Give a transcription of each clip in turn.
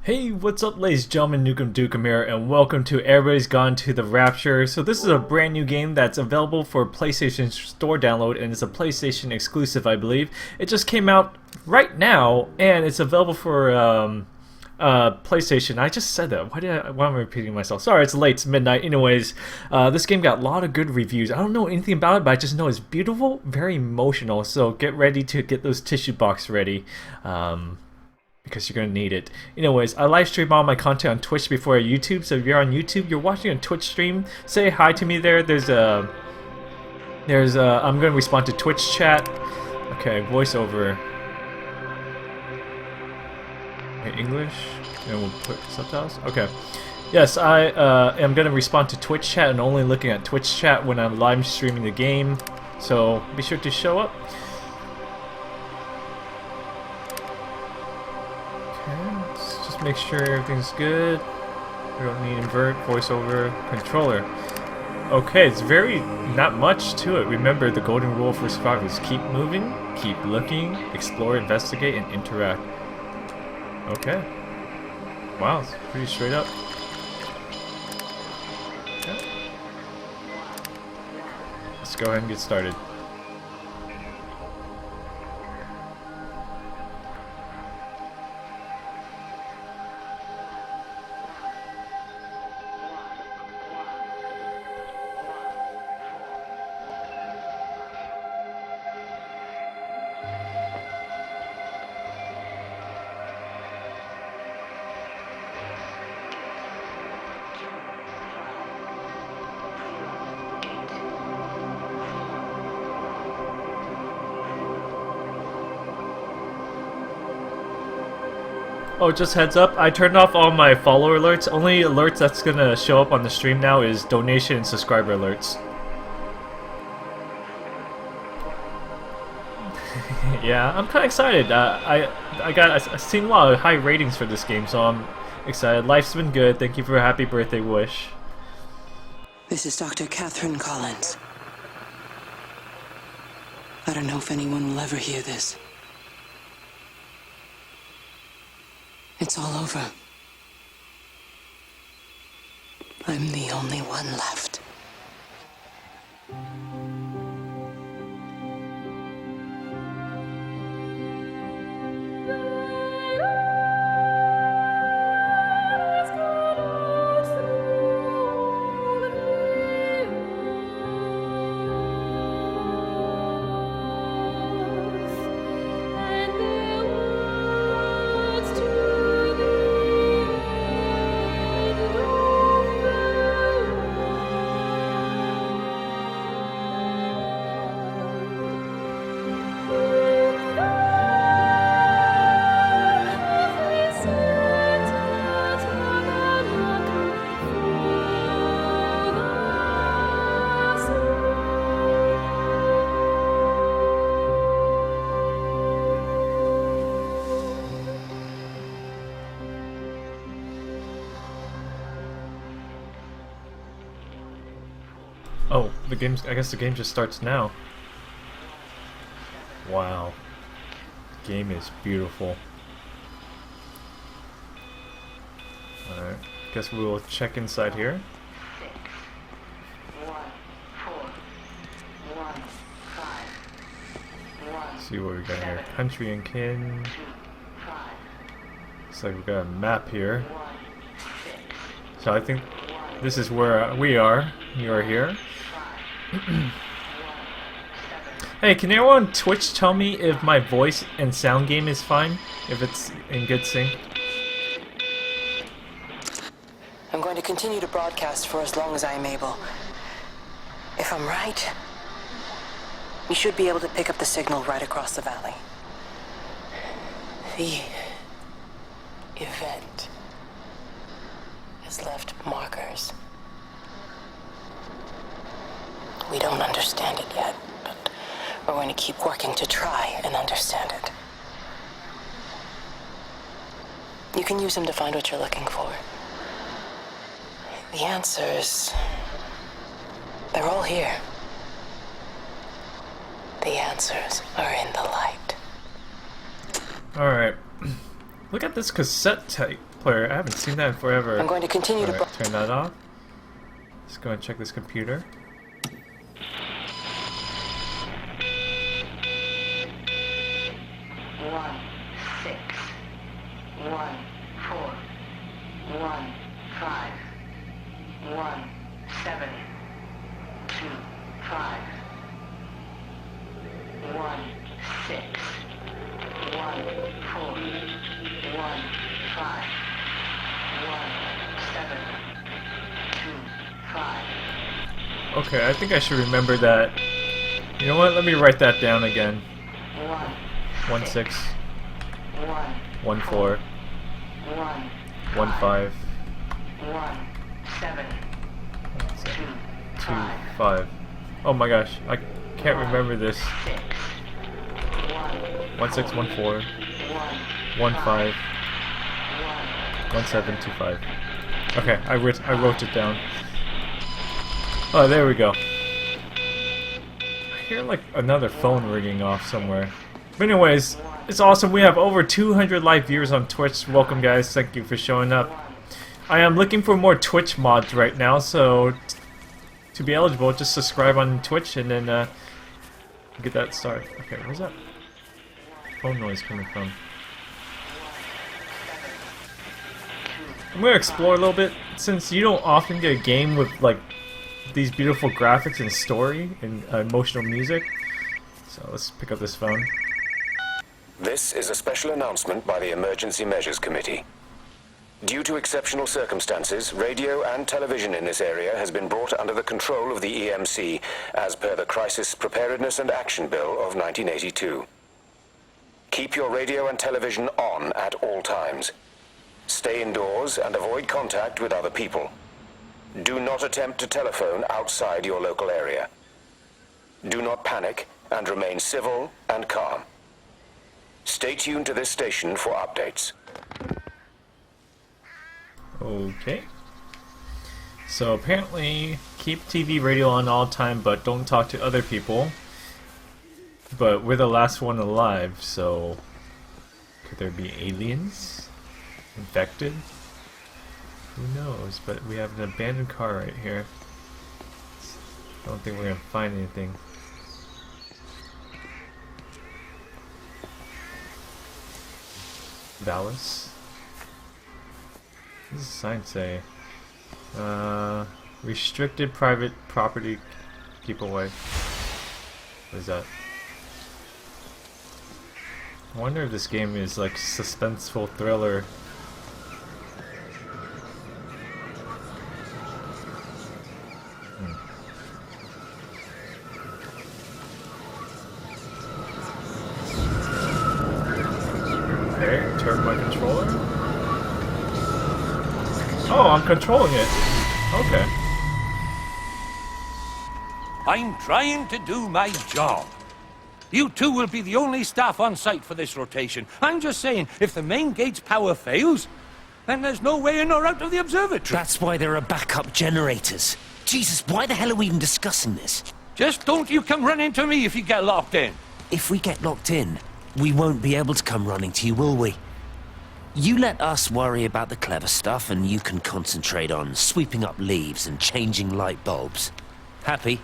Hey, what's up ladies and gentlemen, NukemDukem here, and welcome to Everybody's Gone to the Rapture. So this is a brand new game that's available for PlayStation Store download, and it's a PlayStation exclusive, I believe. It just came out right now, and it's available for PlayStation. I just said that. Why am I repeating myself? Sorry, it's late, it's midnight. Anyways, this game got a lot of good reviews. I don't know anything about it, but I just know it's beautiful, very emotional, so get ready to get those tissue box ready. Because you're gonna need it. Anyways, I live stream all my content on Twitch before YouTube, so if you're on YouTube, you're watching a Twitch stream, say hi to me there. I'm gonna respond to Twitch chat. Okay, voiceover. Okay, English, and we'll put subtitles. Okay. Yes, I am gonna respond to Twitch chat and only looking at Twitch chat when I'm live streaming the game. So be sure to show up. Make sure everything's good. We don't need invert, voiceover, controller. Okay, it's very not much to it. Remember the golden rule for survivors: keep moving, keep looking, explore, investigate, and interact. Okay. Wow, it's pretty straight up. Okay. Let's go ahead and get started. Oh, just heads up, I turned off all my follower alerts. Only alerts that's gonna show up on the stream now is donation and subscriber alerts. Yeah, I'm kind of excited. I've seen a lot of high ratings for this game, so I'm excited. Life's been good. Thank you for a happy birthday wish. This is Dr. Catherine Collins. I don't know if anyone will ever hear this. It's all over. I'm the only one left. Oh, I guess the game just starts now. Wow. The game is beautiful. Alright, guess we will check inside here. See what we got here. Country and kin. Looks like we got a map here. So I think this is where we are. You are here. Hey, can anyone on Twitch tell me if my voice and sound game is fine? If it's in good sync? I'm going to continue to broadcast for as long as I am able. If I'm right, we should be able to pick up the signal right across the valley. The event has left markers. We don't understand it yet, but we're going to keep working to try and understand it. You can use them to find what you're looking for. The answers, they're all here. The answers are in the light. Alright. Look at this cassette tape multiplayer. I haven't seen that in forever. I'm going to continue to... Turn that off. Let's go and check this computer. Okay, I think I should remember that. You know what? Let me write that down again. 16 14 15 25. Oh my gosh, I can't remember this. 1614 15 1725. Okay, I wrote it down. Oh, there we go. I hear like another phone ringing off somewhere. But anyways, it's awesome. We have over 200 live viewers on Twitch. Welcome, guys. Thank you for showing up. I am looking for more Twitch mods right now, so to be eligible, just subscribe on Twitch and then get that started. Okay, where's that phone noise coming from? I'm gonna explore a little bit, since you don't often get a game with like these beautiful graphics and story and emotional music. So let's pick up this phone. This is a special announcement by the Emergency Measures Committee. Due to exceptional circumstances, radio and television in this area has been brought under the control of the EMC as per the Crisis Preparedness and Action Bill of 1982. Keep your radio and television on at all times. Stay indoors and avoid contact with other people. Do not attempt to telephone outside your local area. Do not panic and remain civil and calm. Stay tuned to this station for updates. Okay. So apparently, keep TV radio on all time, but don't talk to other people. But we're the last one alive, so could there be aliens? Infected? Who knows? But we have an abandoned car right here. I don't think we're gonna find anything. Dallas? What does the sign say? Restricted private property, keep away. What is that? I wonder if this game is like suspenseful thriller. Turn my controller? Oh, I'm controlling it. Okay. I'm trying to do my job. You two will be the only staff on site for this rotation. I'm just saying, if the main gate's power fails, then there's no way in or out of the observatory. That's why there are backup generators. Jesus, why the hell are we even discussing this? Just don't you come running to me if you get locked in. If we get locked in, we won't be able to come running to you, will we? You let us worry about the clever stuff, and you can concentrate on sweeping up leaves and changing light bulbs. Happy?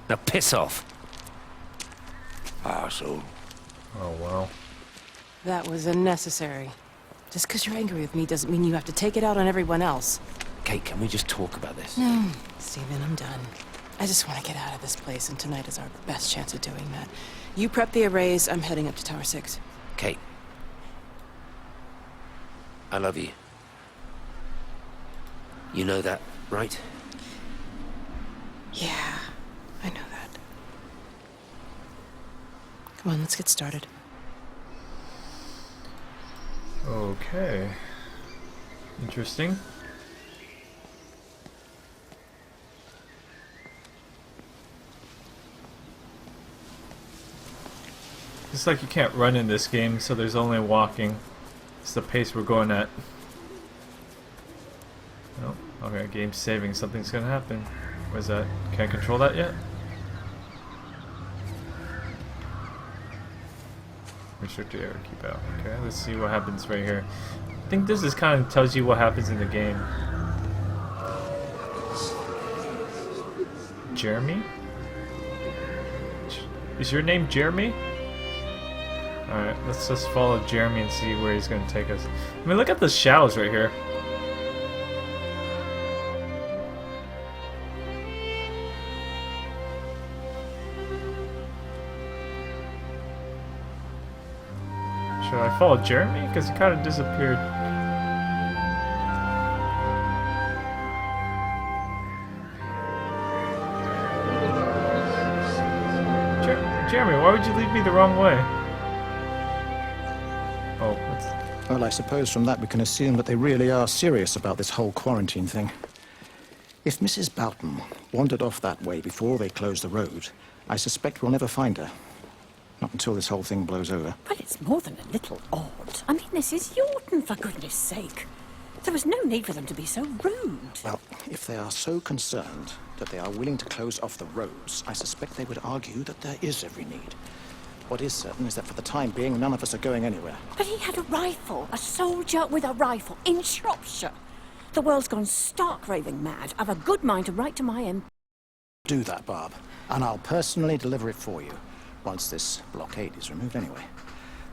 Now piss off. Arsehole. Oh, wow. That was unnecessary. Just because you're angry with me doesn't mean you have to take it out on everyone else. Kate, can we just talk about this? No, Steven, I'm done. I just want to get out of this place, and tonight is our best chance of doing that. You prep the arrays, I'm heading up to Tower 6. Kate. I love you. You know that, right? Yeah, I know that. Come on, let's get started. Okay. Interesting. It's like you can't run in this game, so there's only walking. It's the pace we're going at. Oh, okay, game saving. Something's gonna happen. Where's that? Can't control that yet? Restricted area, keep out. Okay, let's see what happens right here. I think this is kind of tells you what happens in the game. Jeremy? Is your name Jeremy? Alright, let's just follow Jeremy and see where he's gonna take us. I mean, look at the shallows right here. Should I follow Jeremy? Because he kind of disappeared. Jeremy, why would you lead me the wrong way? Oh, what's... Well, I suppose from that we can assume that they really are serious about this whole quarantine thing. If Mrs. Boughton wandered off that way before they closed the road, I suspect we'll never find her. Not until this whole thing blows over. Well, it's more than a little odd. I mean, this is Yorton, for goodness sake. There was no need for them to be so rude. Well, if they are so concerned that they are willing to close off the roads, I suspect they would argue that there is every need. What is certain is that for the time being, none of us are going anywhere. But he had a rifle, a soldier with a rifle, in Shropshire. The world's gone stark raving mad. I've a good mind to write to my Do that, Barb, and I'll personally deliver it for you. Once this blockade is removed anyway.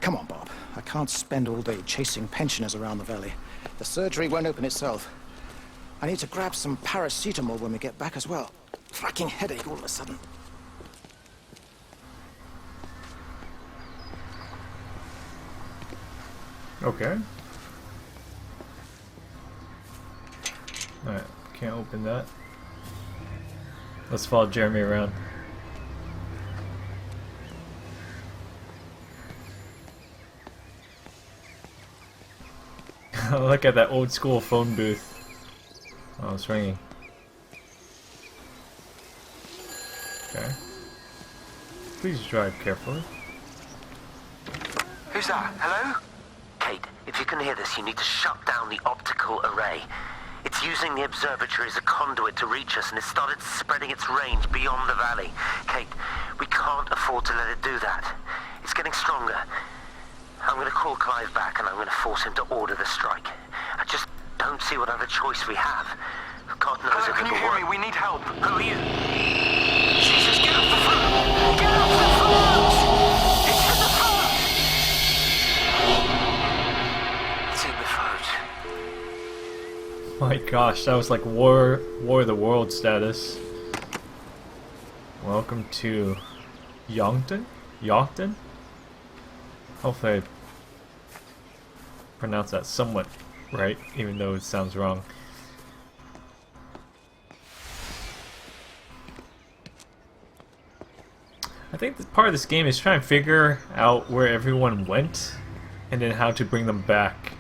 Come on, Bob. I can't spend all day chasing pensioners around the valley. The surgery won't open itself. I need to grab some paracetamol when we get back as well. Fucking headache all of a sudden. Okay. Alright, can't open that. Let's follow Jeremy around. Look at that old school phone booth. Oh, it's ringing. Okay. Please drive carefully. Who's that? Hello? Kate, if you can hear this, you need to shut down the optical array. It's using the observatory as a conduit to reach us, and it's started spreading its range beyond the valley. Kate, we can't afford to let it do that. It's getting stronger. I'm going to call Clive back, and I'm going to force him to order the strike. I just don't see what other choice we have. God knows if Hello, can you hear me? We need help. Who are you? Jesus, get off the phone! Get off the phone! It's in the phone! It's in the phone. My gosh, that was like War of the World status. Welcome to Yankton? Yankton? Hopefully I pronounce that somewhat right, even though it sounds wrong. I think that part of this game is trying to figure out where everyone went and then how to bring them back.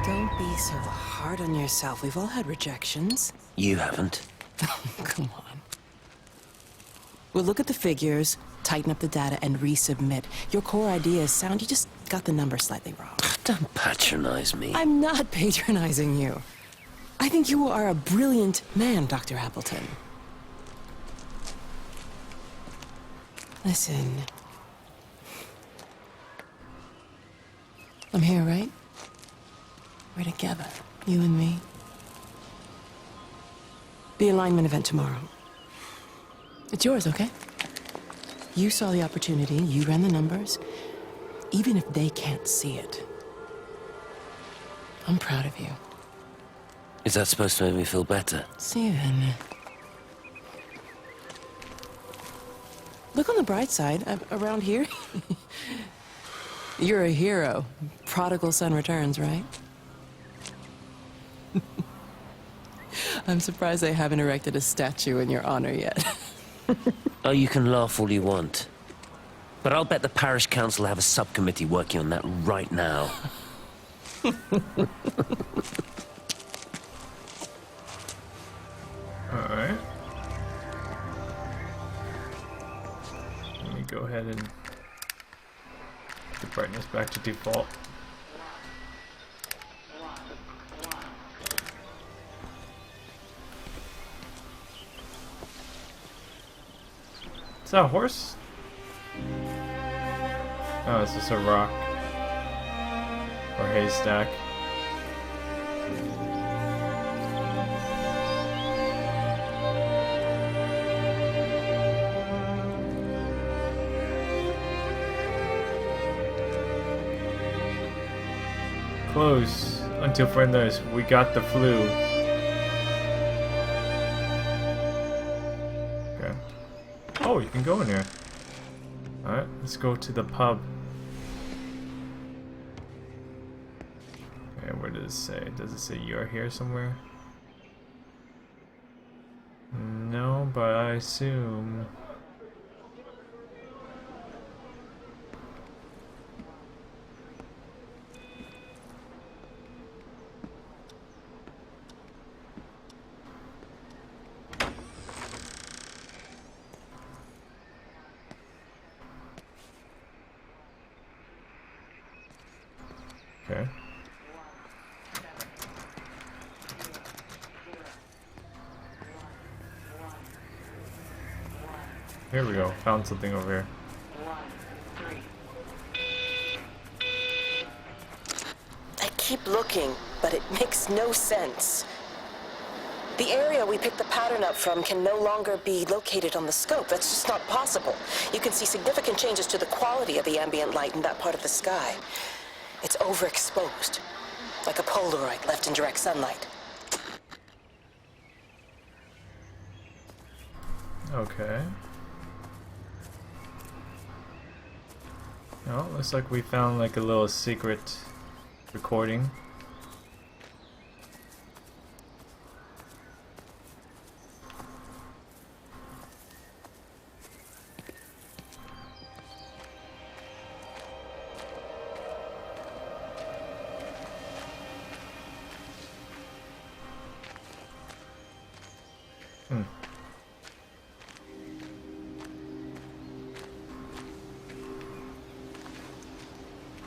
Don't be so hard on yourself. We've all had rejections. You haven't. Come on. We'll look at the figures, tighten up the data, and resubmit. Your core idea is sound, you just got the number slightly wrong. Don't patronize me. I'm not patronizing you. I think you are a brilliant man, Dr. Appleton. Listen. I'm here, right? We're together, you and me. The alignment event tomorrow. It's yours, okay? You saw the opportunity, you ran the numbers. Even if they can't see it, I'm proud of you. Is that supposed to make me feel better? Steven. Look on the bright side. Around here, you're a hero. Prodigal son returns, right? I'm surprised they haven't erected a statue in your honor yet. Oh, you can laugh all you want. But I'll bet the parish council have a subcommittee working on that right now. Alright. Let me go ahead and get the brightness back to default. Is that a horse? Oh, it's just a rock. Or haystack. Close. Until further notice, we got the flu. Okay. Oh, you can go in here. Alright, let's go to the pub. Okay, where does it say? Does it say you're here somewhere? No, but I assume... Okay. Here we go. Found something over here. I keep looking, but it makes no sense. The area we picked the pattern up from can no longer be located on the scope. That's just not possible. You can see significant changes to the quality of the ambient light in that part of the sky. It's overexposed, like a Polaroid left in direct sunlight. Okay. Oh, looks like we found like a little secret recording.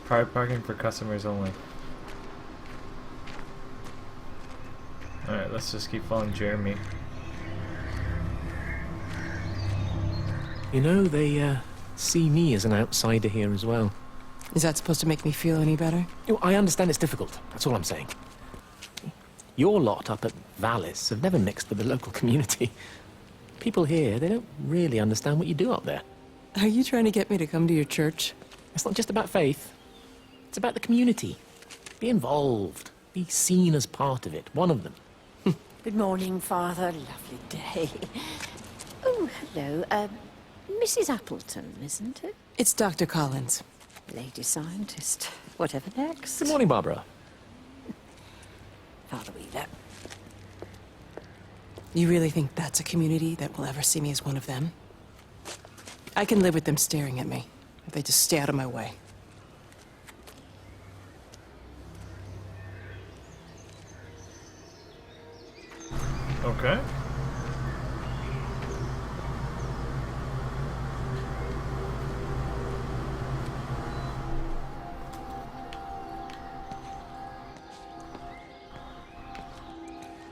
Private parking for customers only. Alright, let's just keep following Jeremy. You know, they see me as an outsider here as well. Is that supposed to make me feel any better? You know, I understand it's difficult, that's all I'm saying. Your lot up at Vallis have never mixed with the local community. People here, they don't really understand what you do up there. Are you trying to get me to come to your church? It's not just about faith. It's about the community. Be involved. Be seen as part of it. One of them. Good morning, Father. Lovely day. Oh, hello. Mrs. Appleton, isn't it? It's Dr. Collins. Lady scientist. Whatever next. Good morning, Barbara. Father Wheeler. You really think that's a community that will ever see me as one of them? I can live with them staring at me, if they just stay out of my way. Okay.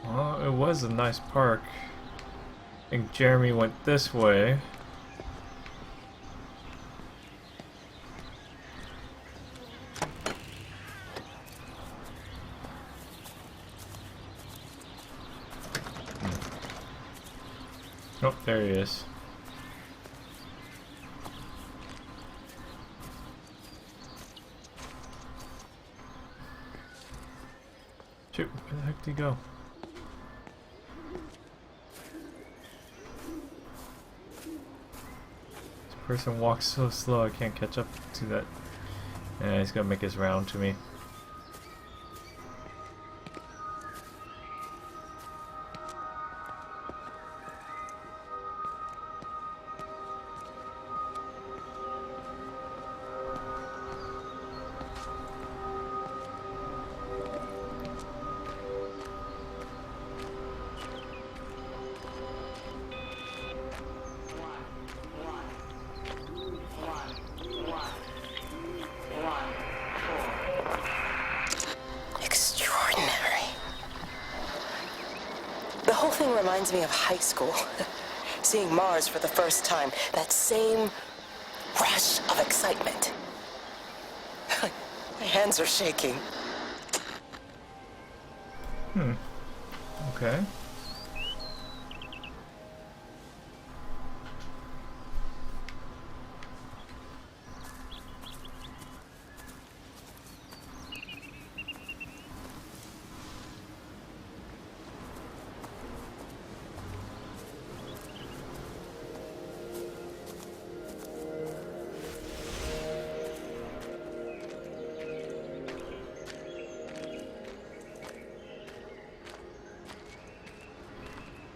Well, it was a nice park. I think Jeremy went this way. Oh, there he is. Shoot, where the heck did he go? This person walks so slow I can't catch up to that. Yeah, he's gonna make his round to me. The whole thing reminds me of high school. seeing Mars for the first time. That same rush of excitement. My hands are shaking. Okay.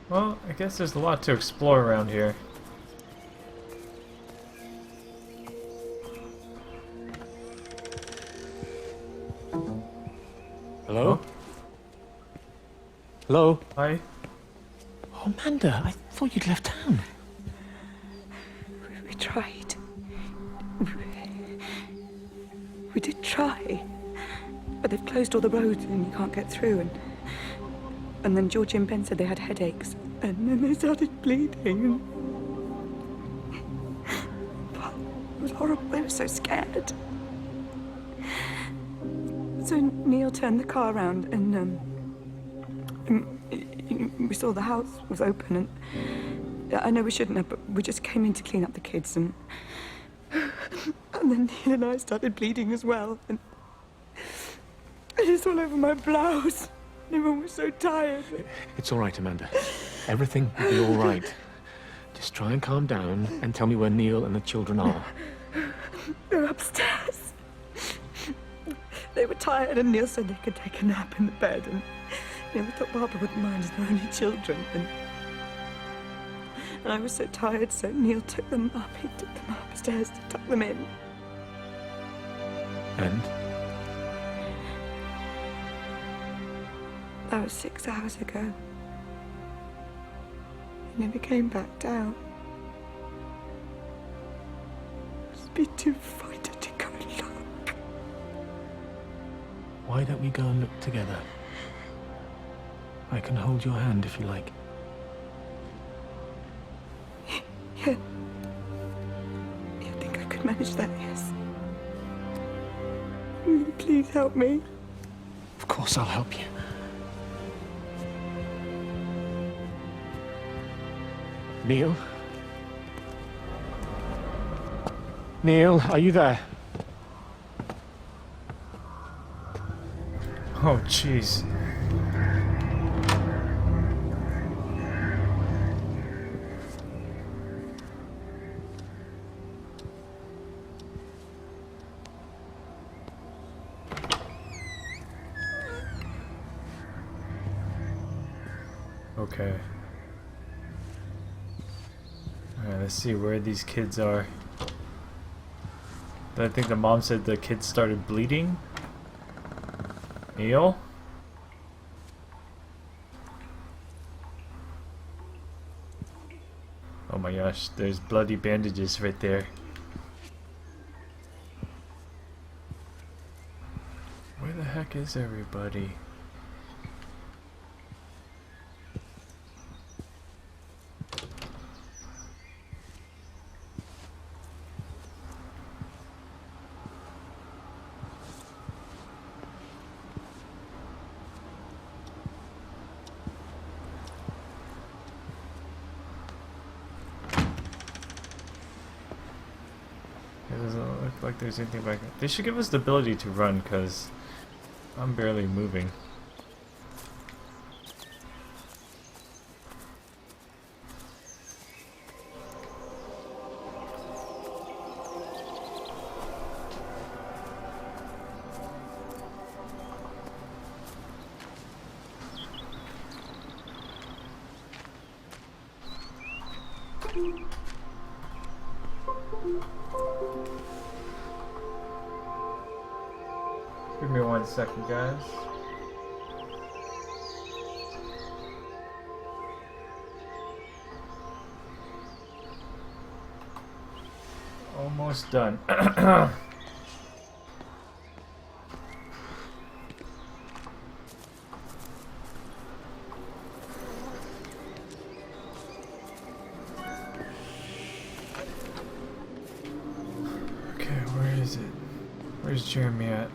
Well, I guess there's a lot to explore around here. Hello? Hello? Hi. Oh, Amanda, I thought you'd left town. We tried. We did try. But they've closed all the roads and you can't get through. And then Georgie and Ben said they had headaches. And then they started bleeding. It was horrible. They were so scared. So Neil turned the car around and we saw the house was open. And I know we shouldn't have, but we just came in to clean up the kids. And then Neil and I started bleeding as well. And it's all over my blouse. Everyone was so tired. It's all right, Amanda. Everything will be all right. Just try and calm down and tell me where Neil and the children are. They're upstairs. They were tired and Neil said they could take a nap in the bed. And we thought Barbara wouldn't mind as they're only children. And I was so tired, so Neil took them up. He took them upstairs to tuck them in. And? That was 6 hours ago. He never came back down. I was a bit too frightened to go and look. Why don't we go and look together? I can hold your hand if you like. Yeah. I think I could manage that, yes. Will you please help me? Of course I'll help you. Neil? Neil, are you there? Oh, jeez. Okay. Alright, let's see where these kids are. I think the mom said the kids started bleeding. Neil? Oh my gosh, there's bloody bandages right there. Where the heck is everybody? It doesn't look like there's anything back there. They should give us the ability to run, because I'm barely moving. Give me 1 second, guys. Almost done. Where's Jeremy at?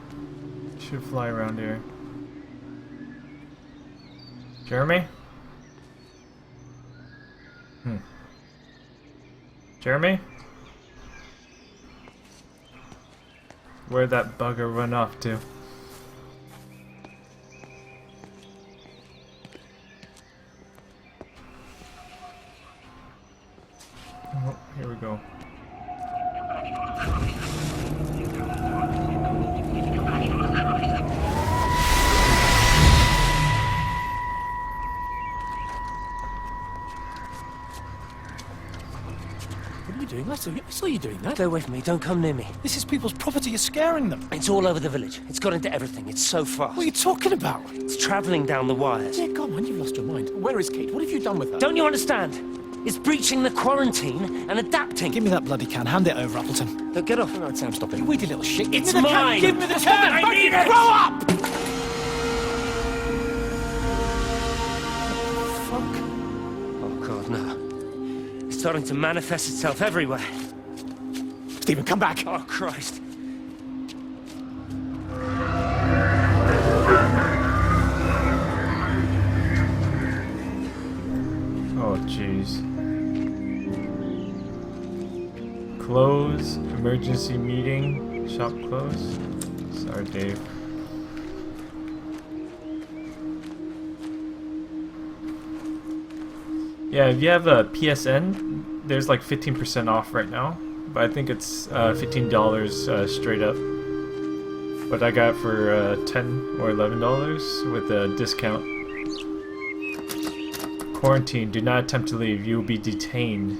Should fly around here. Jeremy? Jeremy? Where'd that bugger run off to? Oh, here we go. What are you doing? I saw you doing that. Go with me, don't come near me. This is people's property, you're scaring them. It's all over the village. It's got into everything. It's so fast. What are you talking about? It's travelling down the wires. Yeah, come on, you've lost your mind. Where is Kate? What have you done with her? Don't you understand? It's breaching the quarantine and adapting. Give me that bloody can. Hand it over, Appleton. Look, get off. All right, Sam, stop it. You weedy little shit. It's Give me the can. mine. Give me the can. I need it. Grow up! Fuck. Oh, God, no. It's starting to manifest itself everywhere. Stephen, come back. Oh, Christ. Oh, jeez. Close. Emergency meeting. Shop close. Sorry, Dave. Yeah, if you have a PSN, there's like 15% off right now. But I think it's $15 straight up. But I got it for $10 or $11 with a discount. Quarantine. Do not attempt to leave. You will be detained.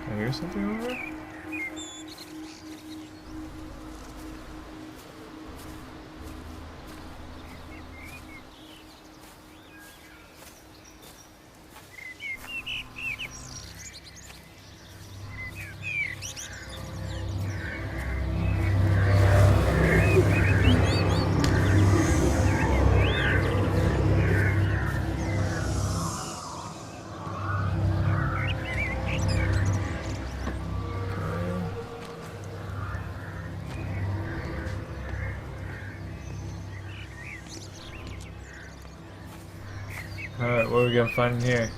I hear something over there? Alright, what are we gonna find in here?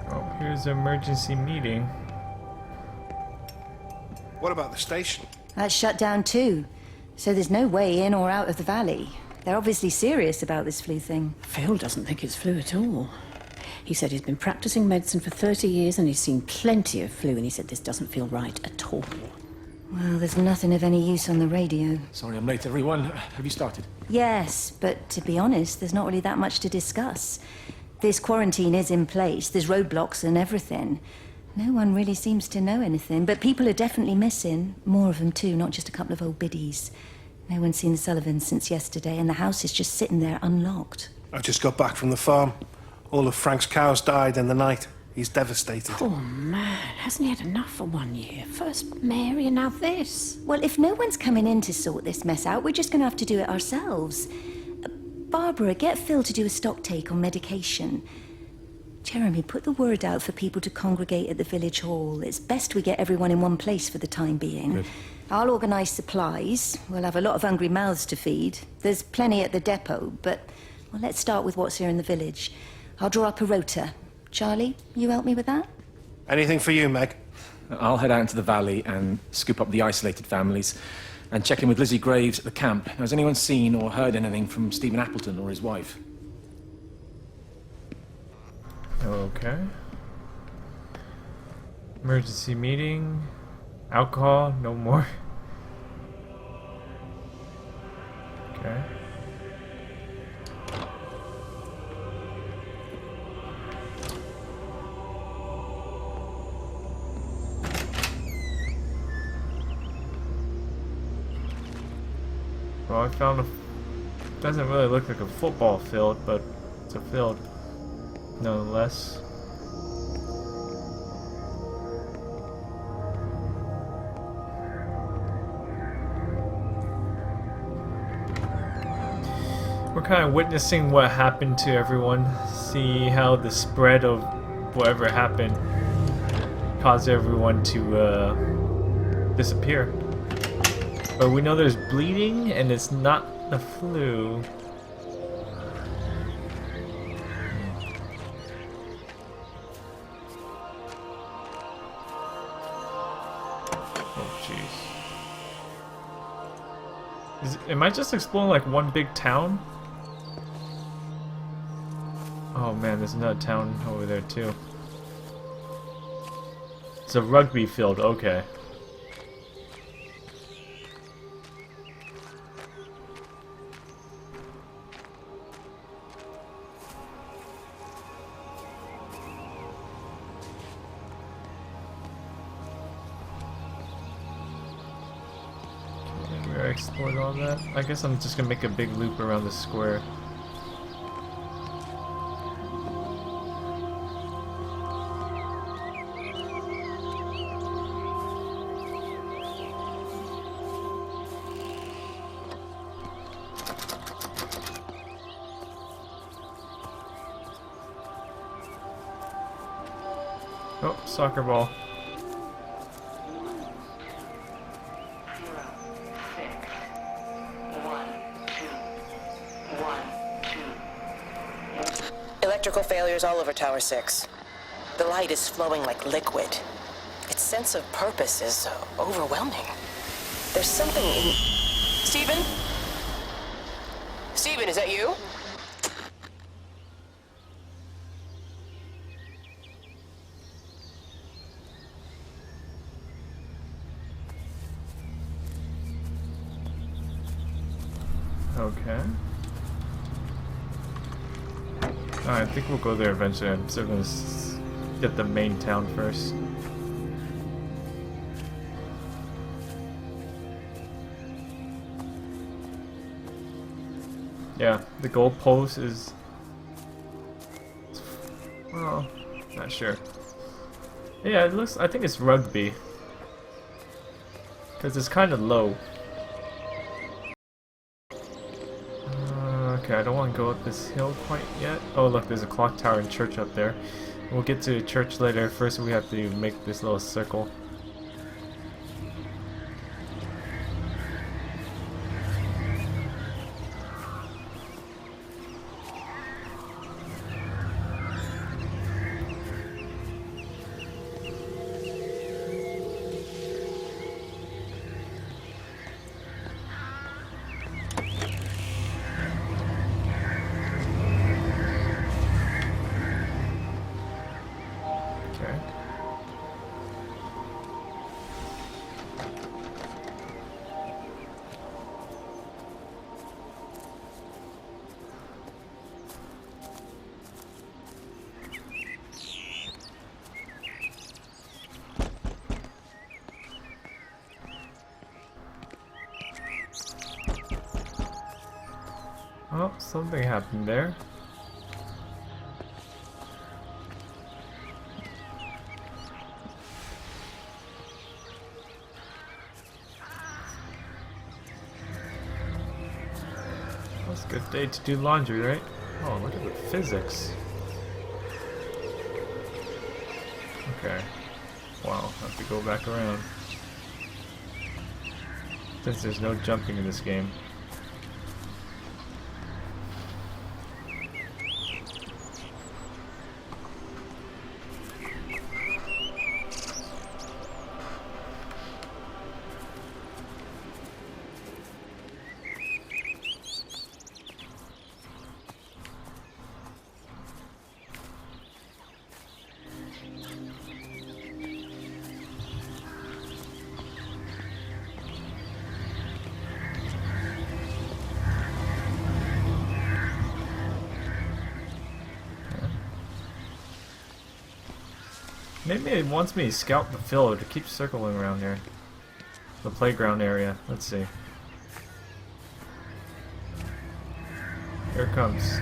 Oh, here's the emergency meeting. What about the station? That's shut down too. So there's no way in or out of the valley. They're obviously serious about this flu thing. Phil doesn't think it's flu at all. He said he's been practicing medicine for 30 years and he's seen plenty of flu, and he said this doesn't feel right at all. Well, there's nothing of any use on the radio. Sorry I'm late, everyone. Have you started? Yes, but to be honest, there's not really that much to discuss. This quarantine is in place, there's roadblocks and everything. No one really seems to know anything, but people are definitely missing. More of them too, not just a couple of old biddies. No one's seen the Sullivans since yesterday, and the house is just sitting there unlocked. I just got back from the farm. All of Frank's cows died in the night. He's devastated. Poor man, hasn't he had enough for 1 year? First Mary and now this. Well, if no one's coming in to sort this mess out, we're just going to have to do it ourselves. Barbara, get Phil to do a stock take on medication. Jeremy, put the word out for people to congregate at the village hall. It's best we get everyone in one place for the time being. Good. I'll organise supplies. We'll have a lot of hungry mouths to feed. There's plenty at the depot, but well, let's start with what's here in the village. I'll draw up a rota. Charlie, you help me with that? Anything for you, Meg? I'll head out into the valley and scoop up the isolated families and check in with Lizzie Graves at the camp. Has anyone seen or heard anything from Stephen Appleton or his wife? Okay. Emergency meeting. Alcohol, no more. Okay. Well, I found a... Doesn't really look like a football field, but it's a field nonetheless. We're kind of witnessing what happened to everyone. See how the spread of whatever happened caused everyone to disappear. But we know there's bleeding, and it's not the flu. Oh, jeez. Am I just exploring like one big town? Oh man, there's another town over there too. It's a rugby field, okay. Okay, we explored all that. I guess I'm just gonna make a big loop around the square. Oh, soccer ball. Electrical failures all over Tower 6. The light is flowing like liquid. Its sense of purpose is overwhelming. There's something in... Stephen? Stephen, is that you? Okay. Alright, I think we'll go there eventually. I'm still gonna get the main town first. Yeah, the goalpost is... well, not sure. Yeah, it looks... I think it's rugby. Because it's kind of low. Okay, I don't want to go up this hill quite yet. Oh look, there's a clock tower and church up there. We'll get to church later. First we have to make this little circle. Oh, something happened there. That's a good day to do laundry, right? Oh, look at the physics. Okay. Wow, I have to go back around. Since there's no jumping in this game. Maybe it wants me to scout the field. It keeps circling around here. The playground area. Let's see. Here it comes.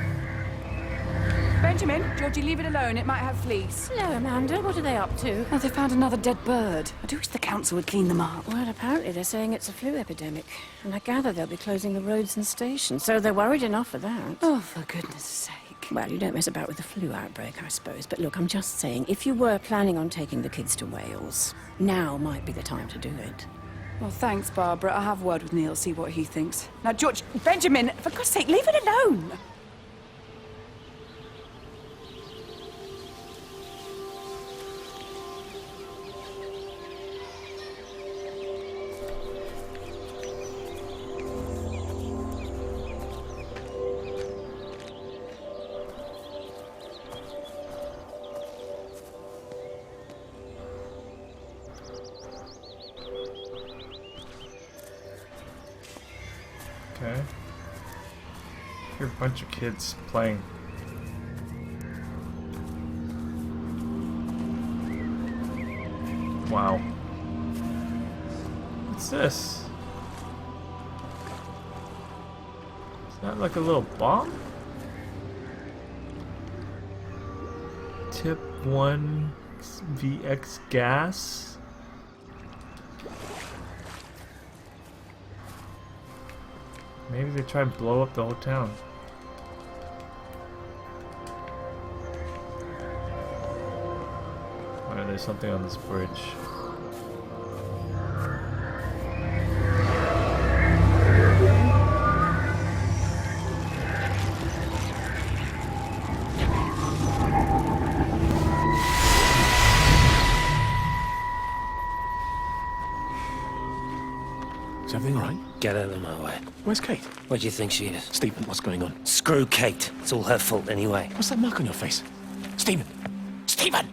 Benjamin, Georgie, leave it alone. It might have fleas. Hello, Amanda. What are they up to? Oh, they found another dead bird. I do wish the council would clean them up. Well, apparently they're saying it's a flu epidemic. And I gather they'll be closing the roads and stations, so they're worried enough for that. Oh, for goodness sake. Well, you don't mess about with the flu outbreak, I suppose. But look, I'm just saying, if you were planning on taking the kids to Wales, now might be the time to do it. Well, thanks, Barbara. I'll have a word with Neil, see what he thinks. Now, George, Benjamin, for God's sake, leave it alone! Okay. Hear a bunch of kids playing. Wow. What's this? Is that like a little bomb? Tip 1 VX gas? Maybe they try and blow up the whole town. Oh, there's something on this bridge. Is everything all right? Get out of my way. Where's Kate? Where do you think she is? Stephen, what's going on? Screw Kate. It's all her fault anyway. What's that mark on your face? Stephen! Stephen!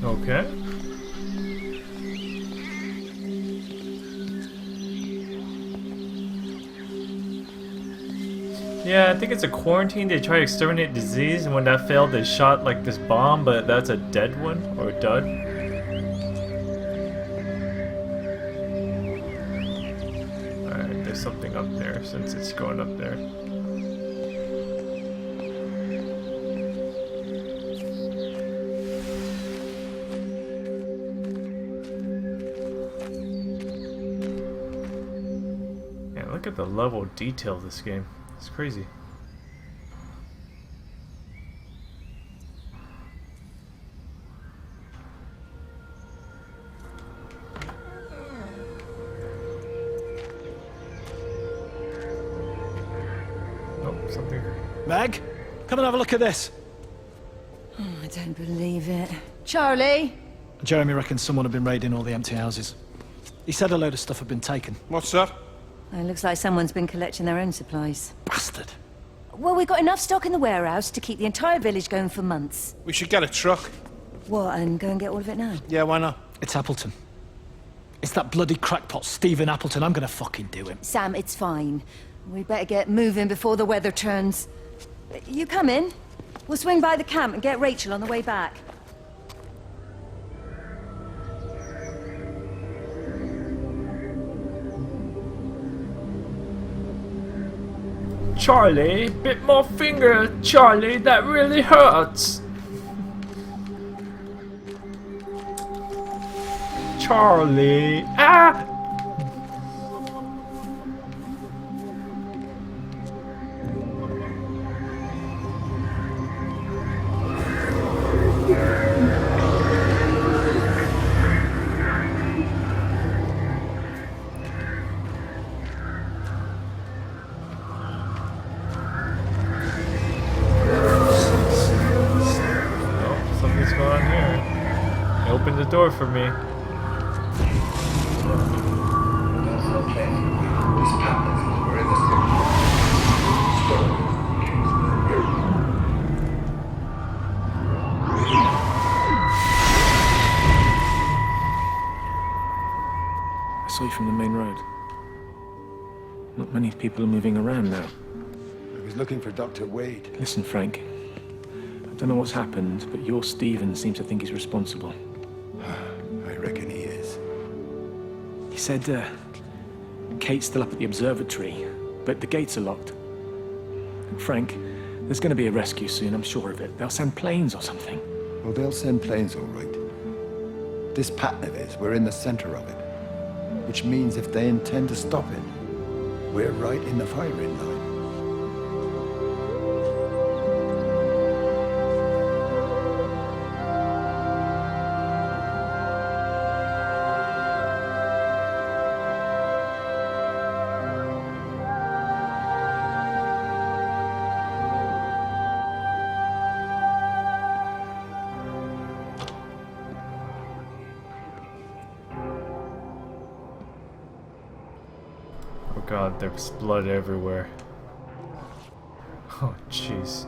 Okay. Yeah, I think it's a quarantine. They try to exterminate disease, and when that failed, they shot like this bomb, but that's a dead one, or a dud. Alright, there's something up there since it's going up there. Yeah, look at the level of detail of this game. It's crazy. Oh, something. Meg, come and have a look at this. Oh, I don't believe it. Charlie? Jeremy reckons someone had been raiding all the empty houses. He said a load of stuff had been taken. What's that? It looks like someone's been collecting their own supplies. Bastard. Well, we've got enough stock in the warehouse to keep the entire village going for months. We should get a truck. What, and go and get all of it now? Yeah, why not? It's Appleton. It's that bloody crackpot, Stephen Appleton. I'm gonna fucking do him. Sam, it's fine. We better get moving before the weather turns. You come in. We'll swing by the camp and get Rachel on the way back. Charlie, bit more finger, Charlie, that really hurts. Charlie, ah! Open the door for me. I saw you from the main road. Not many people are moving around now. was looking for Dr. Wade. Listen, Frank. I don't know what's happened, but your Stephen seems to think he's responsible. I reckon he is. He said, Kate's still up at the observatory, but the gates are locked. Frank, there's going to be a rescue soon, I'm sure of it. They'll send planes or something. Well, they'll send planes, all right. This pattern of his, we're in the center of it. Which means if they intend to stop it, we're right in the firing line. Oh god, there's blood everywhere. Oh jeez.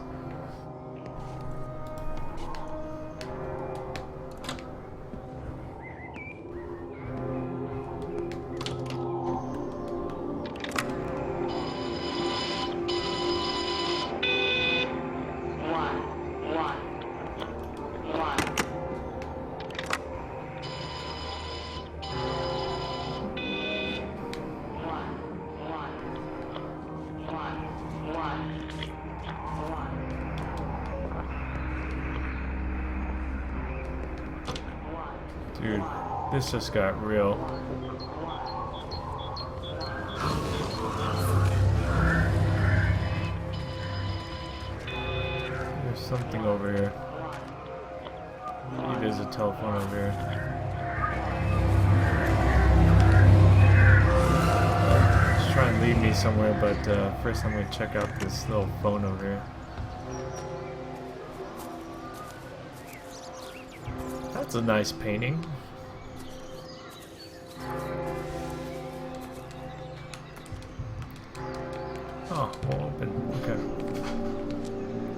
Dude, this just got real. There's something over here. Maybe there's a telephone over here. Just try and lead me somewhere, but first I'm gonna check out this little phone over here. That's a nice painting. Oh, we'll open. Okay.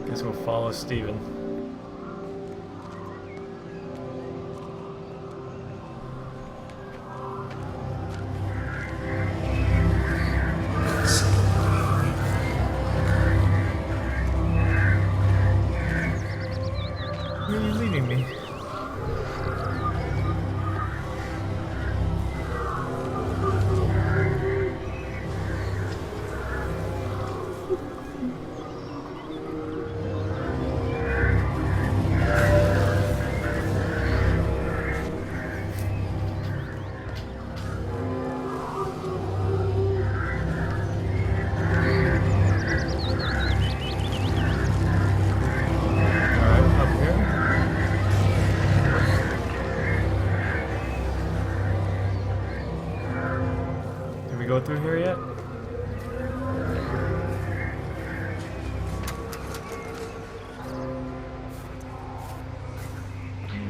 Guess we'll follow Stephen. Where are you leading me? Go through here yet?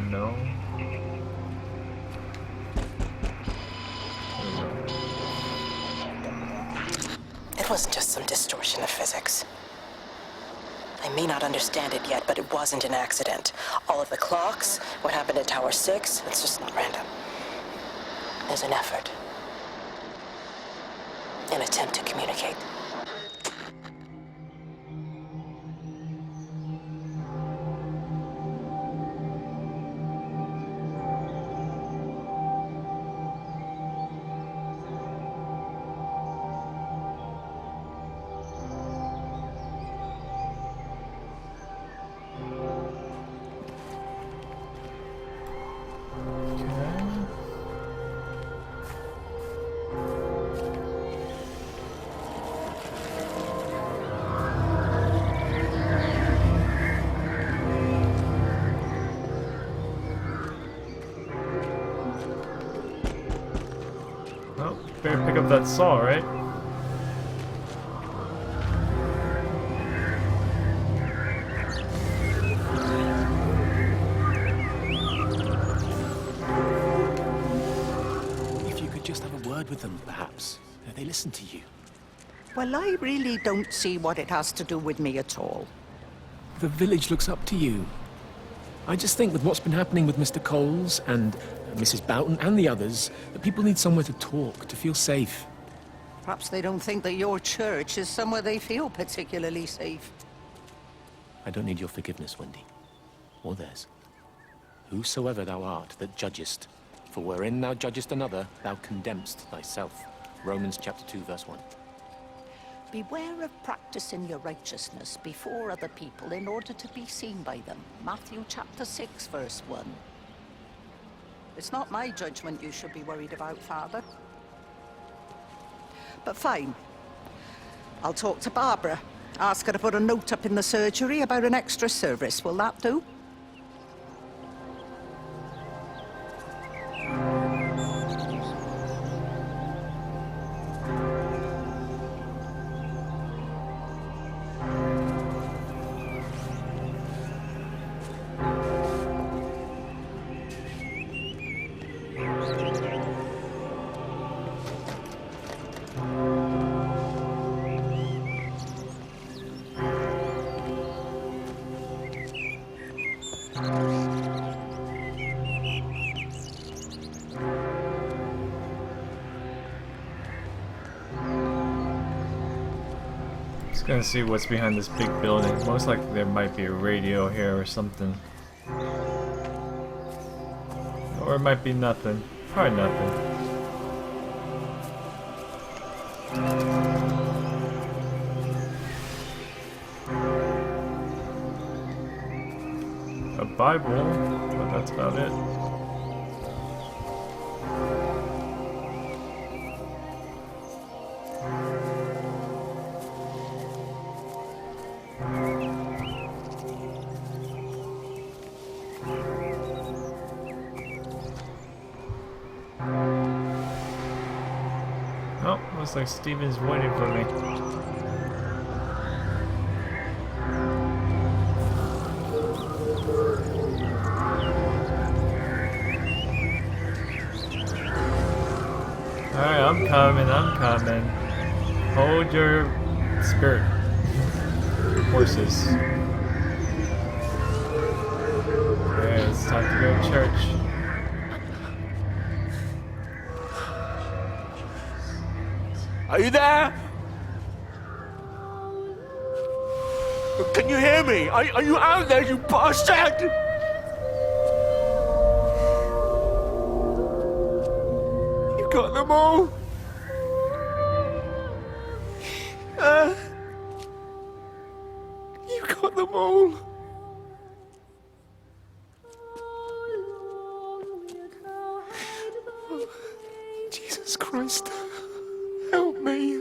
No. It wasn't just some distortion of physics. I may not understand it yet, but it wasn't an accident. All of the clocks, what happened at Tower 6, it's just not random. There's an effort. An attempt to communicate. Better pick up that saw, right? If you could just have a word with them, perhaps. They listen to you. Well, I really don't see what it has to do with me at all. The village looks up to you. I just think with what's been happening with Mr. Coles and Mrs. Boughton and the others, that people need somewhere to talk, to feel safe. Perhaps they don't think that your church is somewhere they feel particularly safe. I don't need your forgiveness, Wendy. Or theirs. Whosoever thou art that judgest, for wherein thou judgest another, thou condemnest thyself. Romans chapter 2, verse 1. Beware of practicing your righteousness before other people in order to be seen by them. Matthew chapter 6, verse 1. It's not my judgment you should be worried about, Father. But fine. I'll talk to Barbara. Ask her to put a note up in the surgery about an extra service. Will that do? Just gonna see what's behind this big building. Most likely there might be a radio here or something. Or it might be nothing. Probably nothing. A Bible, but that's about it. Oh, looks like Steven's waiting for me. Alright, I'm coming. Hold your spirit. Horses. Okay, it's time to go to church. Are you there? Can you hear me? Are you out there, you bastard? You got them all? You got them all? Oh, Jesus Christ. Help me,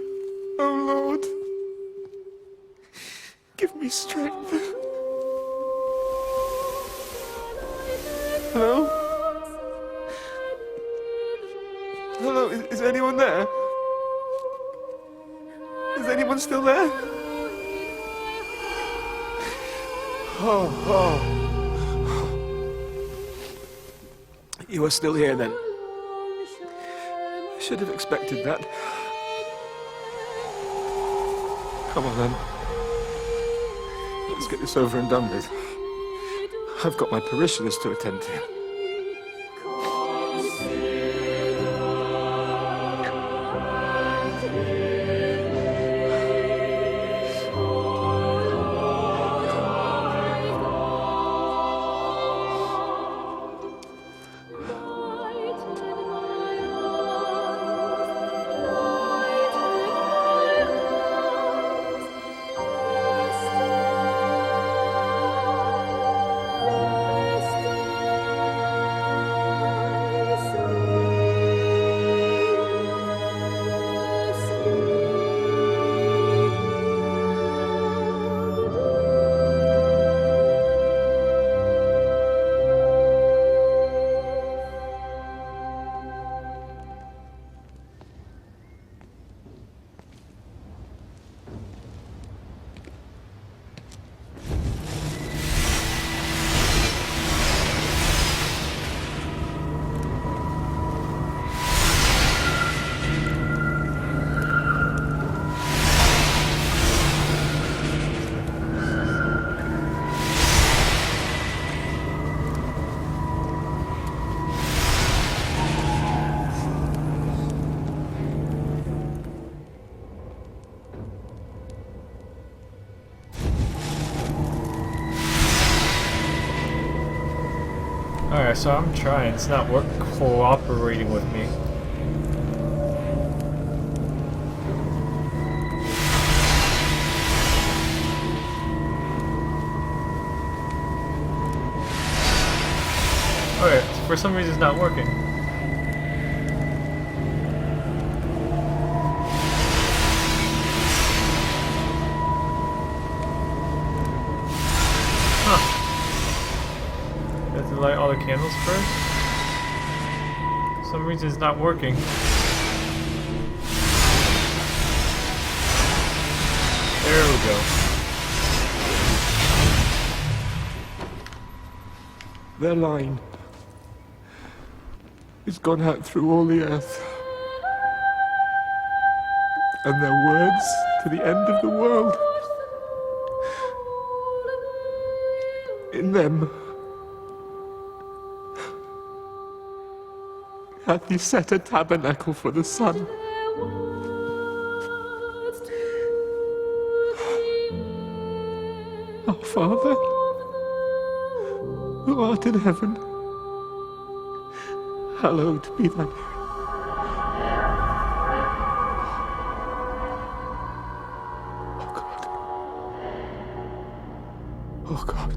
oh Lord. Give me strength. Hello? Hello, is anyone there? Is anyone still there? Oh. You are still here then. I should have expected that. Come on then. Let's get this over and done with. I've got my parishioners to attend to. Alright, so I'm trying. It's not cooperating with me. Alright, for some reason it's not working. Huh. You have to light all the candles first? For some reason it's not working. There we go. Their line has gone out through all the earth. And their words to the end of the world. In them hath he set a tabernacle for the sun. Our Father, who art in heaven, hallowed be thy name. Oh God. Oh God.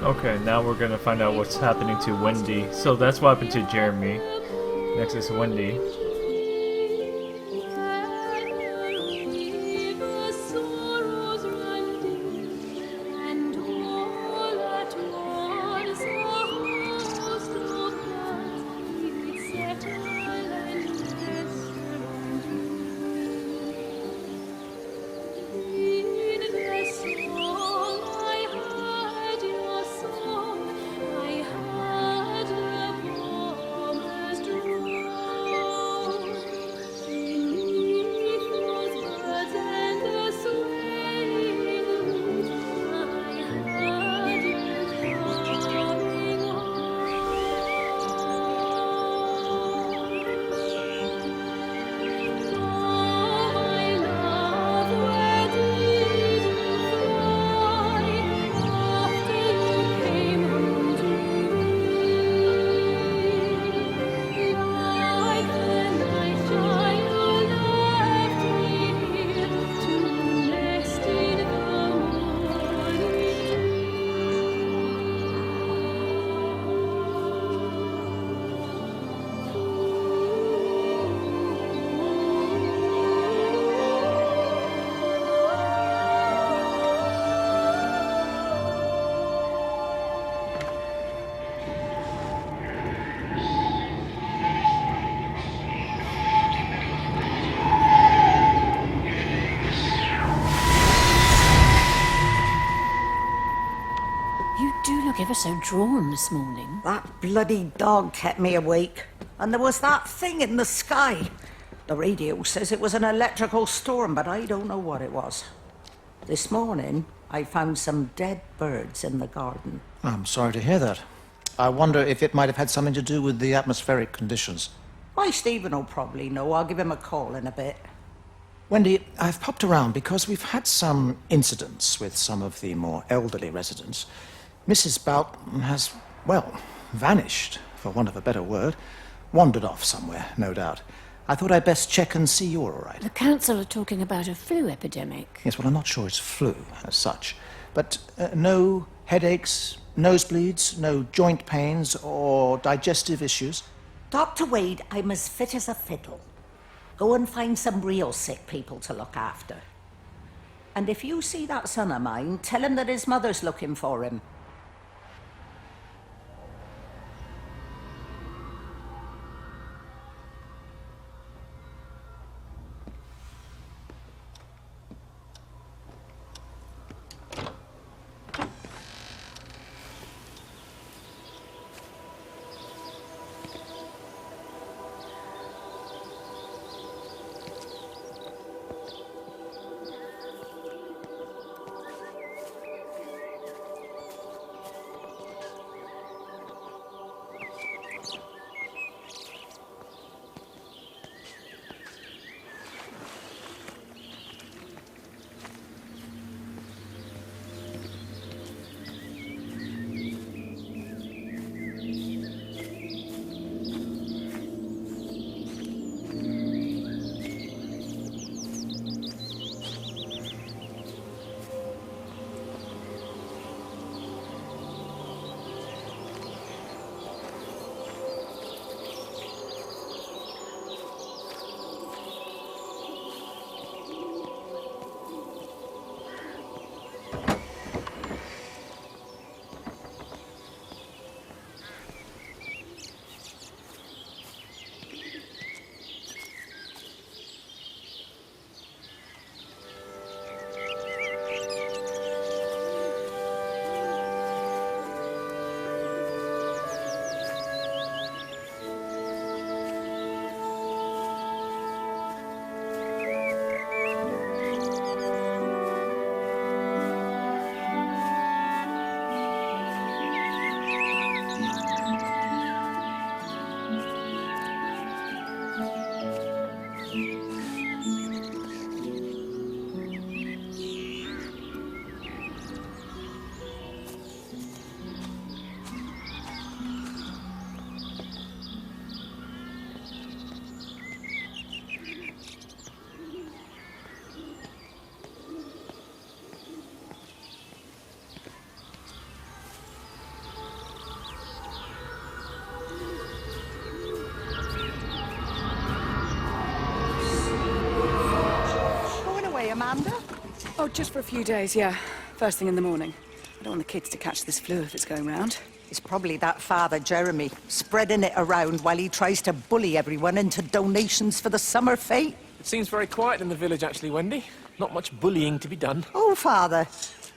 Okay, now we're gonna find out what's happening to Wendy. So that's what happened to Jeremy. Next is Wendy. do look ever so drawn this morning. That bloody dog kept me awake. And there was that thing in the sky. The radio says it was an electrical storm, but I don't know what it was. This morning, I found some dead birds in the garden. I'm sorry to hear that. I wonder if it might have had something to do with the atmospheric conditions. My Stephen will probably know. I'll give him a call in a bit. Wendy, I've popped around because we've had some incidents with some of the more elderly residents. Mrs. Bout has, well, vanished, for want of a better word. Wandered off somewhere, no doubt. I thought I'd best check and see you're all right. The council are talking about a flu epidemic. Yes, well, I'm not sure it's flu as such. But no headaches, nosebleeds, no joint pains or digestive issues? Dr. Wade, I'm as fit as a fiddle. Go and find some real sick people to look after. And if you see that son of mine, tell him that his mother's looking for him. Amanda? Oh, just for a few days, yeah. First thing in the morning. I don't want the kids to catch this flu if it's going round. It's probably that father, Jeremy, spreading it around while he tries to bully everyone into donations for the summer fete. It seems very quiet in the village, actually, Wendy. Not much bullying to be done. Oh, Father,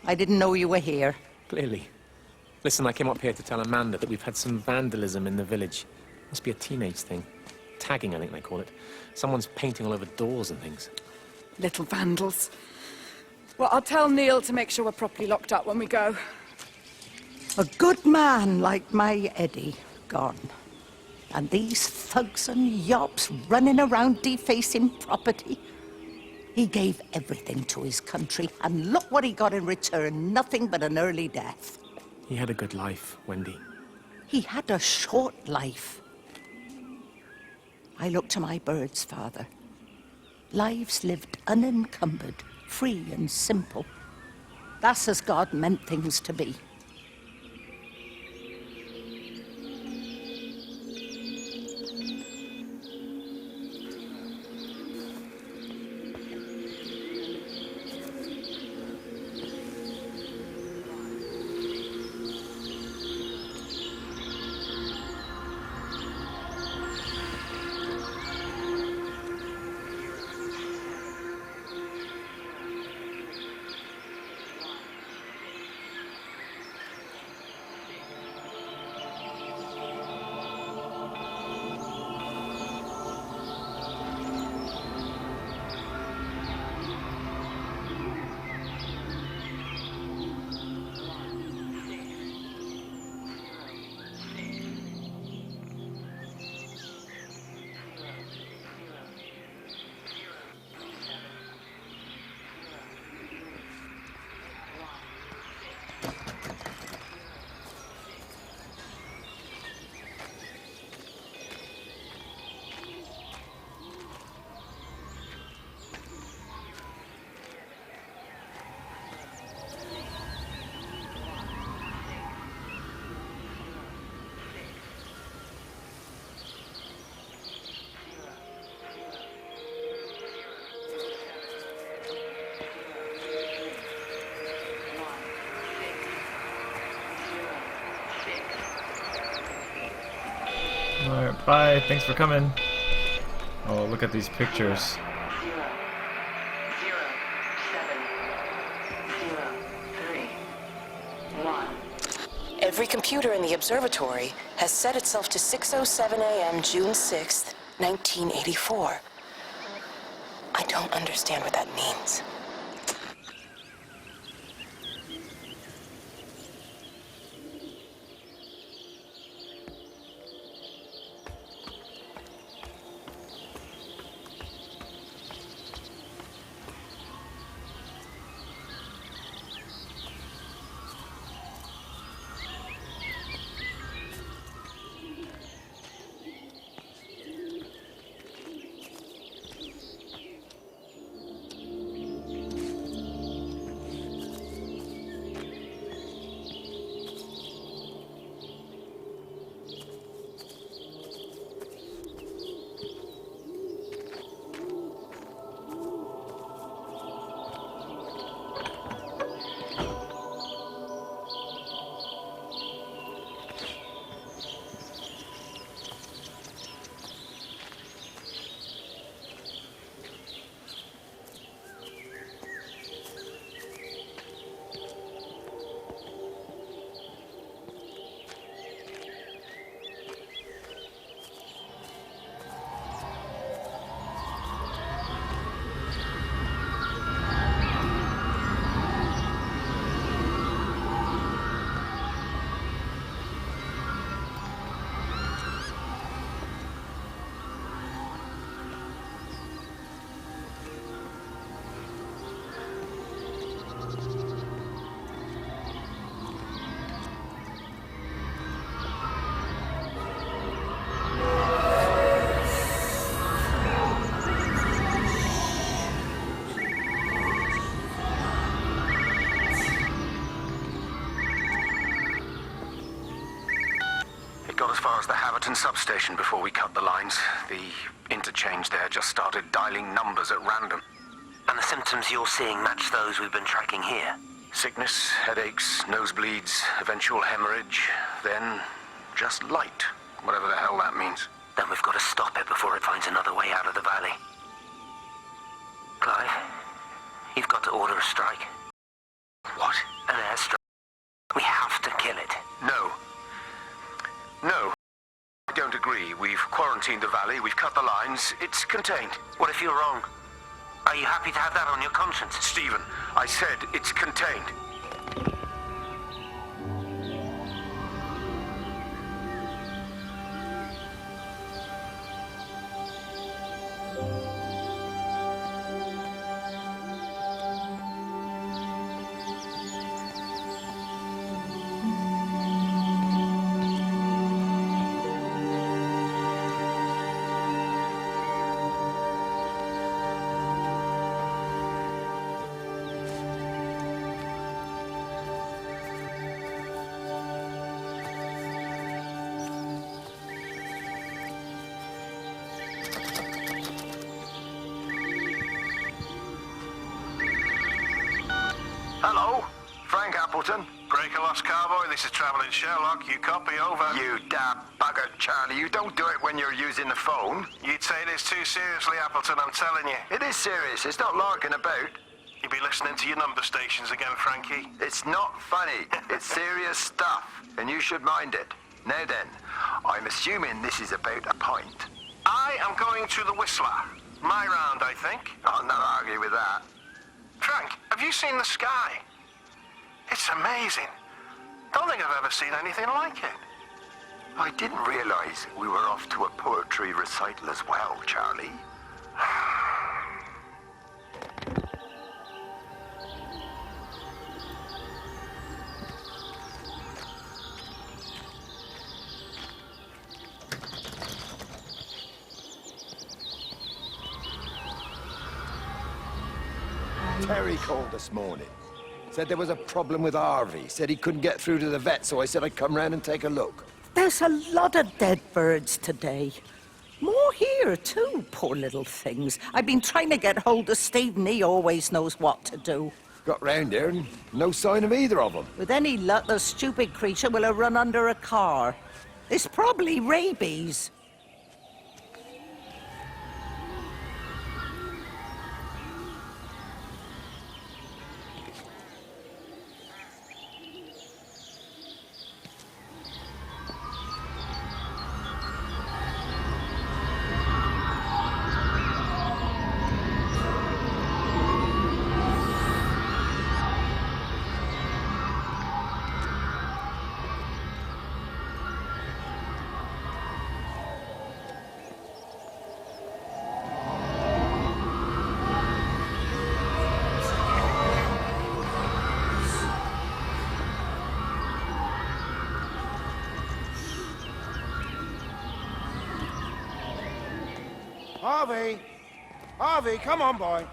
I didn't know you were here. Clearly. Listen, I came up here to tell Amanda that we've had some vandalism in the village. Must be a teenage thing. Tagging, I think they call it. Someone's painting all over doors and things. Little vandals. Well, I'll tell Neil to make sure we're properly locked up when we go. A good man like my Eddie gone. And these thugs and yops running around defacing property. He gave everything to his country, and look what he got in return. Nothing but an early death. He had a good life, Wendy. He had a short life. I look to my birds, Father. Lives lived unencumbered, free and simple. That's as God meant things to be. Alright, bye. Thanks for coming. Oh, look at these pictures. Every computer in the observatory has set itself to 6:07 a.m. June 6th, 1984. I don't understand what that means. As far as the Haverton substation before we cut the lines. The interchange there just started dialing numbers at random. And the symptoms you're seeing match those we've been tracking here? Sickness, headaches, nosebleeds, eventual hemorrhage, then just light, whatever the hell that means. Then we've got to stop it before it finds another way out of the valley. Clive, you've got to order a strike. What? An airstrike. We have to kill it. No. No, I don't agree. We've quarantined the valley, we've cut the lines, it's contained. What if you're wrong? Are you happy to have that on your conscience? Stephen, I said it's contained. Hello, Frank Appleton. Breaker Lost Cowboy, this is Travelling Sherlock. You copy, over. You dab bugger, Charlie. You don't do it when you're using the phone. You'd say this too seriously, Appleton, I'm telling you. It is serious. It's not larking about. You'll be listening to your number stations again, Frankie. It's not funny. It's serious stuff, and you should mind it. Now then, I'm assuming this is about a pint. I am going to the Whistler. My round, I think. I'll not argue with that. Frank, have you seen the sky? It's amazing. Don't think I've ever seen anything like it. I didn't realize we were off to a poetry recital as well, Charlie. Terry called this morning. Said there was a problem with Harvey. Said he couldn't get through to the vet, so I said I'd come round and take a look. There's a lot of dead birds today. More here, too, poor little things. I've been trying to get hold of Stephen. He always knows what to do. Got round here and no sign of either of them. With any luck, the stupid creature will have run under a car. It's probably rabies. Harvey! Harvey, come on, boy.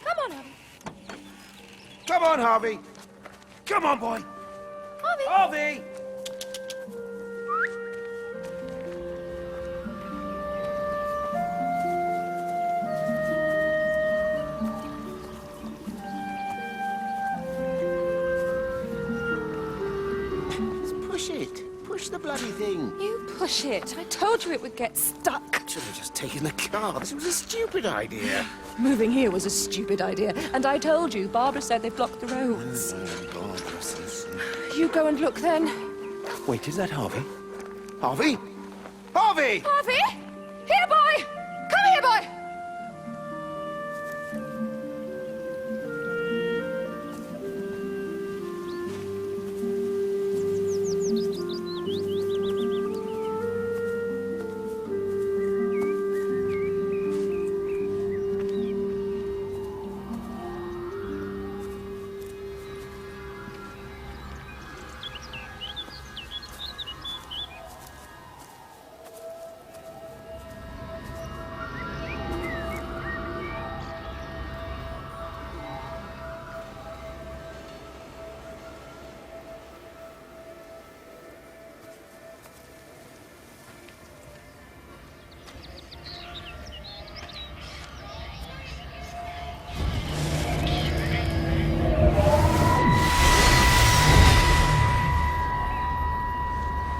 Come on, Harvey. Come on, Harvey. Come on, boy. Harvey! Harvey! Push it. Push the bloody thing. You push it. I told you it would get stuck. Should have just taken the car. This was a stupid idea. Moving here was a stupid idea. And I told you, Barbara said they blocked the roads. You go and look then. Wait, is that Harvey? Harvey? Harvey! Harvey! Here, boy! Come here, boy!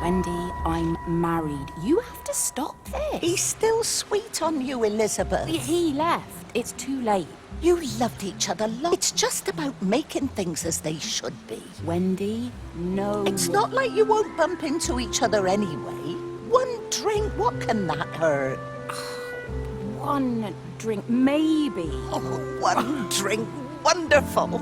Wendy, I'm married. You have to stop this. He's still sweet on you, Elizabeth. He left. It's too late. You loved each other long. It's just about making things as they should be. Wendy, no. It's not like you won't bump into each other anyway. One drink, what can that hurt? One drink, maybe. Oh, one drink, wonderful.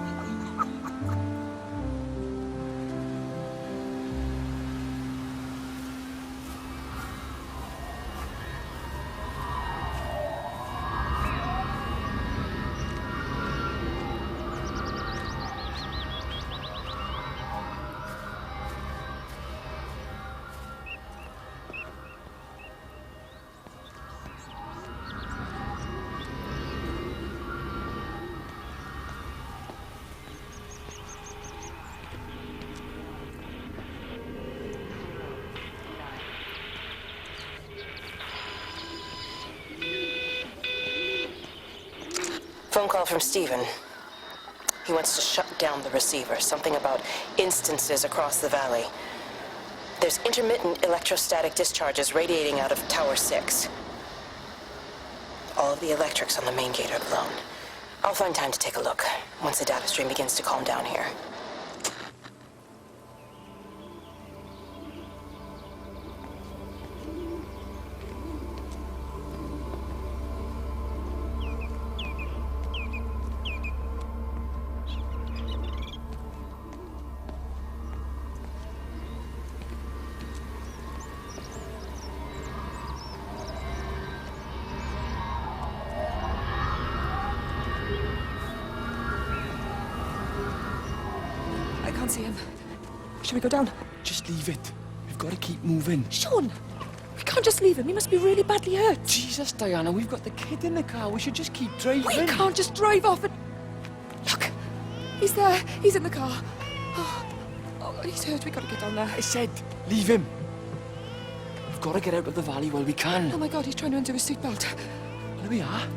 Phone call from Stephen. He wants to shut down the receiver. Something about instances across the valley. There's intermittent electrostatic discharges radiating out of Tower 6. All of the electrics on the main gate are blown. I'll find time to take a look once the data stream begins to calm down here. I can't see him. Should we go down? Just leave it. We've got to keep moving. Sean! We can't just leave him. He must be really badly hurt. Jesus, Diana, we've got the kid in the car. We should just keep driving. We can't just drive off and... Look! He's there. He's in the car. Oh, he's hurt. We've got to get down there. I said, leave him. We've got to get out of the valley while we can. Oh my God, he's trying to undo his seatbelt. There we are.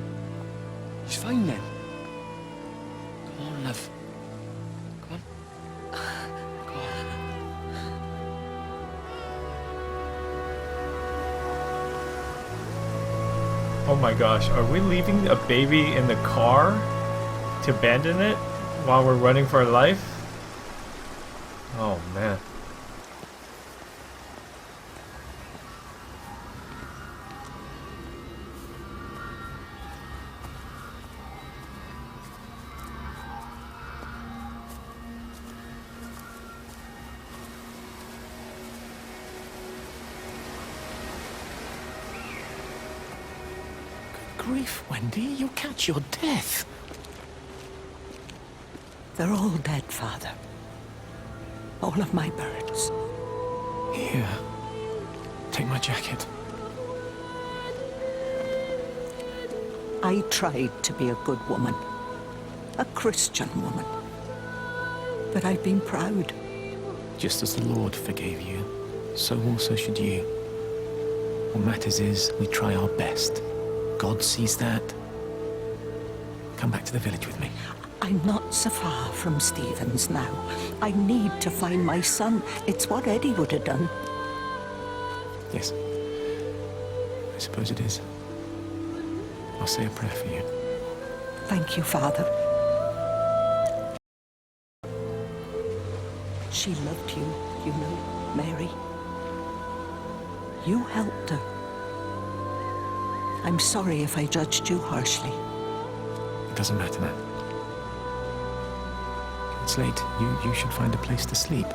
He's fine then. Come on, love. Come on. Come on. Oh my gosh, are we leaving a baby in the car to abandon it while we're running for our life? Oh man. Grief, Wendy, you'll catch your death. They're all dead, Father. All of my birds. Here. Take my jacket. I tried to be a good woman. A Christian woman. But I've been proud. Just as the Lord forgave you, so also should you. What matters is we try our best. God sees that. Come back to the village with me. I'm not so far from Stevens now. I need to find my son. It's what Eddie would have done. Yes. I suppose it is. I'll say a prayer for you. Thank you, Father. She loved you, you know, Mary. You helped her. I'm sorry if I judged you harshly. It doesn't matter now. It's late. You should find a place to sleep.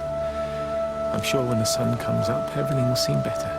I'm sure when the sun comes up, everything will seem better.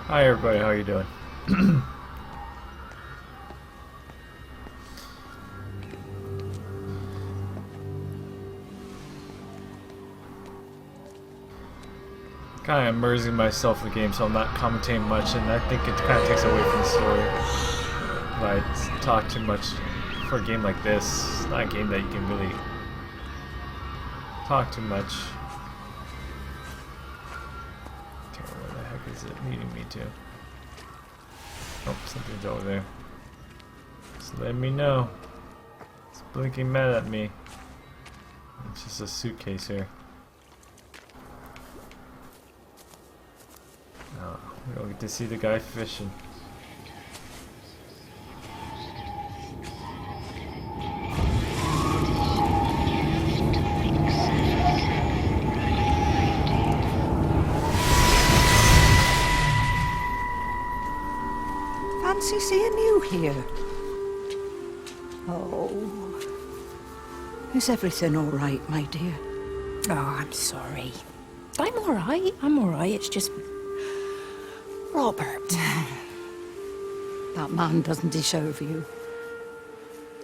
Hi everybody, how you doing? Kind of immersing myself in the game, so I'm not commentating much, and I think it kind of takes away from the story. If I talk too much for a game like this, it's not a game that you can really talk too much. Where the heck is it leading me to? Oh, something's over there. Just let me know. It's blinking mad at me. It's just a suitcase here. Oh, we don't get to see the guy fishing. Fancy seeing you here. Oh. Is everything all right, my dear? Oh, I'm sorry. I'm all right. I'm all right. It's just... Robert. That man doesn't deserve you.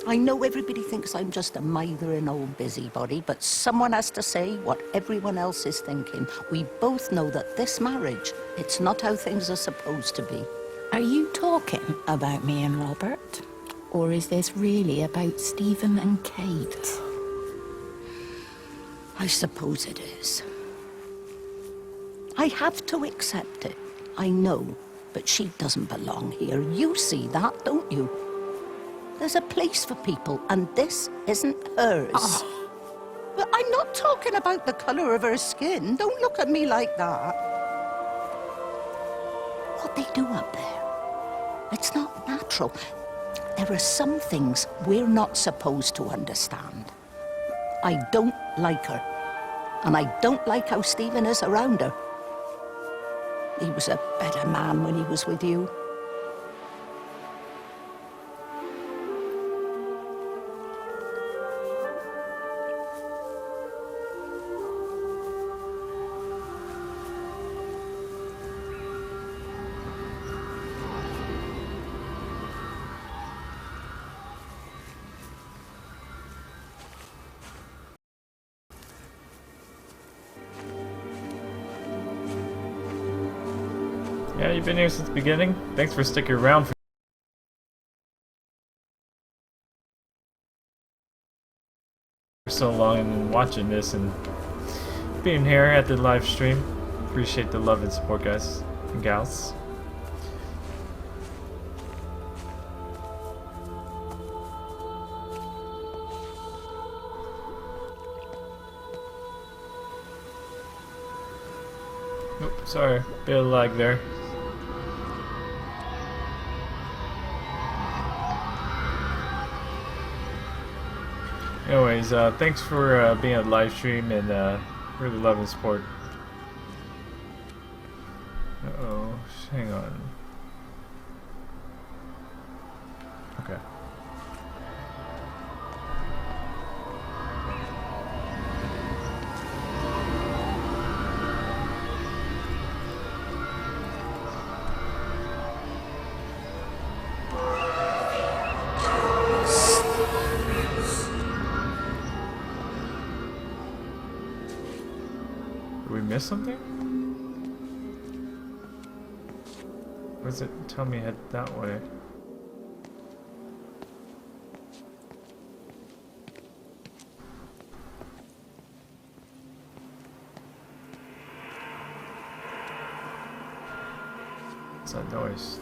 I know everybody thinks I'm just a mithering old busybody, but someone has to say what everyone else is thinking. We both know that this marriage, it's not how things are supposed to be. Are you talking about me and Robert? Or is this really about Stephen and Kate? I suppose it is. I have to accept it. I know, but she doesn't belong here. You see that, don't you? There's a place for people, and this isn't hers. Oh. But I'm not talking about the colour of her skin. Don't look at me like that. What they do up there, it's not natural. There are some things we're not supposed to understand. I don't like her. And I don't like how Stephen is around her. He was a better man when he was with you. Yeah, you've been here since the beginning. Thanks for sticking around for so long and watching this and being here at the live stream. Appreciate the love and support, guys and gals. Oop, sorry, bit of lag there. Anyways, thanks for being on the live stream and really love and support. Uh-oh, hang on. Okay. Did we miss something? Or does it tell me head that way? What's that noise?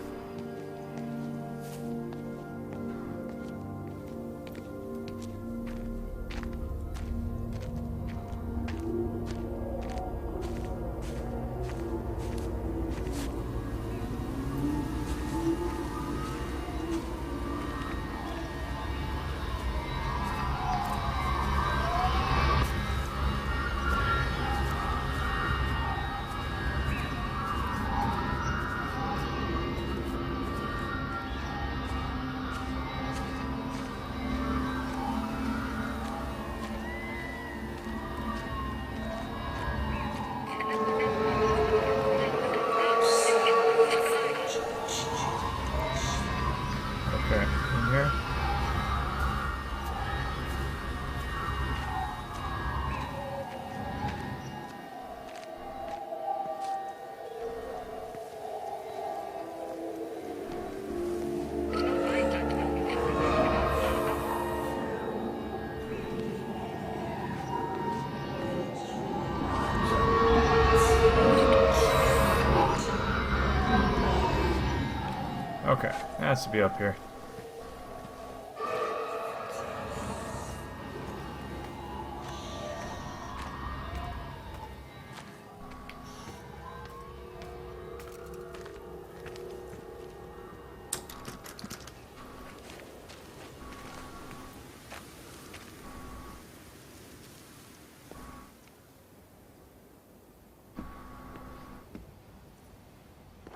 Okay, that has to be up here.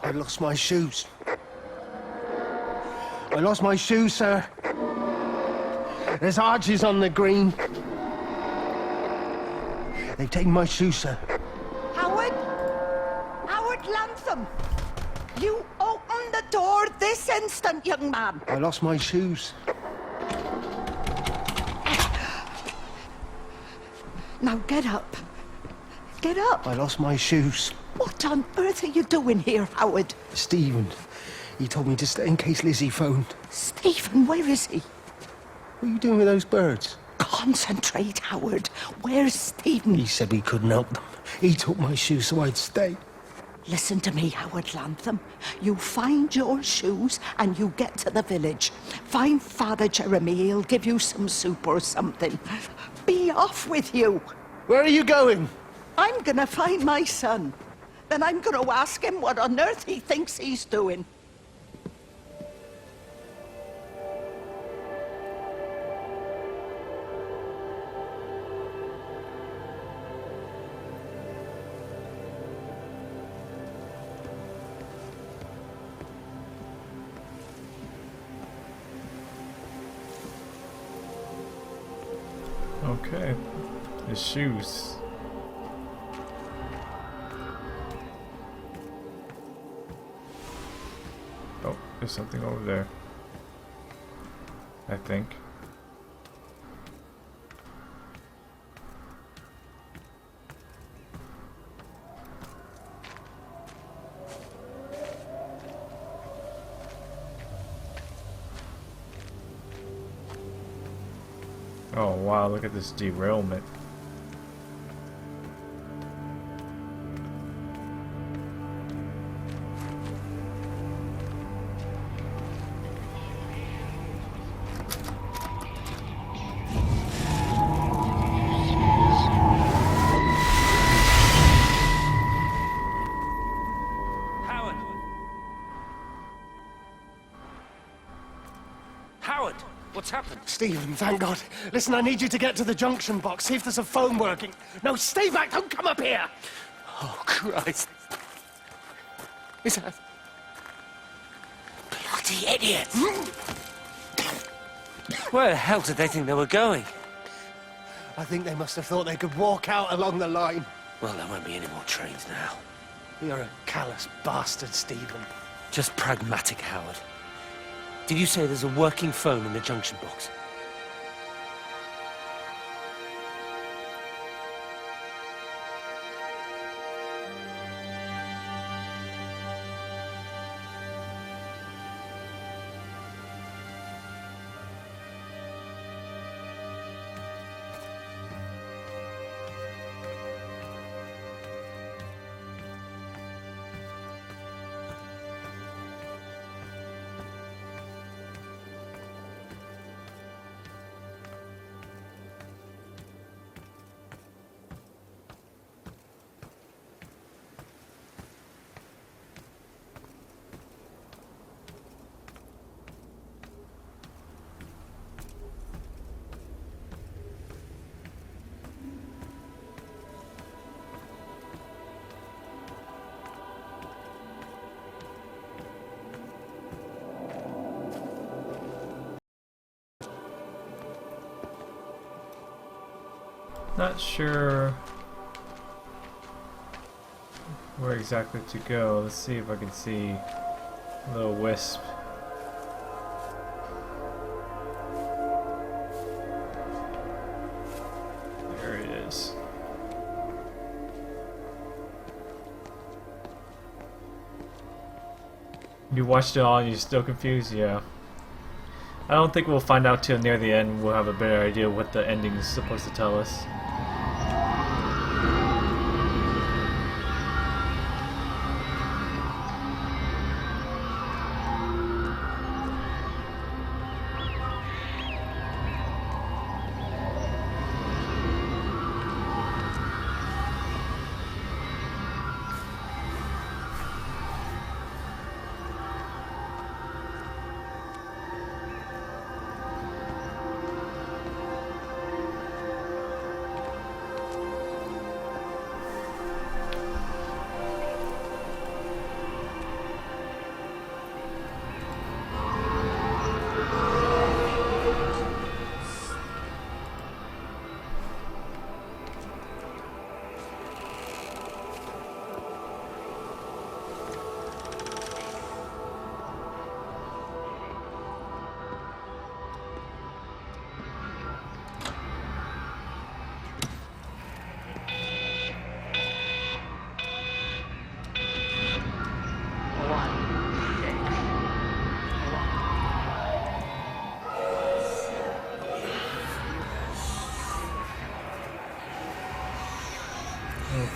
I lost my shoes. I lost my shoes, sir. There's arches on the green. They've taken my shoes, sir. Howard? Howard Lantham! You open the door this instant, young man. I lost my shoes. Now get up. Get up. I lost my shoes. What on earth are you doing here, Howard? Stephen, he told me to stay in case Lizzie phoned. Stephen, where is he? What are you doing with those birds? Concentrate, Howard. Where's Stephen? He said we couldn't help them. He took my shoes so I'd stay. Listen to me, Howard Lantham. You find your shoes and you get to the village. Find Father Jeremy, he'll give you some soup or something. Be off with you. Where are you going? I'm gonna find my son. Then I'm gonna ask him what on earth he thinks he's doing. Okay. His shoes. Oh, there's something over there. I think. Oh wow, look at this derailment. Howard! Howard! What's happened? Stephen, thank God. Listen, I need you to get to the junction box. See if there's a phone working. No, stay back. Don't come up here. Oh, Christ. Is that... Bloody idiot! Where the hell did they think they were going? I think they must have thought they could walk out along the line. Well, there won't be any more trains now. You're a callous bastard, Stephen. Just pragmatic, Howard. Did you say there's a working phone in the junction box? Not sure where exactly to go. Let's see if I can see a little wisp. There it is. You watched it all and you're still confused? Yeah. I don't think we'll find out till near the end. We'll have a better idea what the ending is supposed to tell us.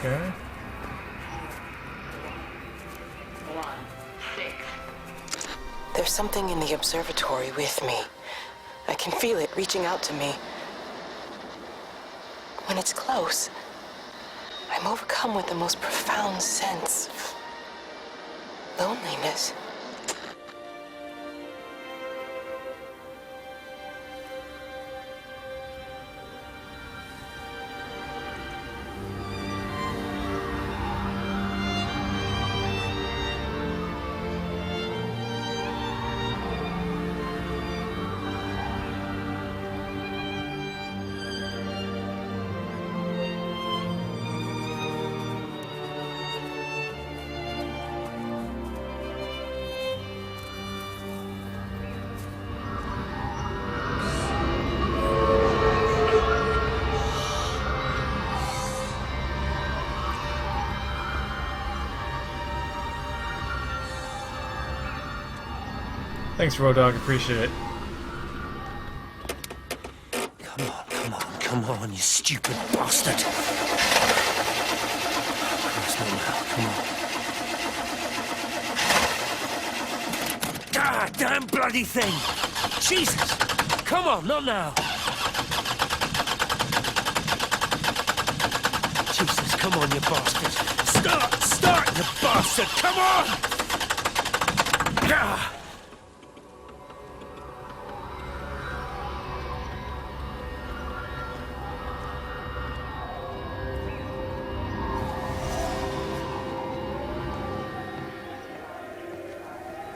Okay. There's something in the observatory with me. I can feel it reaching out to me. When it's close, I'm overcome with the most profound sense of loneliness. Thanks, Road Dogg. Appreciate it. Come on, you stupid bastard. Christ, not now. Come on. God damn bloody thing! Jesus! Come on, not now. Jesus, come on, you bastard. Start, you bastard! Come on! Ah!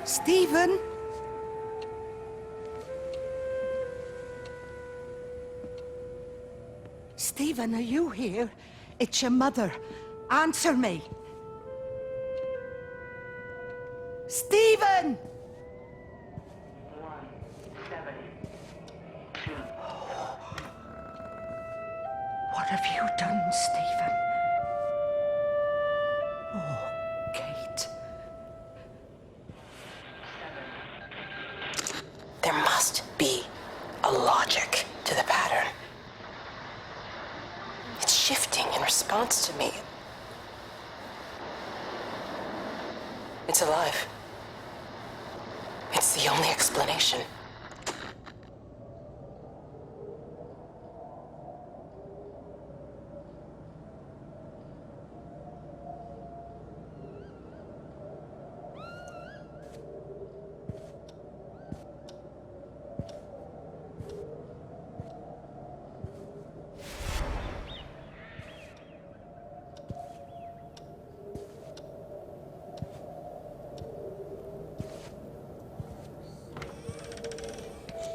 Stephen? Stephen, are you here? It's your mother. Answer me. Stephen! What have you done, Stephen? Oh, Kate. There must be a logic to the pattern. It's shifting in response to me. It's alive. It's the only explanation.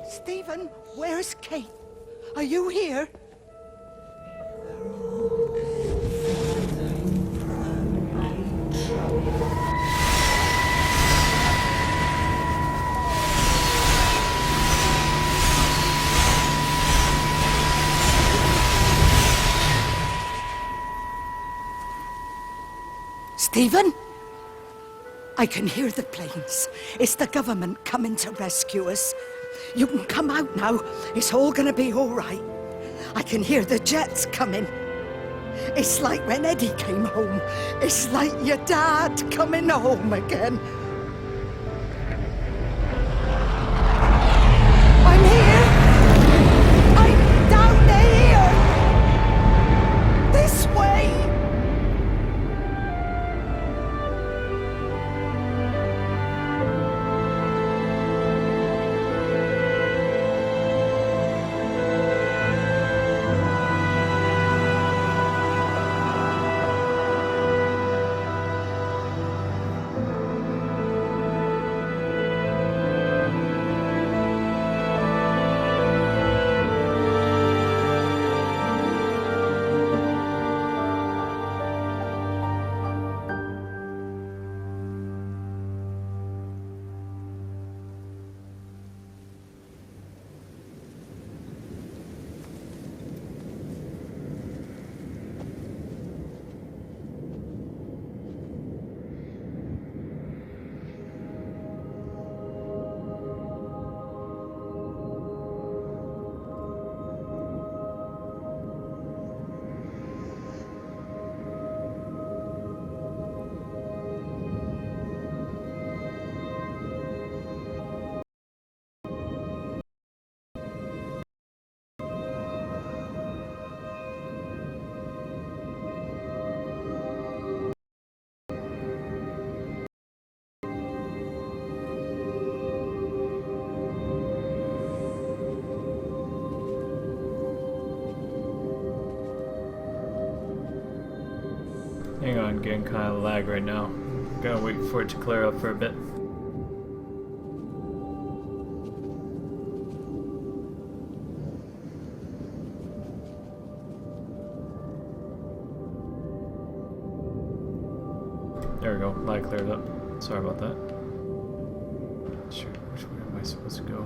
Stephen, where's Kate? Are you here? Stephen? I can hear the planes. It's the government coming to rescue us. You can come out now. It's all gonna be all right. I can hear the jets coming. It's like when Eddie came home. It's like your dad coming home again. I'm here. I'm down here. This way. Hang on, getting kind of lag right now. Gotta wait for it to clear up for a bit. There we go, lag cleared up. Sorry about that. Sure, which way am I supposed to go?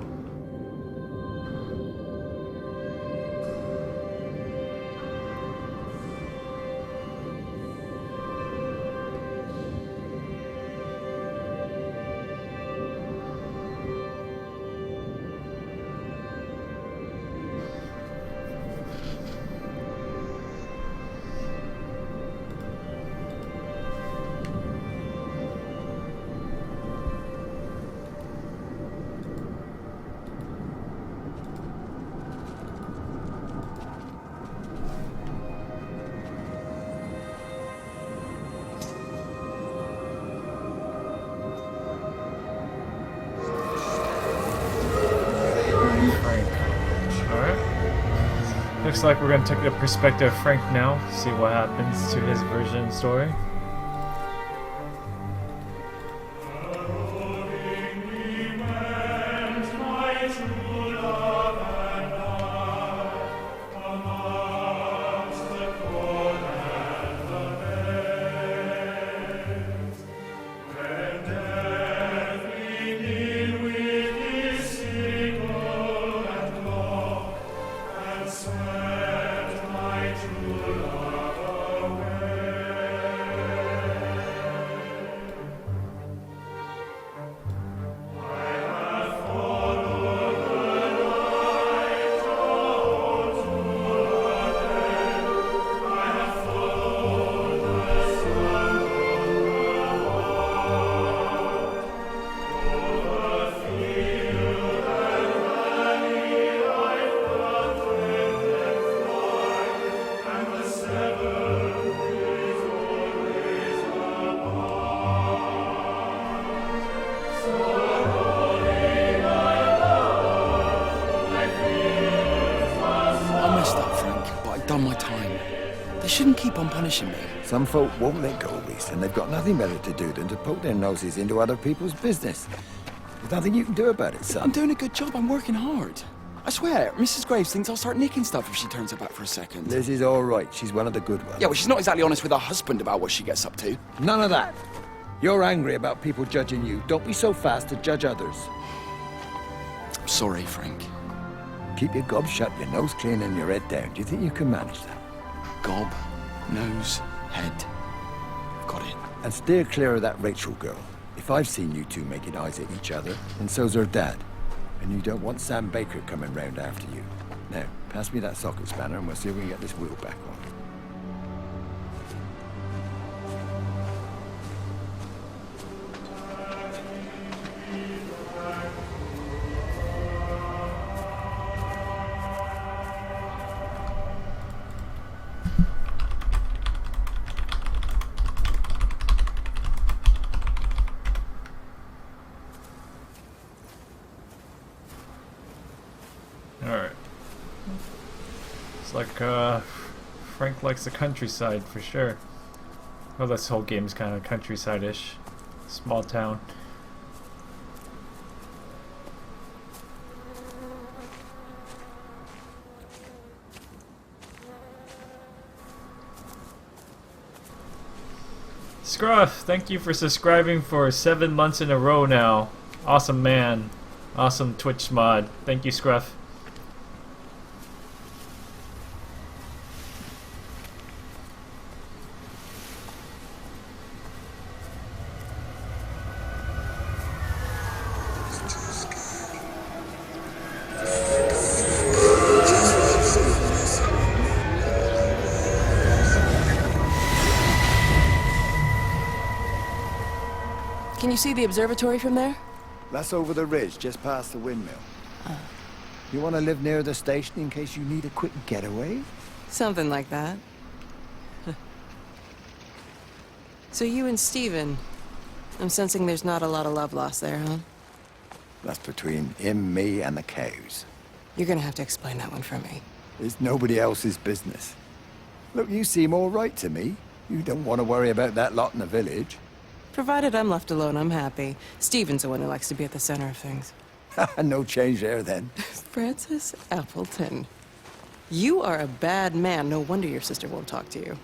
Looks like we're going to take the perspective of Frank now, see what happens to his version of the story. My time. They shouldn't keep on punishing me. Some folk won't let go, Reese, and they've got nothing better to do than to poke their noses into other people's business. There's nothing you can do about it, son. I'm doing a good job. I'm working hard. I swear, Mrs. Graves thinks I'll start nicking stuff if she turns her back for a second. Liz is all right. She's one of the good ones. Yeah, well, she's not exactly honest with her husband about what she gets up to. None of that. You're angry about people judging you. Don't be so fast to judge others. I'm sorry, Frank. Keep your gob shut, your nose clean, and your head down. Do you think you can manage that? Gob, nose, head. I've got it. And steer clear of that Rachel girl. If I've seen you two making eyes at each other, then so's her dad. And you don't want Sam Baker coming round after you. Now, pass me that socket spanner and we'll see if we can get this wheel back on. Alright. It's like, Frank likes the countryside for sure. Well, this whole game is kind of countryside-ish. Small town. Scruff, thank you for subscribing for 7 months in a row now. Awesome man. Awesome Twitch mod. Thank you, Scruff. Can you see the observatory from there? That's over the ridge, just past the windmill. You want to live near the station in case you need a quick getaway? Something like that. So you and Steven, I'm sensing there's not a lot of love lost there, huh? That's between him, me, and the cows. You're gonna have to explain that one for me. It's nobody else's business. Look, you seem all right to me. You don't want to worry about that lot in the village. Provided I'm left alone, I'm happy. Stephen's the one who likes to be at the center of things. No change there, then. Francis Appleton. You are a bad man. No wonder your sister won't talk to you.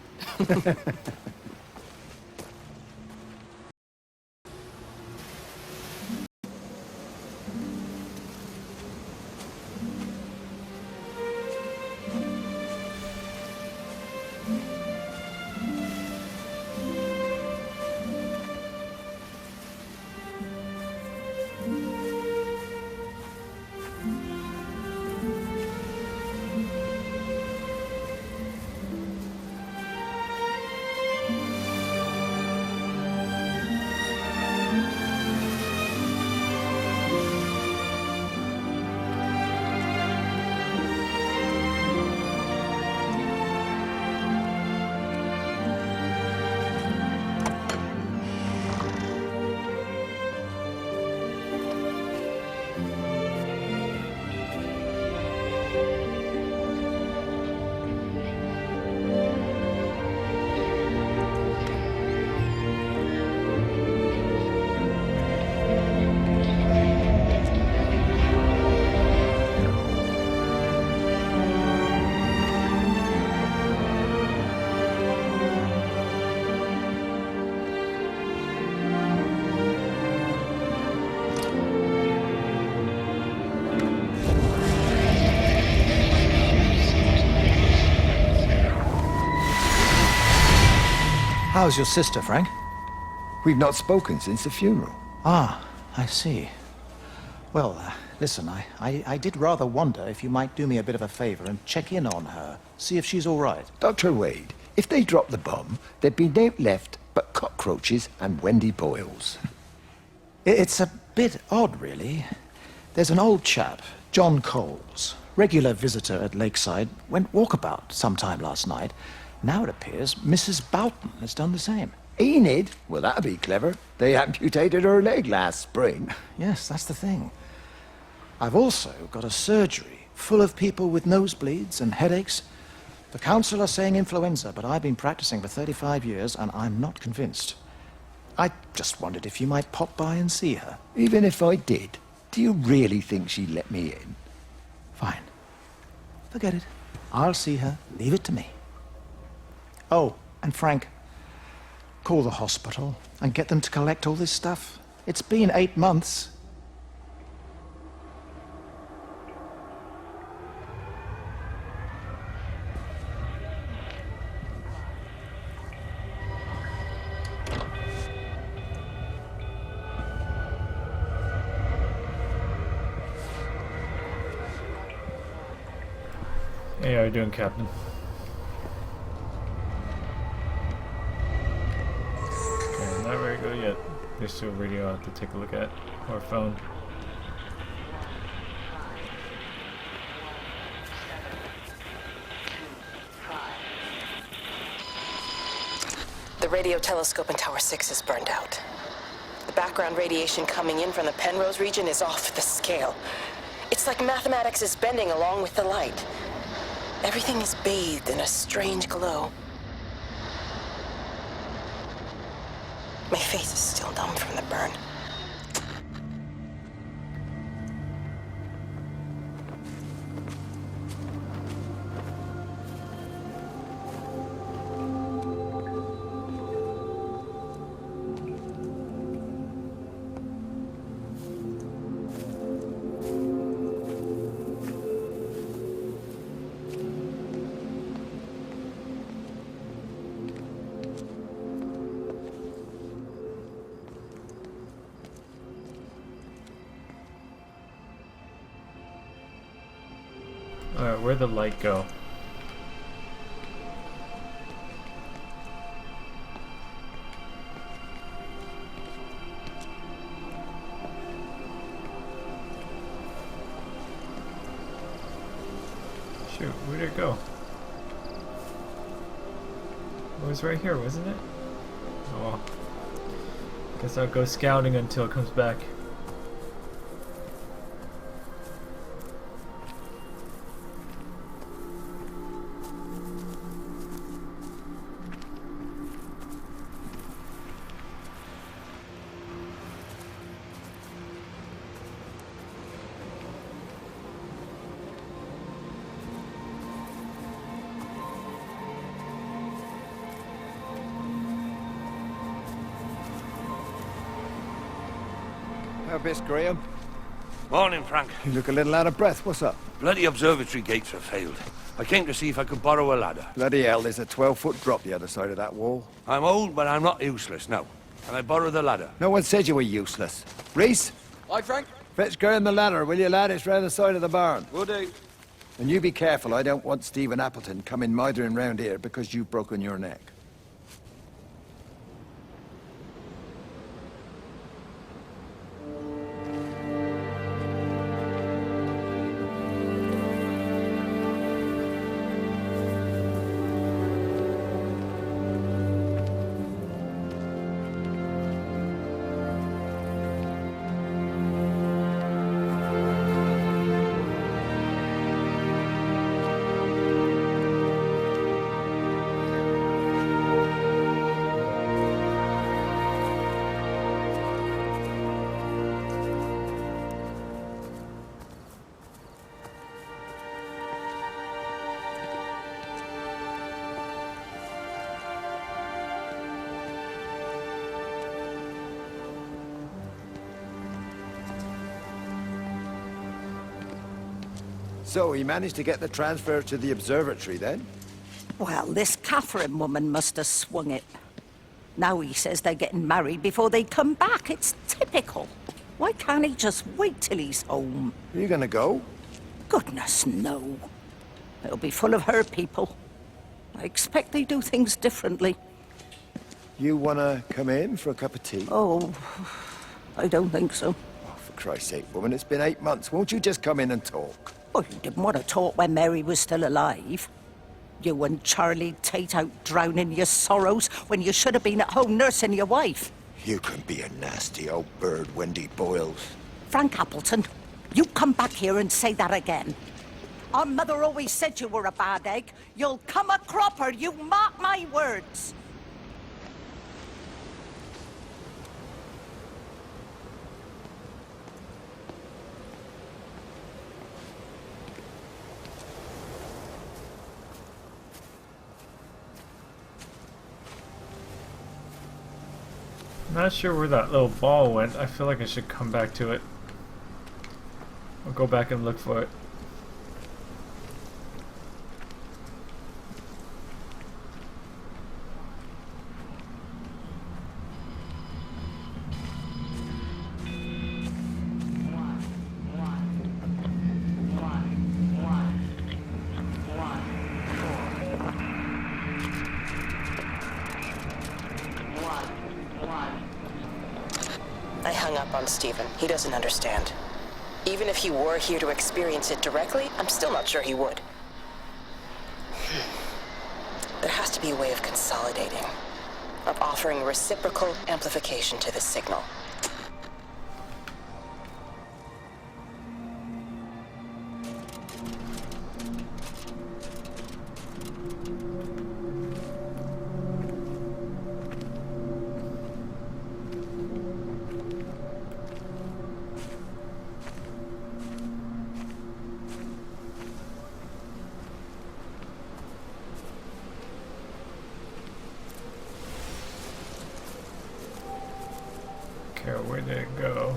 How's your sister, Frank? We've not spoken since the funeral. Ah, I see. Well, listen, I did rather wonder if you might do me a bit of a favor and check in on her, see if she's all right. Dr. Wade, if they dropped the bomb, there'd be no left but cockroaches and Wendy Boyles. It's a bit odd, really. There's an old chap, John Coles, regular visitor at Lakeside, went walkabout sometime last night. Now it appears Mrs. Boughton has done the same. Enid? Well, that'd be clever. They amputated her leg last spring. Yes, that's the thing. I've also got a surgery full of people with nosebleeds and headaches. The council are saying influenza, but I've been practicing for 35 years and I'm not convinced. I just wondered if you might pop by and see her. Even if I did, do you really think she'd let me in? Fine. Forget it. I'll see her. Leave it to me. Oh, and Frank, call the hospital and get them to collect all this stuff. It's been 8 months. Hey, how you doing, Captain? Okay, not very good yet. There's still a radio I have to take a look at, or a phone. The radio telescope in Tower 6 is burned out. The background radiation coming in from the Penrose region is off the scale. It's like mathematics is bending along with the light. Everything is bathed in a strange glow. My face is still numb from the burn. Alright, where'd the light go? Shoot, where'd it go? It was right here, wasn't it? Oh well. Guess I'll go scouting until it comes back. Miss Graham. Morning, Frank. You look a little out of breath. What's up? Bloody observatory gates have failed. I came to see if I could borrow a ladder. Bloody hell, there's a 12-foot drop the other side of that wall. I'm old, but I'm not useless, no. Can I borrow the ladder? No one said you were useless. Reese? Hi, Frank. Fetch Graham the ladder, will you, lad? It's round the side of the barn. Will do. And you be careful. I don't want Stephen Appleton coming mithering round here because you've broken your neck. So he managed to get the transfer to the observatory then? Well, this Catherine woman must have swung it. Now he says they're getting married before they come back. It's typical. Why can't he just wait till he's home? Are you gonna go? Goodness, no. It'll be full of her people. I expect they do things differently. You wanna come in for a cup of tea? Oh, I don't think so. Oh, for Christ's sake, woman, it's been 8 months. Won't you just come in and talk? Well, you didn't want to talk when Mary was still alive. You and Charlie Tate out drowning your sorrows when you should have been at home nursing your wife. You can be a nasty old bird, Wendy Boyles. Frank Appleton, you come back here and say that again. Our mother always said you were a bad egg. You'll come a cropper, you mark my words. Not sure where that little ball went. I feel like I should come back to it. I'll go back and look for it. I hung up on Stephen. He doesn't understand. Even if he were here to experience it directly, I'm still not sure he would. There has to be a way of consolidating, of offering reciprocal amplification to this signal. Okay, where did it go?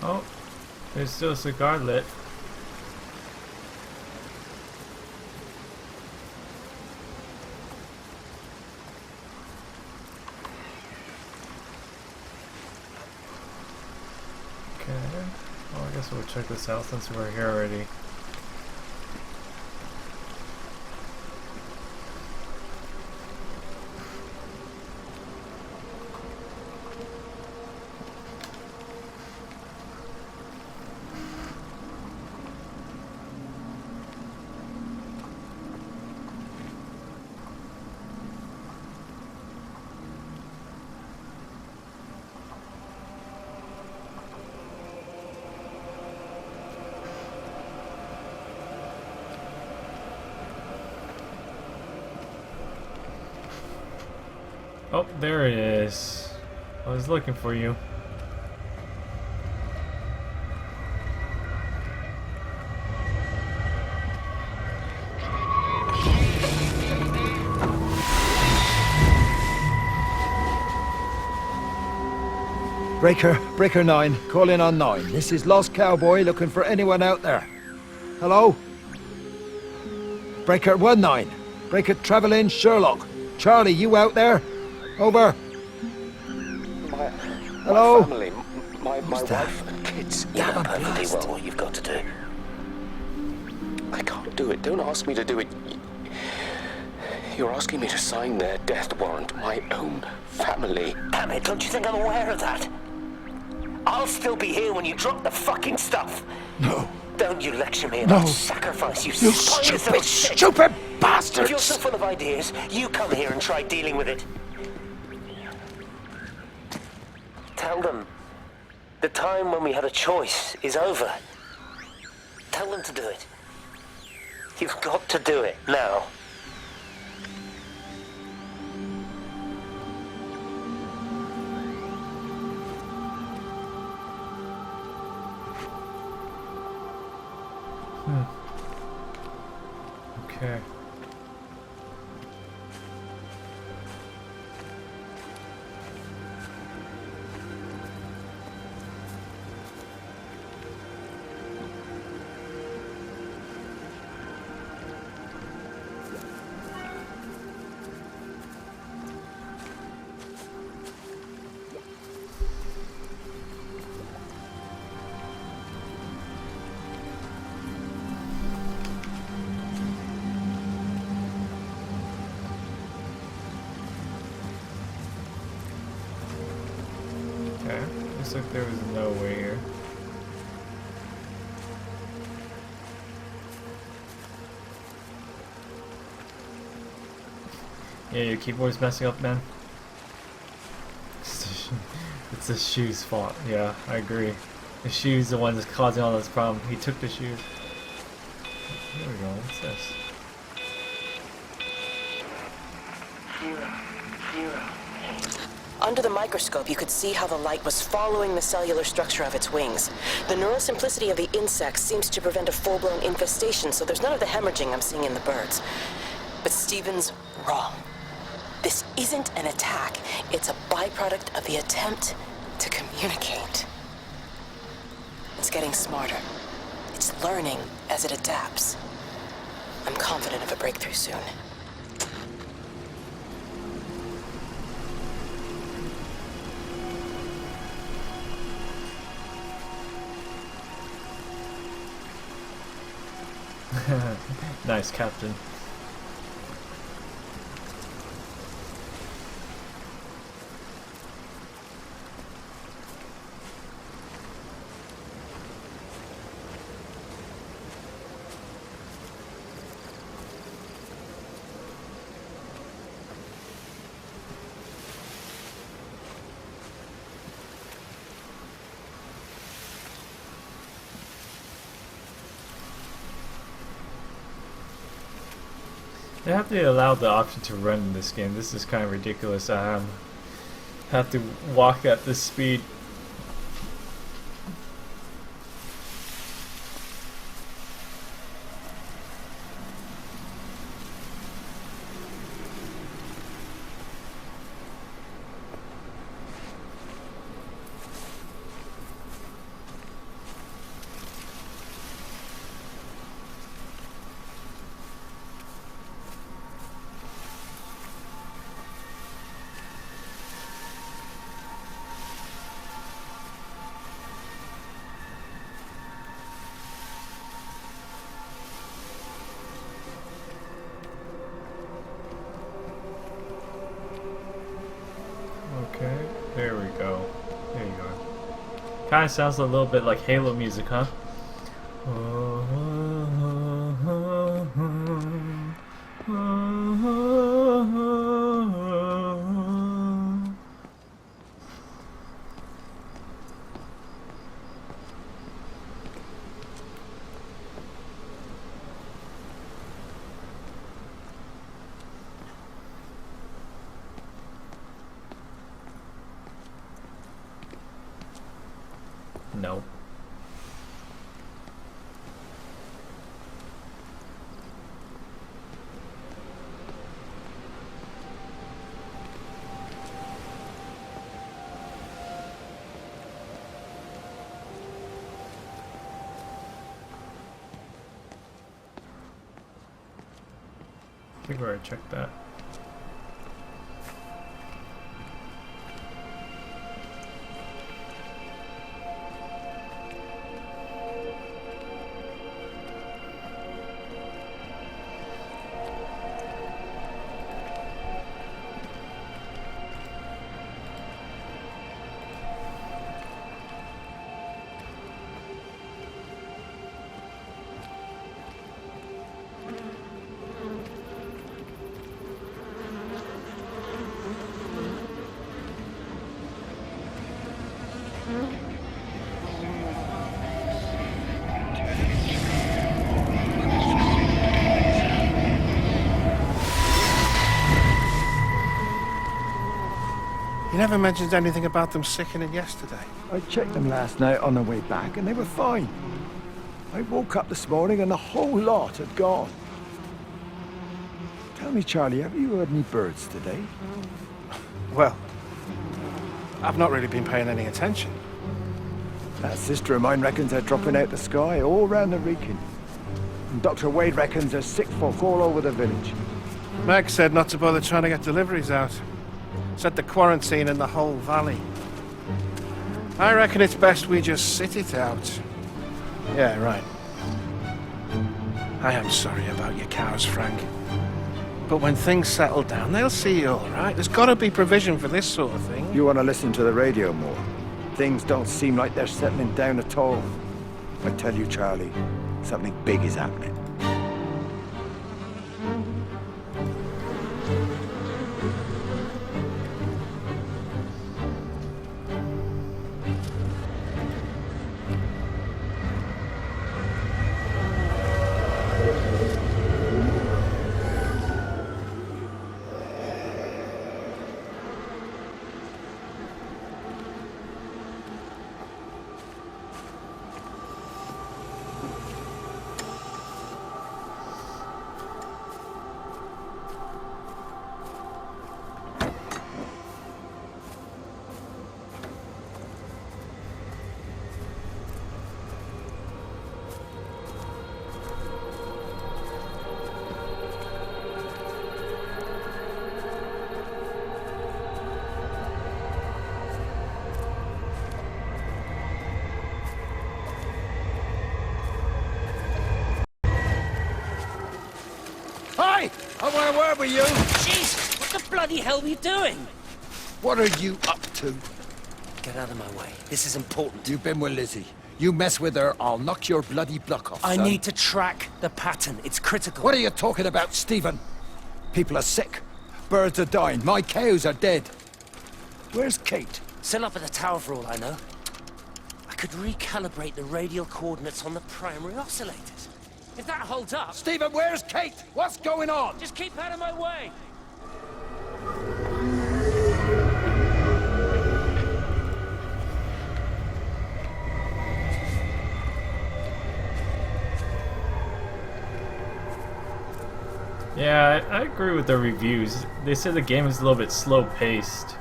Oh, there's still a cigar lit. Okay, well I guess we'll check this out since we're here already. There it is. I was looking for you. Breaker 9, call in on 9. This is Lost Cowboy looking for anyone out there. Hello? Breaker 19. Breaker Travelin Sherlock. Charlie, you out there? Over. Hello? My family, my wife and kids. You know perfectly well what you've got to do. I can't do it. Don't ask me to do it. You're asking me to sign their death warrant. My own family. Damn it, don't you think I'm aware of that? I'll still be here when you drop the fucking stuff. No. Don't you lecture me about sacrifice, you stupid bastards! If you're so full of ideas, you come here and try dealing with it. Tell them the time when we had a choice is over. Tell them to do it. You've got to do it now. Okay. Okay, looks like there was no way here. Yeah, your keyboard's messing up, man. It's the shoe's fault. Yeah, I agree. The shoe's the one that's causing all this problem. He took the shoes. Here we go. What's this? Under the microscope, you could see how the light was following the cellular structure of its wings. The neural simplicity of the insects seems to prevent a full-blown infestation, so there's none of the hemorrhaging I'm seeing in the birds. But Stephen's wrong. This isn't an attack. It's a byproduct of the attempt to communicate. It's getting smarter. It's learning as it adapts. I'm confident of a breakthrough soon. Nice, Captain. They have to allow the option to run in this game. This is kind of ridiculous. I have to walk at this speed. Okay, there we go. There you go. Kind of sounds a little bit like Halo music, huh? No. I think we already checked that. You never mentioned anything about them sickening yesterday. I checked them last night on the way back, and they were fine. I woke up this morning and the whole lot had gone. Tell me, Charlie, have you heard any birds today? Well, I've not really been paying any attention. That sister of mine reckons they're dropping out the sky all round the Wrekin. And Dr. Wade reckons there's sick folk all over the village. Meg said not to bother trying to get deliveries out. Said the quarantine in the whole valley. I reckon it's best we just sit it out. Yeah, right. I am sorry about your cows, Frank. But when things settle down, they'll see you all right. There's got to be provision for this sort of thing. You want to listen to the radio more? Things don't seem like they're settling down at all. I tell you, Charlie, something big is happening. Hi! Oh, where were you? Jeez, what the bloody hell are you doing? What are you up to? Get out of my way. This is important. You've been with Lizzie. You mess with her, I'll knock your bloody block off, I son. need to track the pattern. It's critical. What are you talking about, Stephen? People are sick. Birds are dying. My cows are dead. Where's Kate? Still up at the tower for all I know. I could recalibrate the radial coordinates on the primary oscillators. If that holds up... Stephen, where's Kate? What's going on? Just keep out of my way! Yeah, I agree with the reviews. They said the game is a little bit slow-paced,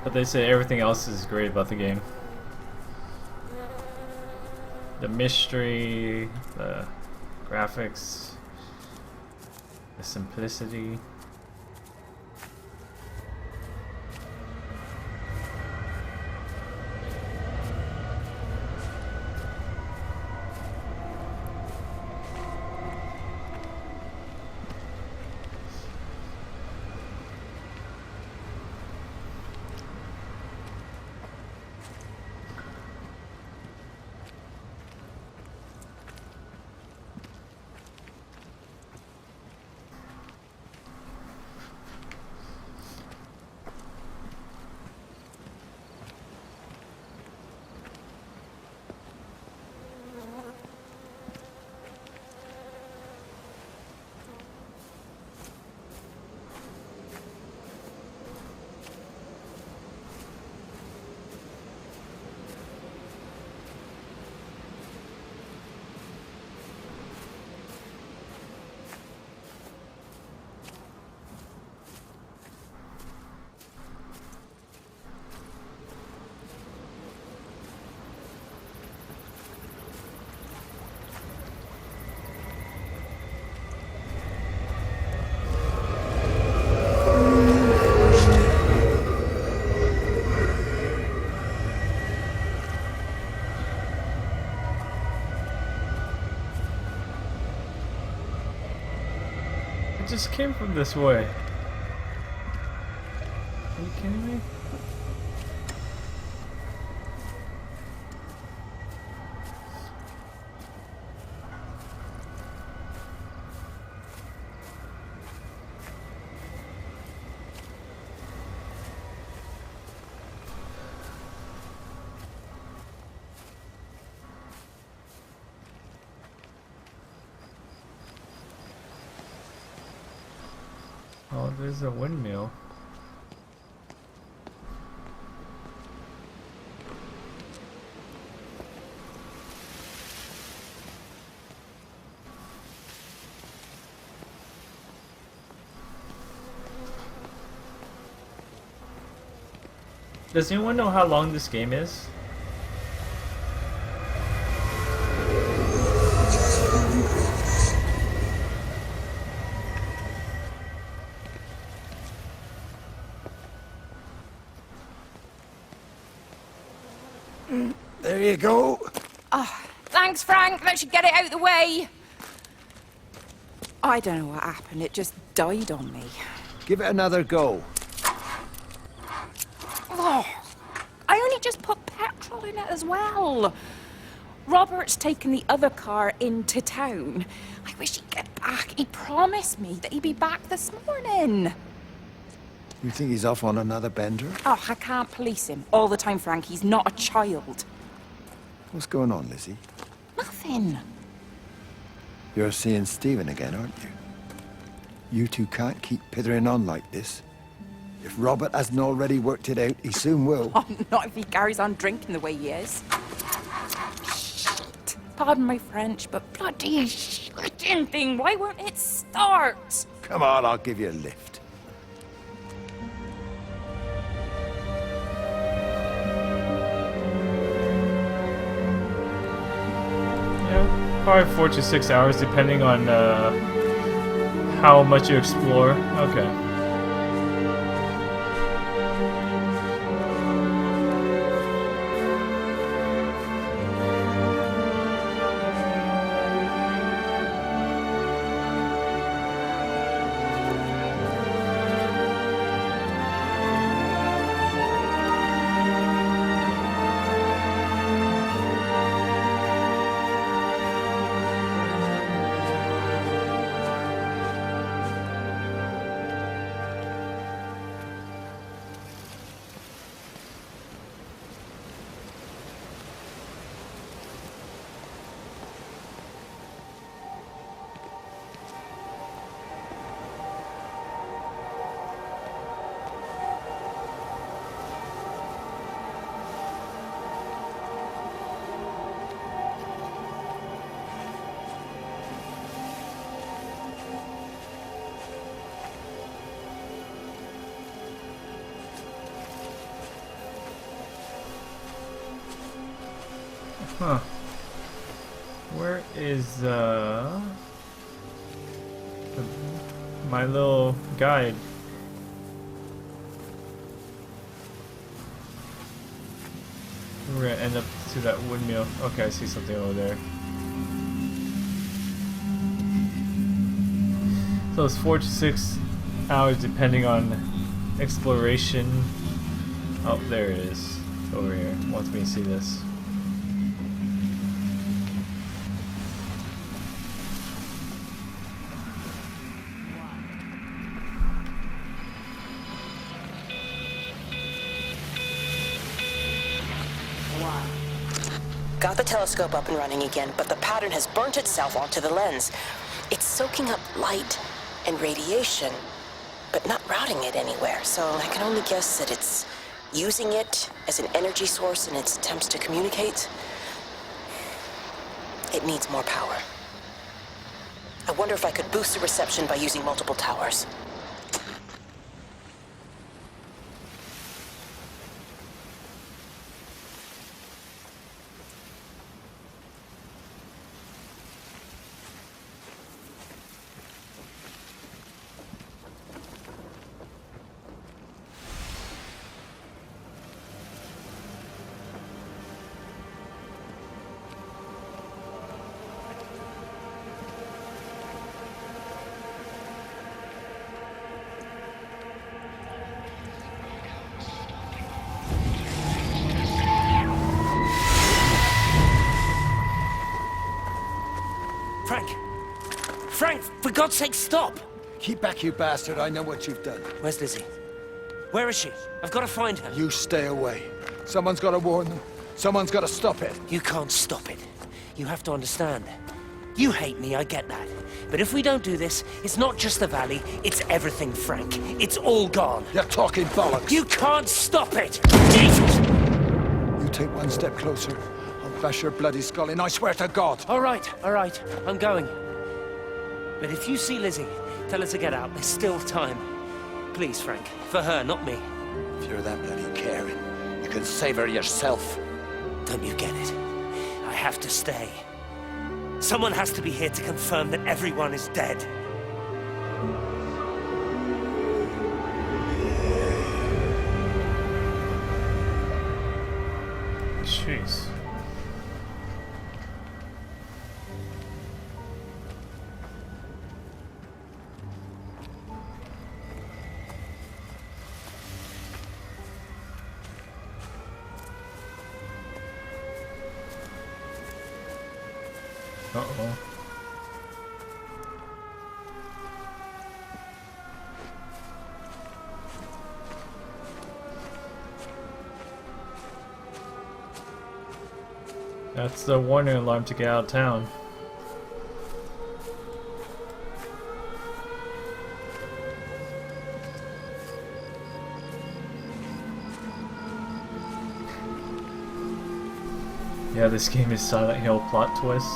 but they say everything else is great about the game. The mystery, the graphics, the simplicity. It just came from this way. Are you kidding me? Oh, there's a windmill. Does anyone know how long this game is? There you go. Oh, thanks, Frank. That should get it out of the way. I don't know what happened. It just died on me. Give it another go. Oh, I only just put petrol in it as well. Robert's taken the other car into town. I wish he'd get back. He promised me that he'd be back this morning. You think he's off on another bender? Oh, I can't police him all the time, Frank. He's not a child. What's going on, Lizzie? Nothing. You're seeing Stephen again, aren't you? You two can't keep pithering on like this. If Robert hasn't already worked it out, he soon will. Oh, not if he carries on drinking the way he is. Shit. Pardon my French, but bloody shitting thing, why won't it start? Come on, I'll give you a lift. Yeah, probably 4 to 6 hours, depending on how much you explore. Okay. Huh. Where is my little guide? We're gonna end up to that windmill. Okay, I see something over there. So it's 4 to 6 hours depending on exploration. Oh, there it is. Over here. Wants me to see this. Got the telescope up and running again, but the pattern has burnt itself onto the lens. It's soaking up light and radiation, but not routing it anywhere, so I can only guess that it's using it as an energy source in its attempts to communicate. It needs more power. I wonder if I could boost the reception by using multiple towers. For God's sake, stop! Keep back, you bastard. I know what you've done. Where's Lizzie? Where is she? I've got to find her. You stay away. Someone's got to warn them. Someone's got to stop it. You can't stop it. You have to understand. You hate me, I get that. But if we don't do this, it's not just the valley, it's everything, Frank. It's all gone. You're talking bollocks. You can't stop it! Jesus! You take one step closer, I'll bash your bloody skull in, I swear to God. All right, I'm going. But if you see Lizzie, tell her to get out. There's still time. Please, Frank. For her, not me. If you're that bloody caring, you can save her yourself. Don't you get it? I have to stay. Someone has to be here to confirm that everyone is dead. Jeez. Uh-oh. That's the warning alarm to get out of town. Yeah, this game is Silent Hill plot twists.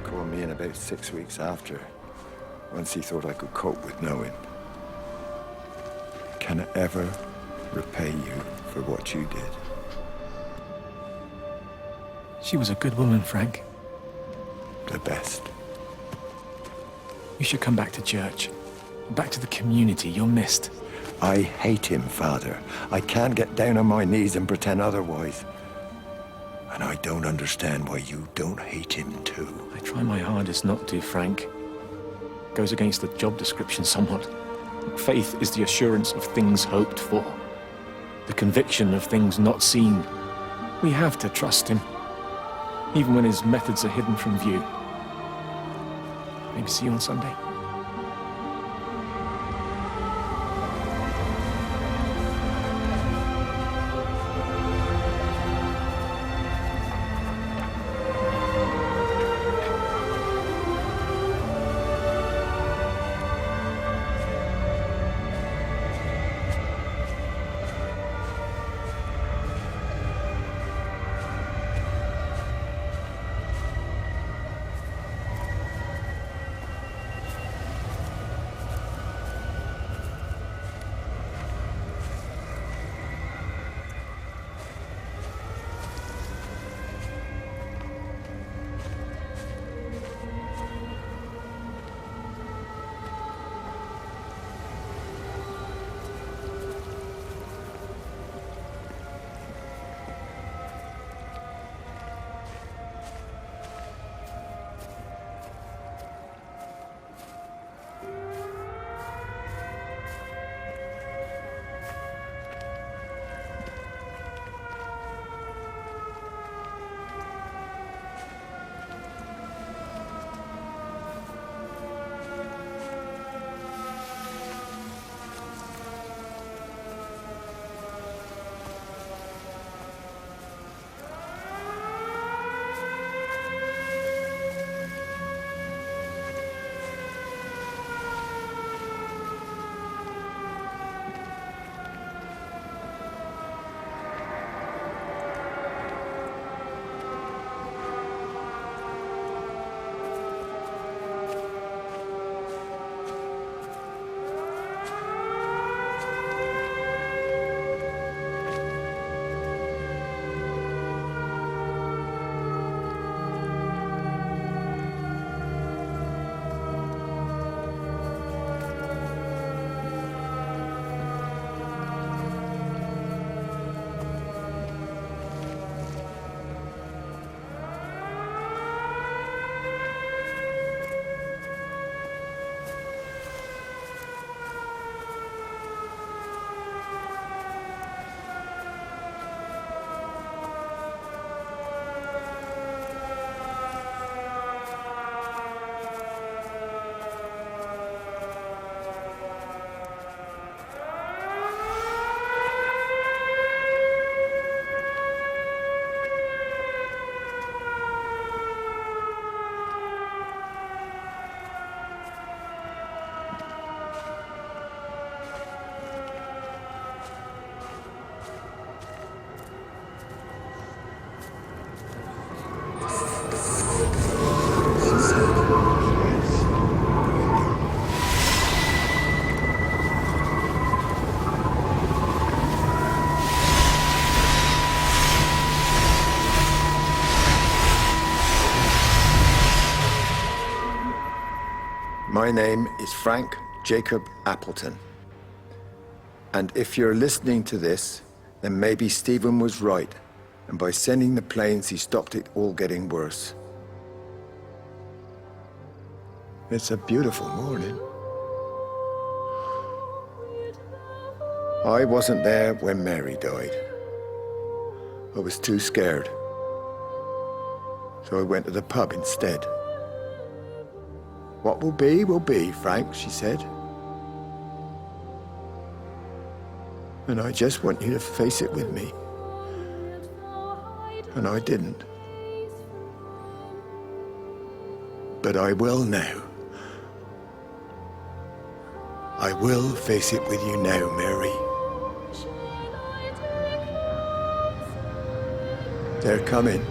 Called me in about 6 weeks after, once he thought I could cope with knowing. Can I ever repay you for what you did? She was a good woman, Frank. The best. You should come back to church. Back to the community. You're missed. I hate him, Father. I can't get down on my knees and pretend otherwise. And I don't understand why you don't hate him too. I try my hardest not to, Frank. Goes against the job description somewhat. Faith is the assurance of things hoped for. The conviction of things not seen. We have to trust him, even when his methods are hidden from view. Maybe see you on Sunday. My name is Frank Jacob Appleton. And if you're listening to this, then maybe Stephen was right. And by sending the planes, he stopped it all getting worse. It's a beautiful morning. I wasn't there when Mary died. I was too scared. So I went to the pub instead. What will be, Frank, she said. And I just want you to face it with me. And I didn't. But I will now. I will face it with you now, Mary. They're coming.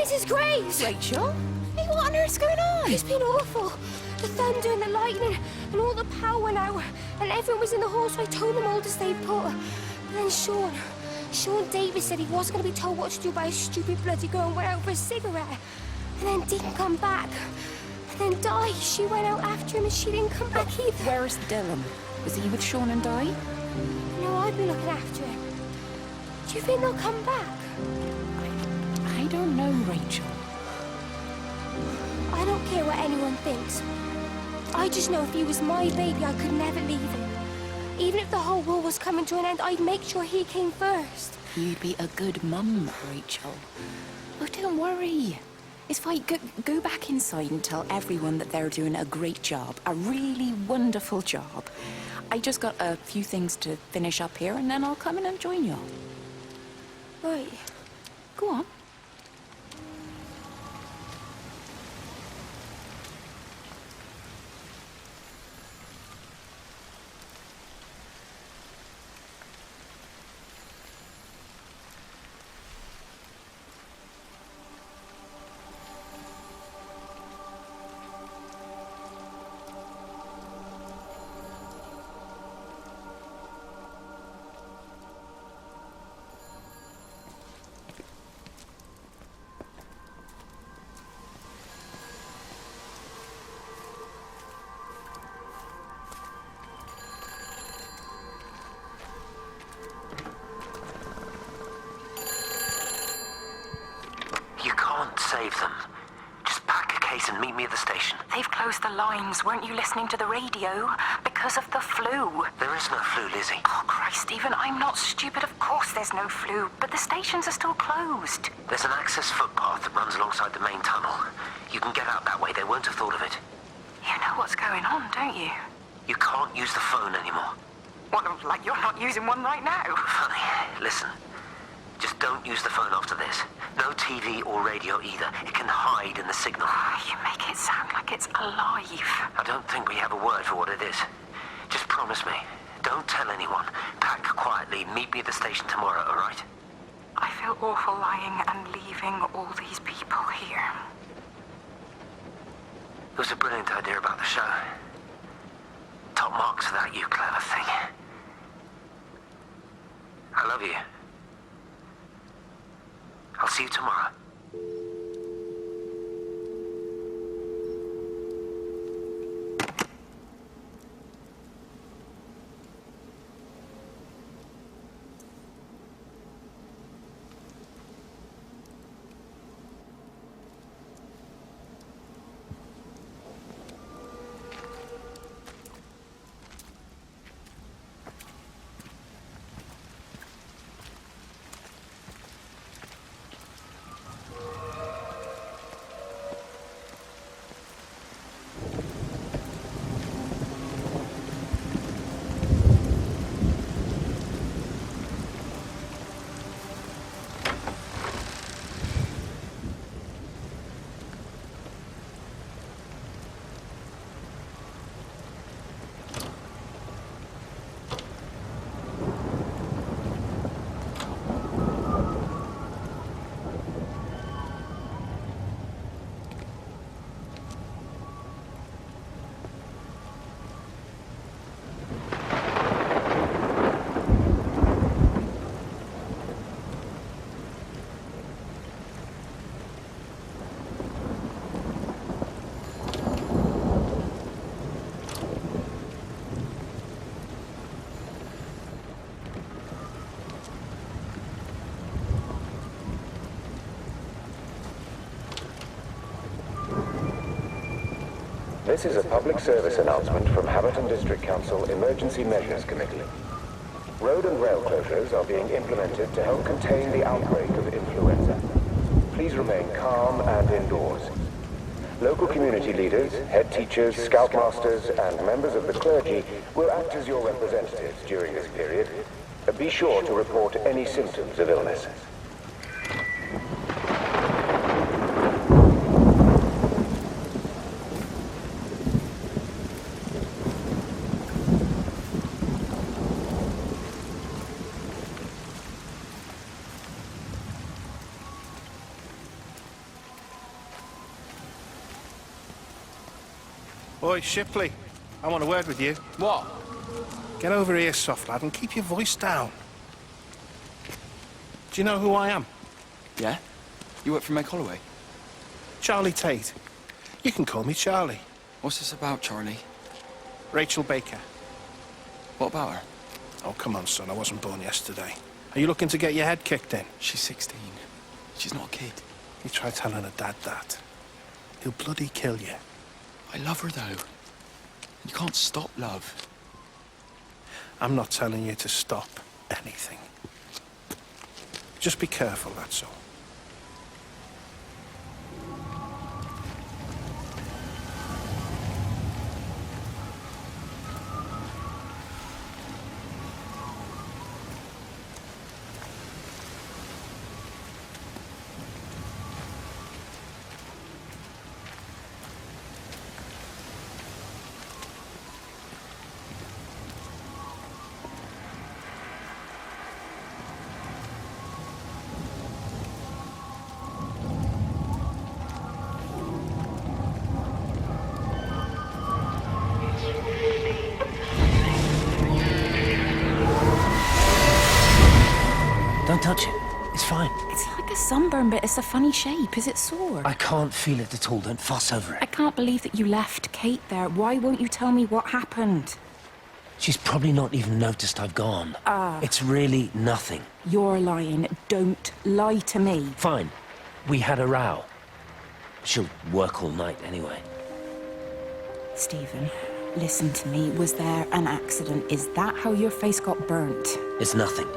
Mrs. Graves! Rachel? Hey, what on earth's going on? It's been awful. The thunder and the lightning and all the power went out and everyone was in the hall, so I told them all to stay put. But then Sean Davis said he wasn't going to be told what to do by a stupid bloody girl and went out for a cigarette. And then didn't come back. And then Di, she went out after him and she didn't come back either. Where's Dylan? Was he with Sean and Di? No, I'd be looking after him. Do you think they'll come back? I don't know, Rachel. I don't care what anyone thinks. I just know if he was my baby, I could never leave him. Even if the whole world was coming to an end, I'd make sure he came first. You'd be a good mum, Rachel. Oh, don't worry. It's fine. Go back inside and tell everyone that they're doing a great job. A really wonderful job. I just got a few things to finish up here, and then I'll come in and join you. Right. Go on. save them. Just pack a case and meet me at the station. They've closed the lines. Weren't you listening to the radio? Because of the flu. There is no flu, Lizzie. Oh, Christ, Stephen, I'm not stupid. Of course there's no flu. But the stations are still closed. There's an access footpath that runs alongside the main tunnel. You can get out that way. They won't have thought of it. You know what's going on, don't you? You can't use the phone anymore. What, like you're not using one right now? Funny. Listen. Just don't use the phone after this. No TV or radio either. It can hide in the signal. You make it sound like it's alive. I don't think we have a word for what it is. Just promise me. Don't tell anyone. Pack quietly. Meet me at the station tomorrow, all right? I feel awful lying and leaving all these people here. It was a brilliant idea about the show. Top marks for that, you clever thing. I love you. I'll see you tomorrow. This is a public service announcement from Hamerton District Council Emergency Measures Committee. Road and rail closures are being implemented to help contain the outbreak of influenza. Please remain calm and indoors. Local community leaders, head teachers, scoutmasters, and members of the clergy will act as your representatives during this period. Be sure to report any symptoms of illness. Oi, Shipley, I want a word with you. What? Get over here, soft lad, and keep your voice down. Do you know who I am? Yeah? You work for Meg Holloway? Charlie Tate. You can call me Charlie. What's this about, Charlie? Rachel Baker. What about her? Oh, come on, son, I wasn't born yesterday. Are you looking to get your head kicked in? She's 16. She's not a kid. You try telling her dad that. He'll bloody kill you. I love her, though. You can't stop love. I'm not telling you to stop anything. Just be careful, that's all. Don't touch it. It's fine. It's like a sunburn, but it's a funny shape. Is it sore? I can't feel it at all. Don't fuss over I it. can't believe that you left Kate there. Why won't you tell me what happened? She's probably not even noticed I've gone. It's really nothing. You're lying. Don't lie to me. Fine. We had a row. She'll work all night anyway. Stephen, listen to me. Was there an accident? Is that how your face got burnt? It's nothing.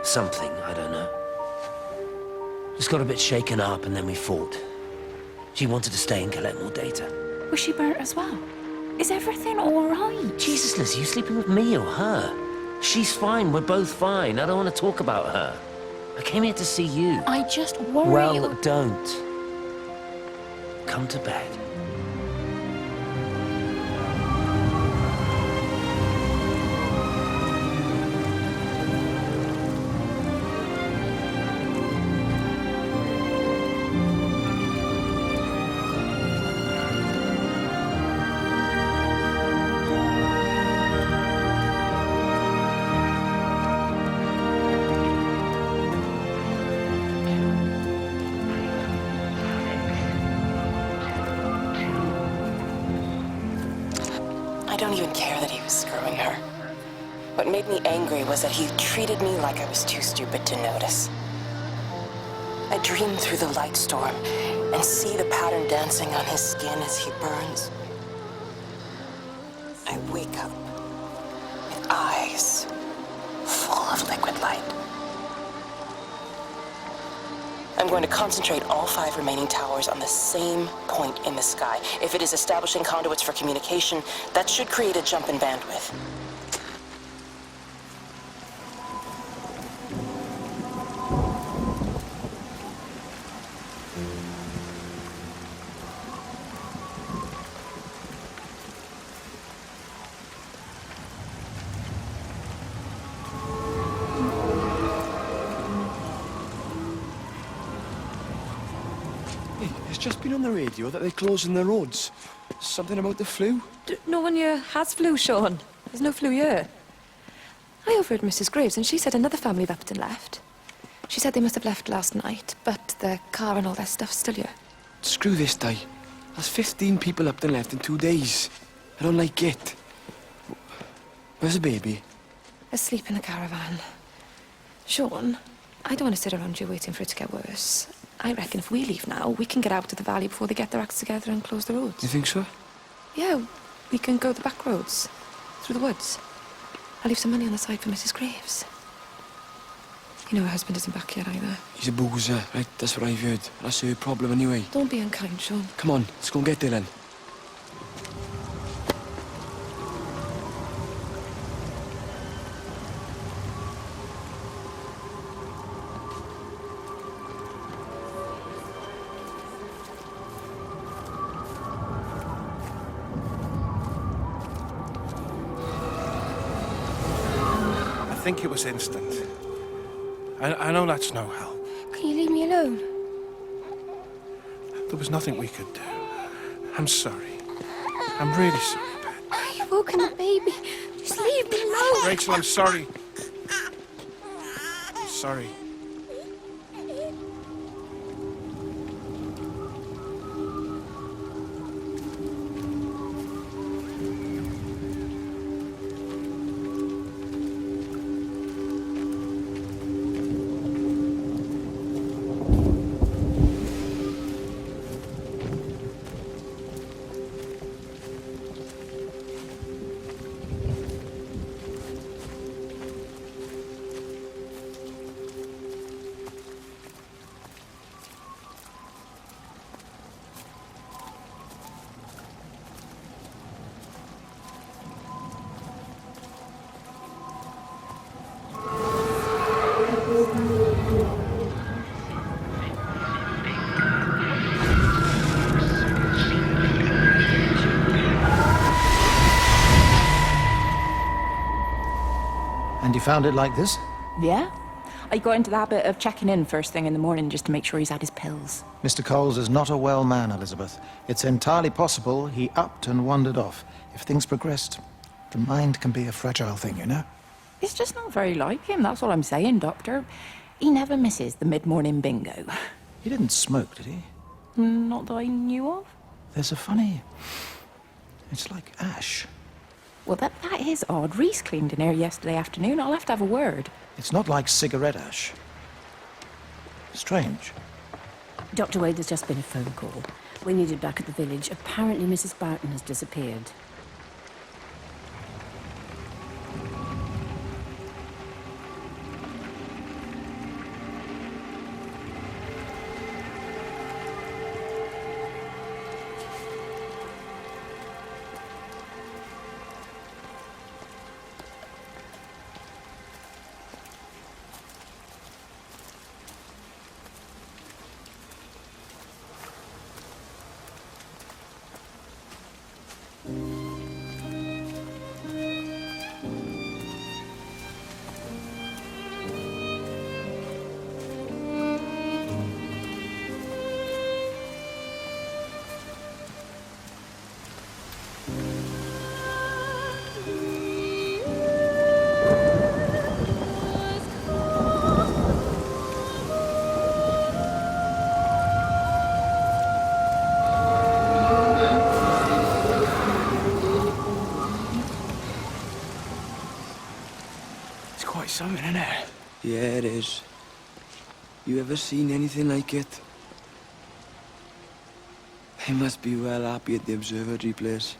Something, I don't know. Just got a bit shaken up and then we fought. She wanted to stay and collect more data. Was she burnt as well? Is everything all right? Jesus, Liz, are you sleeping with me or her? She's fine, we're both fine. I don't want to talk about her. I came here to see you. I just worry... Well, don't. Come to bed. I don't even care that he was screwing her. What made me angry was that he treated me like I was too stupid to notice. I dream through the light storm and see the pattern dancing on his skin as he burns. I wake up with eyes full of liquid light. I'm going to concentrate all 5 remaining towers on the same point in the sky. If it is establishing conduits for communication, that should create a jump in bandwidth. It's just been on the radio that they're closing the roads. Something about the flu? No one here has flu, Sean. There's no flu here. I overheard Mrs. Graves, and she said another family of Upton left. She said they must have left last night, but their car and all their stuff's still here. Screw this, Di. There's 15 people Upton left in 2 days. I don't like it. Where's the baby? Asleep in the caravan. Sean, I don't want to sit around here waiting for it to get worse. I reckon if we leave now, we can get out of the valley before they get their acts together and close the roads. You think so? Yeah, we can go the back roads, through the woods. I'll leave some money on the side for Mrs. Graves. You know her husband isn't back yet either. He's a boozer, right? That's what I've heard. That's her problem anyway. Don't be unkind, Sean. Come on, let's go and get there then. I think it was instant. I know that's no help. Can you leave me alone? There was nothing we could do. I'm sorry. I'm really sorry. You've woken the baby. Just leave me alone. Rachel, I'm sorry. I'm sorry. And you found it like this? Yeah. I got into the habit of checking in first thing in the morning just to make sure he's had his pills. Mr. Coles is not a well man, Elizabeth. It's entirely possible he upped and wandered off. If things progressed, the mind can be a fragile thing, you know? It's just not very like him, that's all I'm saying, Doctor. He never misses the mid-morning bingo. He didn't smoke, did he? Not that I knew of. There's a funny... It's like ash. Well, that is odd. Reese cleaned in here yesterday afternoon. I'll have to have a word. It's not like cigarette ash. Strange. Dr. Wade, there's just been a phone call. We needed back at the village. Apparently Mrs. Barton has disappeared. Something, isn't it? Yeah, it is. You ever seen anything like it? They must be well happy at the observatory place.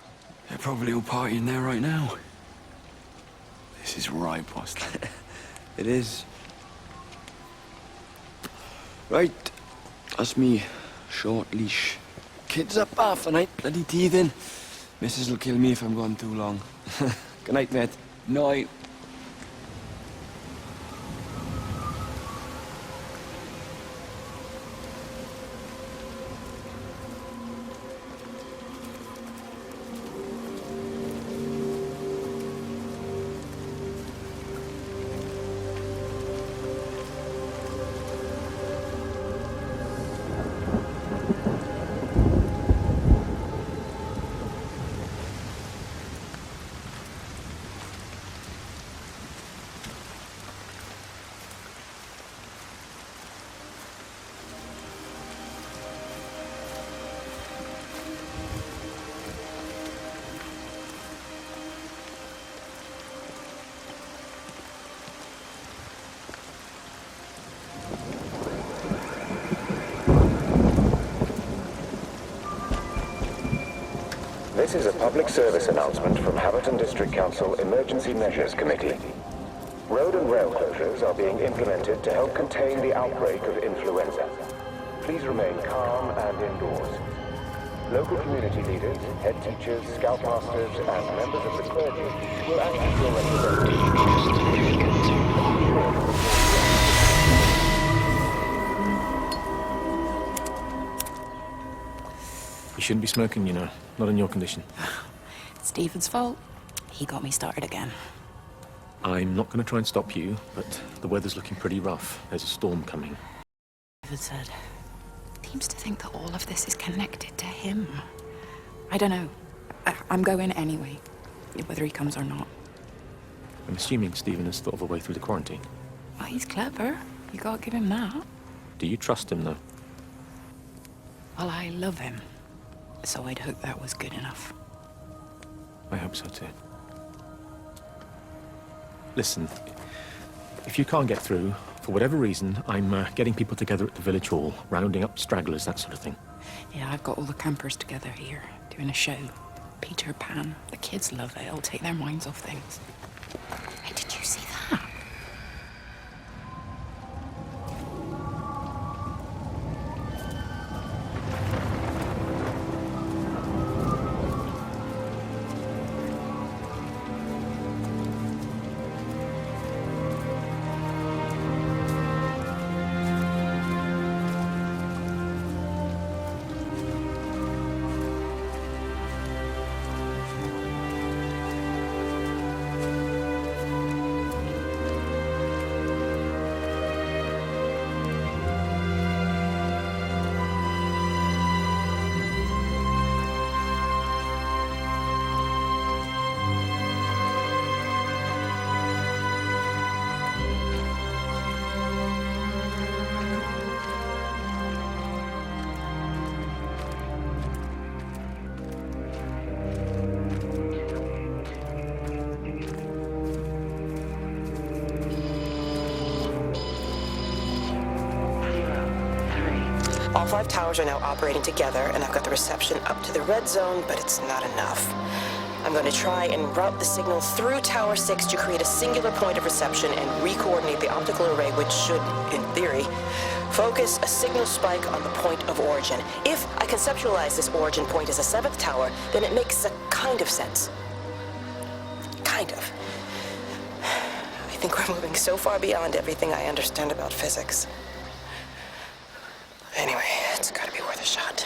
They're probably all partying there right now. This is right, boss. It is. Right. That's me. Short leash. Kids up half a night, bloody teething. Missus will kill me if I'm gone too long. Good night, mate. Night. This is a public service announcement from Haverton District Council Emergency Measures Committee. Road and rail closures are being implemented to help contain the outbreak of influenza. Please remain calm and indoors. Local community leaders, head teachers, scoutmasters, and members of the clergy will act as your representatives. You shouldn't be smoking, you know. Not in your condition. It's Stephen's fault. He got me started again. I'm not going to try and stop you, but the weather's looking pretty rough. There's a storm coming. David said. Seems to think that all of this is connected to him. I don't know. I'm going anyway, whether he comes or not. I'm assuming Stephen has thought of a way through the quarantine. Well, he's clever. You gotta give him that. Do you trust him, though? Well, I love him. So I'd hope that was good enough. I hope so, too. Listen, if you can't get through, for whatever reason, I'm getting people together at the village hall, rounding up stragglers, that sort of thing. Yeah, I've got all the campers together here, doing a show. Peter Pan. The kids love it. It'll take their minds off things. Hey, did you see that? All 5 towers are now operating together, and I've got the reception up to the red zone, but it's not enough. I'm going to try and route the signal through Tower 6 to create a singular point of reception and re-coordinate the optical array, which should, in theory, focus a signal spike on the point of origin. If I conceptualize this origin point as a 7th tower, then it makes a kind of sense. Kind of. I think we're moving so far beyond everything I understand about physics. Anyway, it's gotta be worth a shot.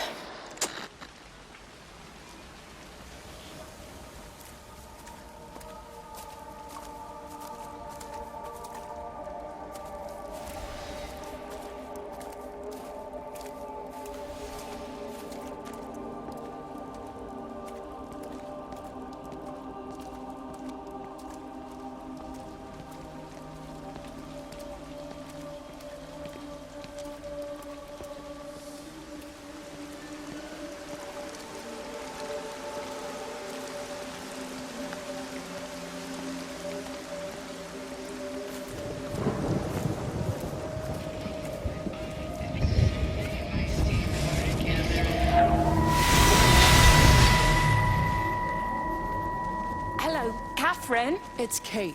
Catherine? It's Kate.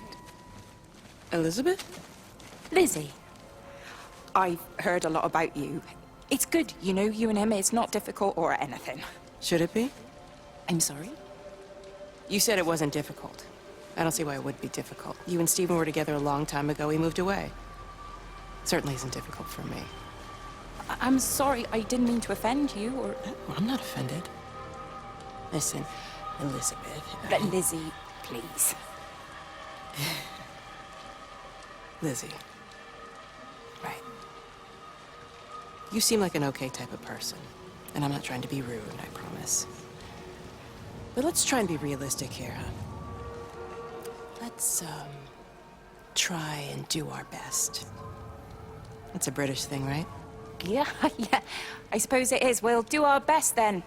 Elizabeth? Lizzie. I've heard a lot about you. It's good, you know, you and him, it's not difficult or anything. Should it be? I'm sorry? You said it wasn't difficult. I don't see why it would be difficult. You and Stephen were together a long time ago. He moved away. Certainly isn't difficult for me. I'm sorry, I didn't mean to offend you, or... No, I'm not offended. Listen, Elizabeth... But Lizzie, please. Lizzie. Right. You seem like an okay type of person. And I'm not trying to be rude, I promise. But let's try and be realistic here, huh? Let's, try and do our best. That's a British thing, right? Yeah, yeah. I suppose it is. We'll do our best then.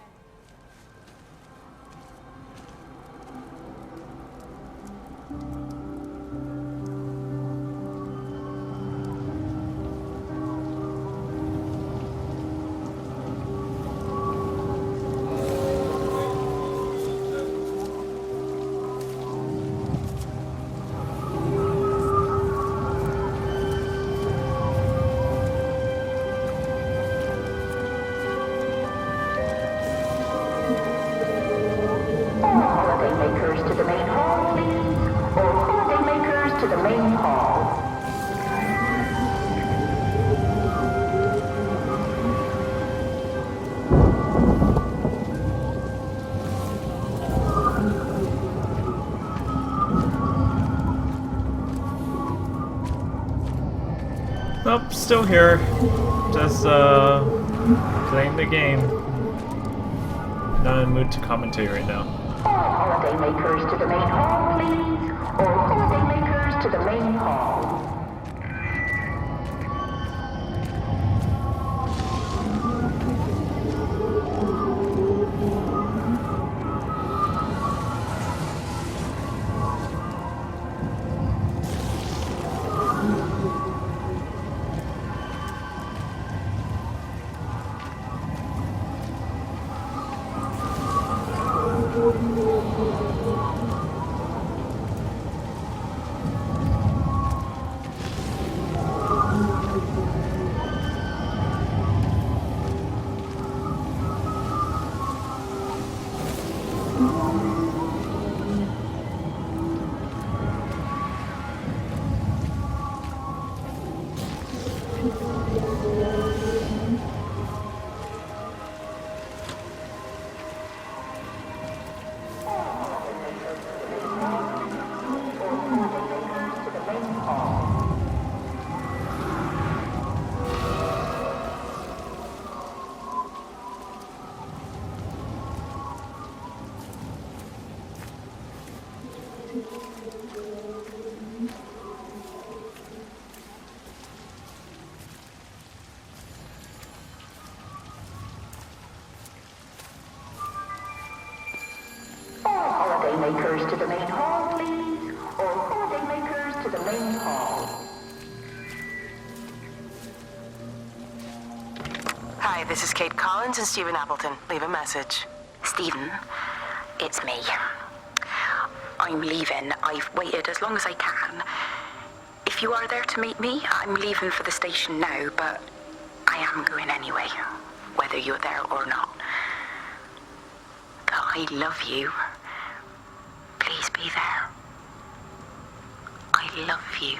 Nope, still here. Just, playing the game. Not in the mood to commentate right now. All holidaymakers to the main hall, please. All holidaymakers to the main hall. Hi, this is Kate Collins and Stephen Appleton. Leave a message. Stephen, it's me. I'm leaving. I've waited as long as I can. If you are there to meet me, I'm leaving for the station now, but I am going anyway, whether you're there or not. But I love you. Please be there. I love you.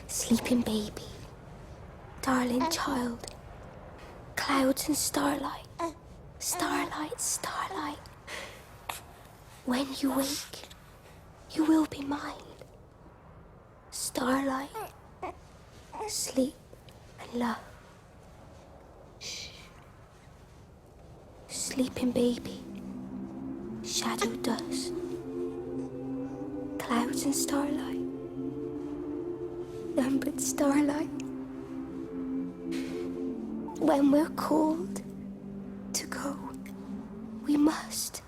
Sleeping baby, darling child, clouds and starlight, starlight, starlight. When you wake, you will be mine. Starlight, sleep and love. Sleeping baby, shadow dust, clouds and starlight. Numbered starlight. When we're called to go, we must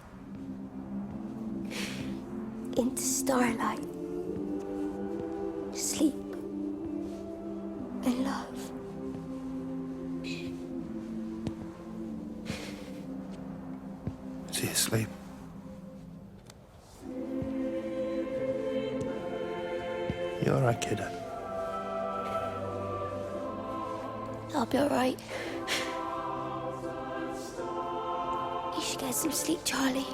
into starlight, sleep and love. Is he asleep? You all right, kiddo? I'll be alright. You should get some sleep, Charlie.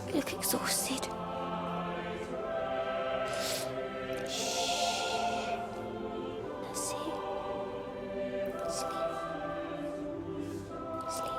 You look exhausted. That's it. Sleep. Sleep.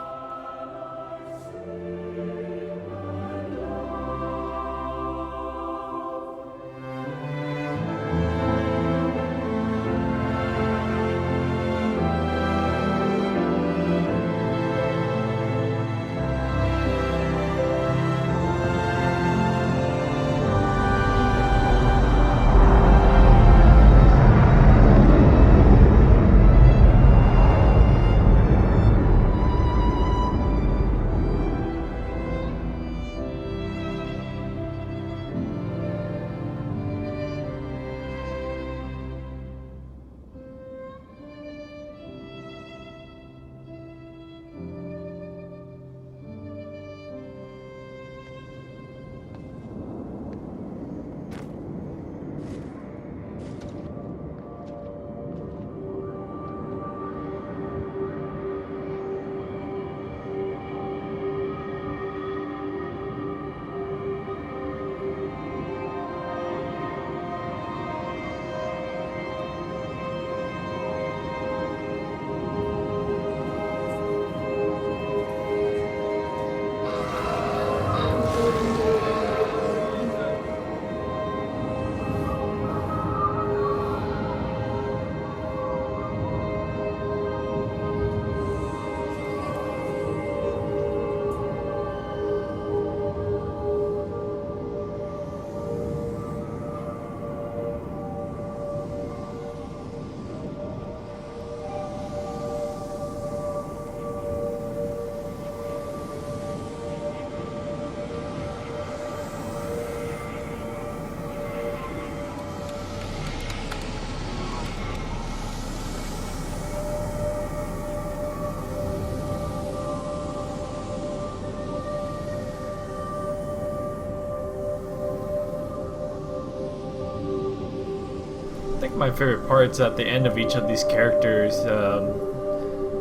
think my favorite part's at the end of each of these characters.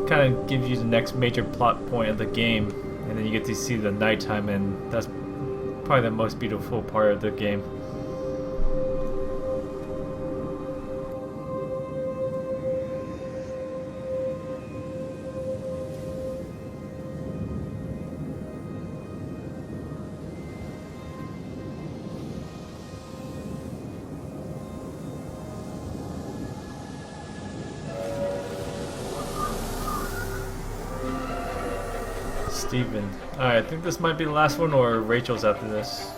Kind of gives you the next major plot point of the game, and then you get to see the nighttime, and that's probably the most beautiful part of the game. Steven. Alright, I think this might be the last one, or Rachel's after this.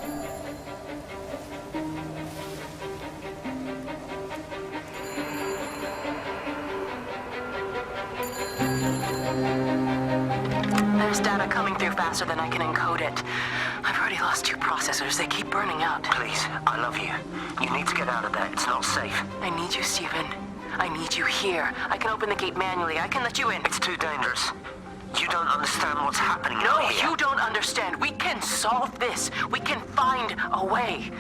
There's data coming through faster than I can encode it. I've already lost 2 processors. They keep burning out. Please, I love you. You need to get out of there. It's not safe. I need you, Steven. I need you here. I can open the gate manually. I can let you in. It's too dangerous. You don't understand what's happening No, out here. you don't understand. We can solve this. We can find a way.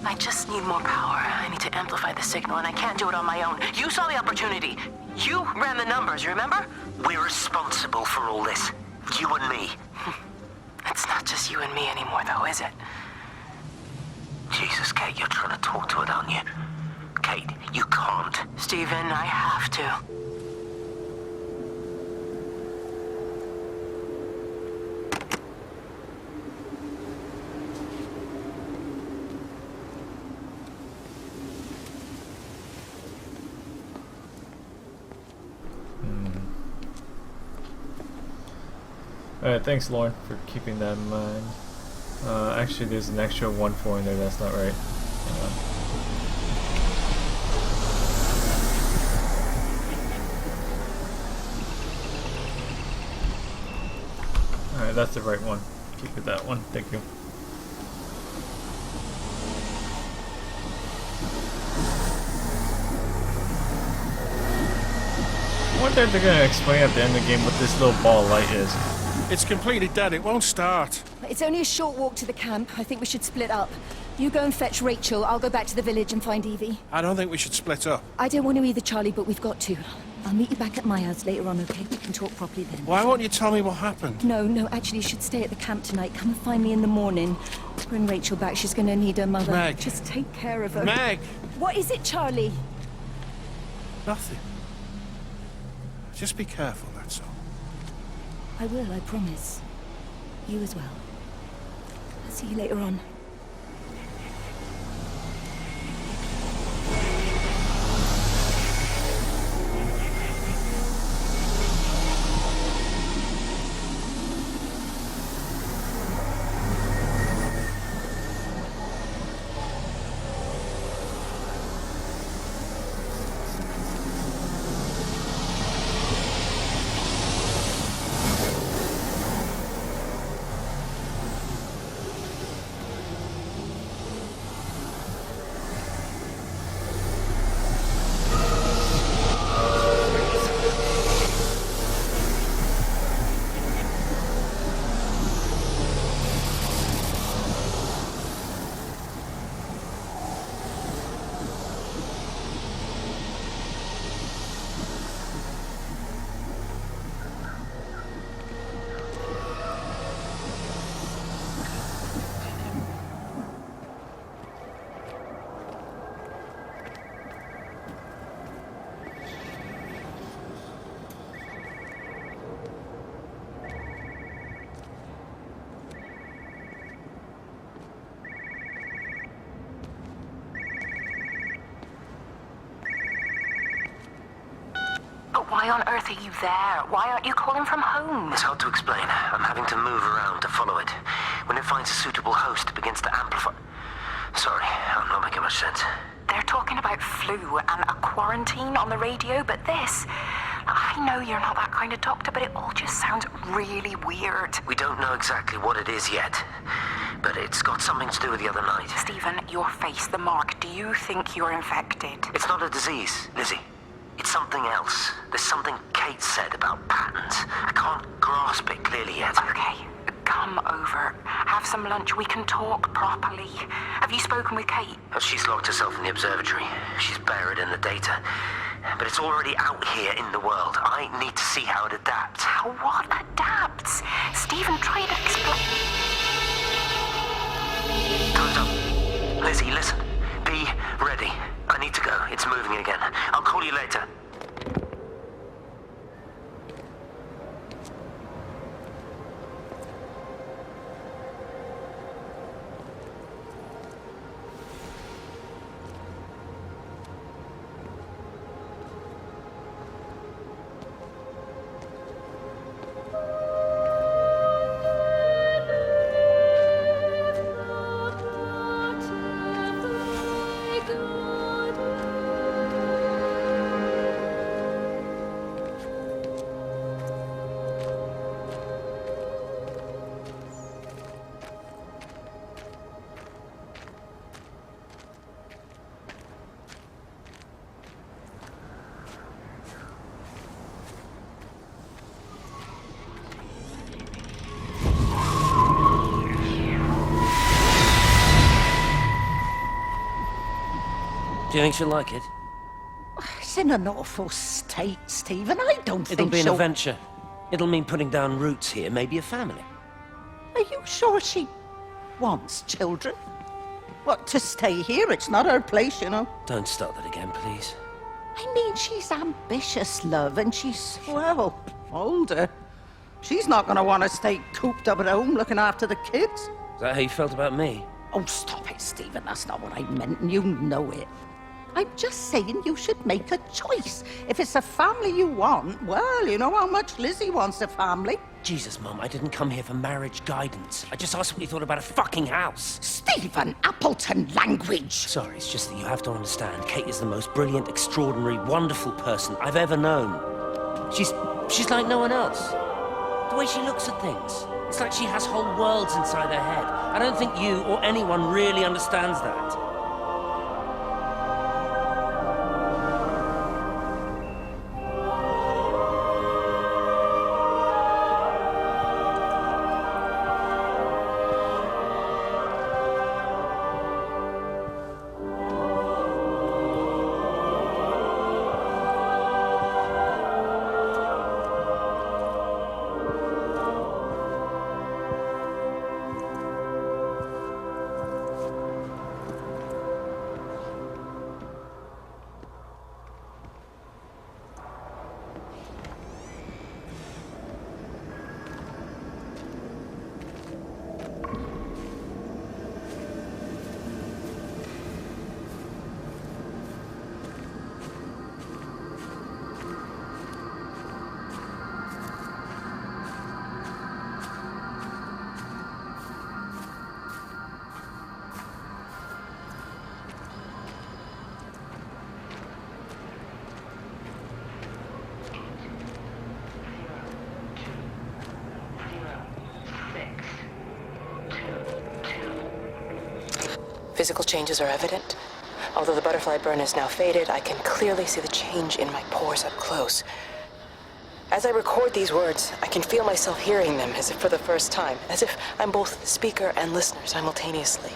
I just need more power. I need to amplify the signal, and I can't do it on my own. You saw the opportunity. You ran the numbers, remember? We're responsible for all this. You and me. It's not just you and me anymore, though, is it? Jesus, Kate, you're trying to talk to it, aren't you? Kate, you can't. Steven, I have to. Alright, thanks Lauren for keeping that in mind. Actually there's an extra 1-4 in there, that's not right. Alright, that's the right one. Keep it that one, thank you. I wonder if they're going to explain at the end of the game what this little ball of light is. It's completely dead. It won't start. It's only a short walk to the camp. I think we should split up. You go and fetch Rachel. I'll go back to the village and find Evie. I don't think we should split up. I don't want to either, Charlie, but we've got to. I'll meet you back at my house later on, okay? We can talk properly then. Why won't you tell me what happened? No, actually, you should stay at the camp tonight. Come and find me in the morning. Bring Rachel back. She's going to need her mother. Meg. Just take care of her. Meg! What is it, Charlie? Nothing. Just be careful, that's all. I will, I promise. You as well. I'll see you later on. Why on earth are you there? Why aren't you calling from home? It's hard to explain. I'm having to move around to follow it. When it finds a suitable host, it begins to amplify. Sorry, I'm not making much sense. They're talking about flu and a quarantine on the radio, but this... I know you're not that kind of doctor, but it all just sounds really weird. We don't know exactly what it is yet, but it's got something to do with the other night. Stephen, your face, the mark, do you think you're infected? It's not a disease, Lizzie. It's something else. There's something Kate said about patterns. I can't grasp it clearly yet. Okay, come over. Have some lunch. We can talk properly. Have you spoken with Kate? She's locked herself in the observatory. She's buried in the data. But it's already out here in the world. I need to see how it adapts. How what adapts? Stephen, try to explain. Time's up. Lizzie, listen. Be ready. I need to go. It's moving again. I'll call you later. Do you think she'll like it? It's in an awful state, Stephen. I don't think It'll be an she'll... adventure. It'll mean putting down roots here, maybe a family. Are you sure she wants children? What, to stay here? It's not her place, you know. Don't start that again, please. I mean, she's ambitious, love, and she's, well, older. She's not going to want to stay cooped up at home looking after the kids. Is that how you felt about me? Oh, stop it, Stephen. That's not what I meant, and you know it. I'm just saying you should make a choice. If it's a family you want, well, you know how much Lizzie wants a family. Jesus, Mum, I didn't come here for marriage guidance. I just asked what you thought about a fucking house. Stephen Appleton language! Sorry, it's just that you have to understand. Kate is the most brilliant, extraordinary, wonderful person I've ever known. She's like no one else. The way she looks at things. It's like she has whole worlds inside her head. I don't think you or anyone really understands that. Physical changes are evident. Although the butterfly burn is now faded, I can clearly see the change in my pores up close. As I record these words, I can feel myself hearing them as if for the first time, as if I'm both speaker and listener simultaneously.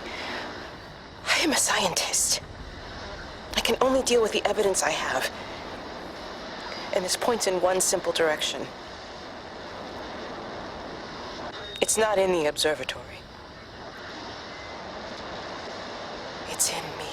I am a scientist. I can only deal with the evidence I have. And this points in one simple direction. It's not in the observatory. It's in me.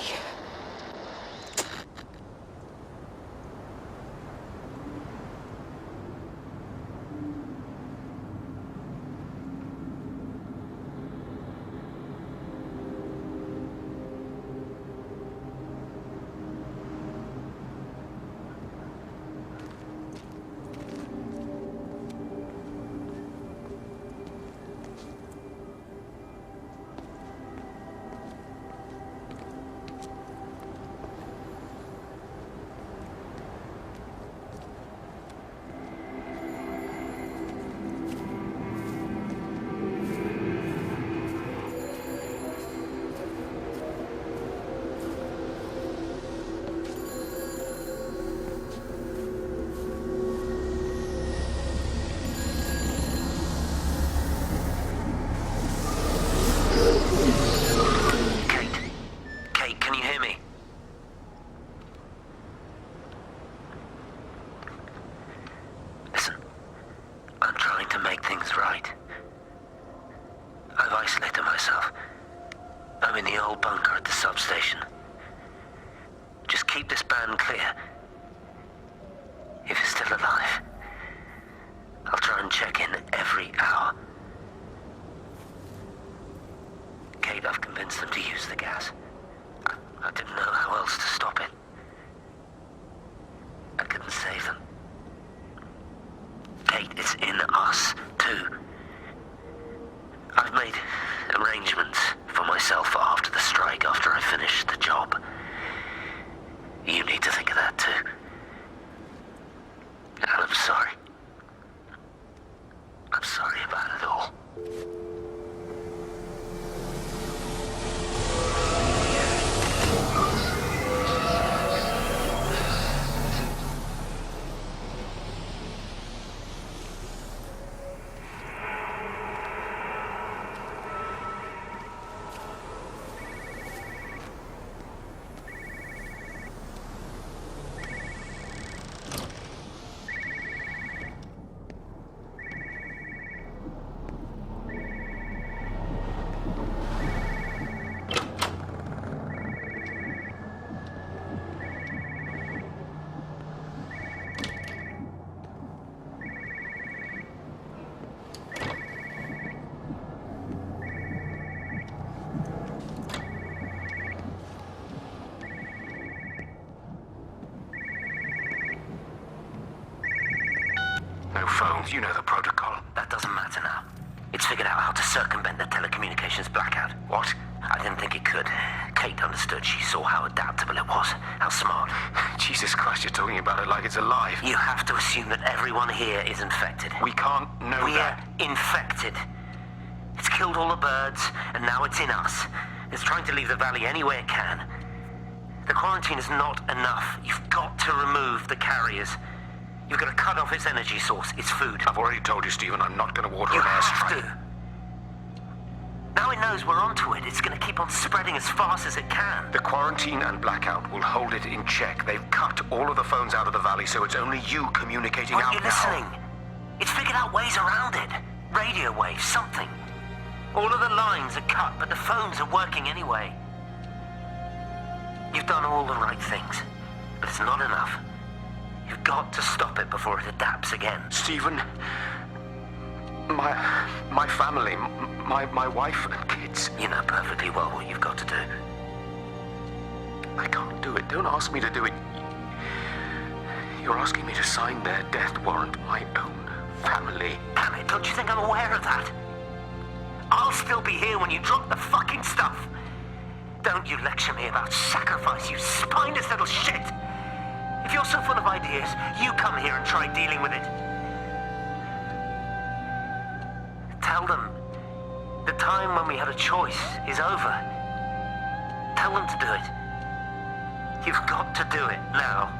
isolated myself. I'm in the old bunker at the substation. Just keep this band clear. If it's still alive, I'll try and check in every hour. Kate, I've convinced them to use the gas. I didn't know how else to stop it. I couldn't save them. Kate, it's in us, too. I've made arrangements for myself after the strike, after I finish the job. You need to think of that, too. And I'm sorry. I'm sorry about it all. No phones, you know the protocol. That doesn't matter now. It's figured out how to circumvent the telecommunications blackout. What? I didn't think it could. Kate understood. She saw how adaptable it was. How smart. Jesus Christ, you're talking about it like it's alive. You have to assume that everyone here is infected. We can't know that. We're infected. It's killed all the birds, and now it's in us. It's trying to leave the valley any way it can. The quarantine is not enough. You've got to remove the carriers. You've got to cut off its energy source, its food. I've already told you, Stephen, I'm not going to order an airstrike. You have to. Now it knows we're onto it. It's going to keep on spreading as fast as it can. The quarantine and blackout will hold it in check. They've cut all of the phones out of the valley, so it's only you communicating out now. Aren't you listening? It's figured out ways around it. Radio waves, something. All of the lines are cut, but the phones are working anyway. You've done all the right things, but it's not enough. You've got to stop it before it adapts again. Stephen, my family, my wife and kids. You know perfectly well what you've got to do. I can't do it. Don't ask me to do it. You're asking me to sign their death warrant, my own family. Damn it, don't you think I'm aware of that? I'll still be here when you drop the fucking stuff. Don't you lecture me about sacrifice, you spineless little shit. If you're so full of ideas, you come here and try dealing with it. Tell them the time when we had a choice is over. Tell them to do it. You've got to do it now.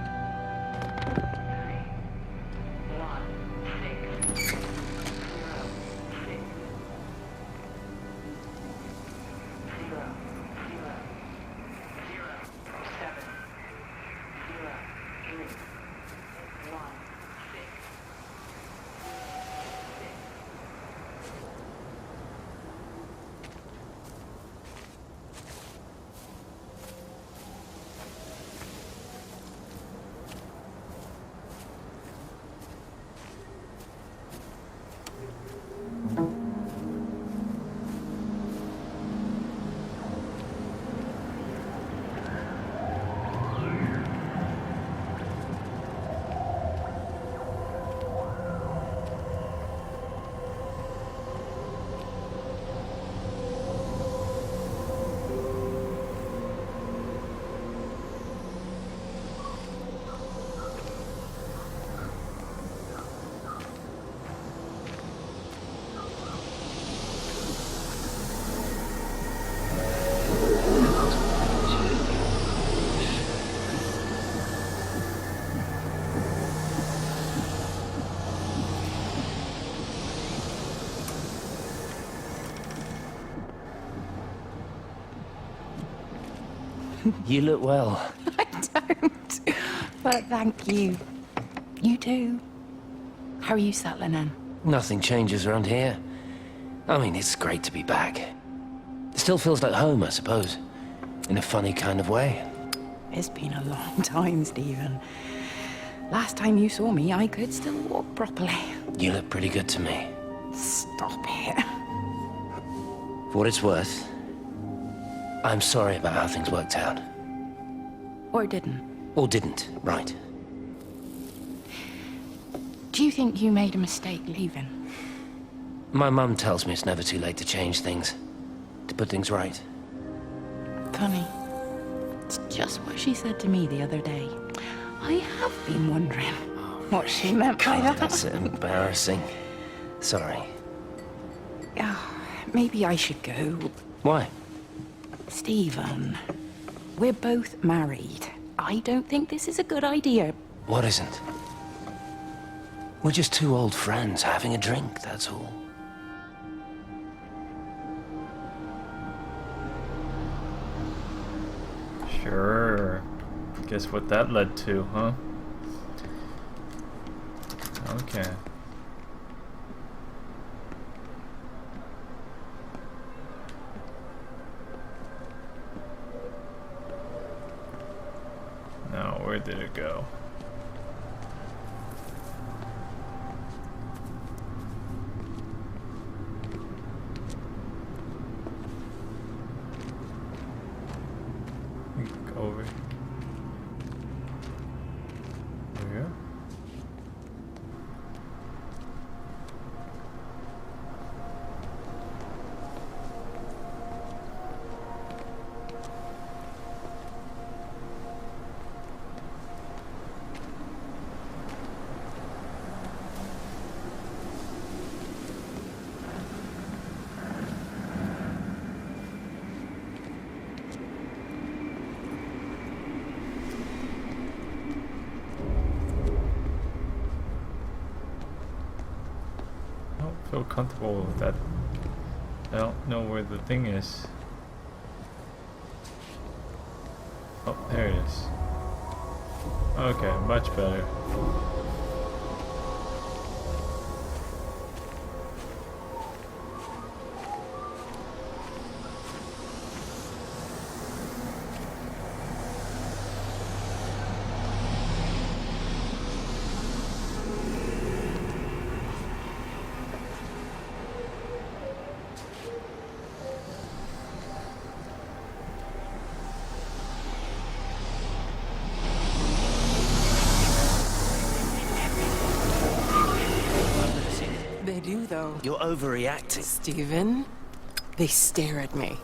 You look well. I don't. But thank you. You too. How are you settling in? Nothing changes around here. I mean, it's great to be back. Still feels like home, I suppose. In a funny kind of way. It's been a long time, Stephen. Last time you saw me, I could still walk properly. You look pretty good to me. Stop it. For what it's worth, I'm sorry about how things worked out. Or didn't. Or didn't, right. Do you think you made a mistake leaving? My mum tells me it's never too late to change things. To put things right. Funny. It's just what she said to me the other day. I have been wondering what she meant by that. That's embarrassing. Sorry. Yeah, maybe I should go. Why? Stephen, we're both married. I don't think this is a good idea. What isn't? We're just two old friends having a drink, that's all. Sure. Guess what that led to, huh? Okay. Now, where did it go? Over. There we go. Feel comfortable with that. I don't know where the thing is. Oh, there it is. Okay, much better. They do, though. You're overreacting. Stephen, they stare at me.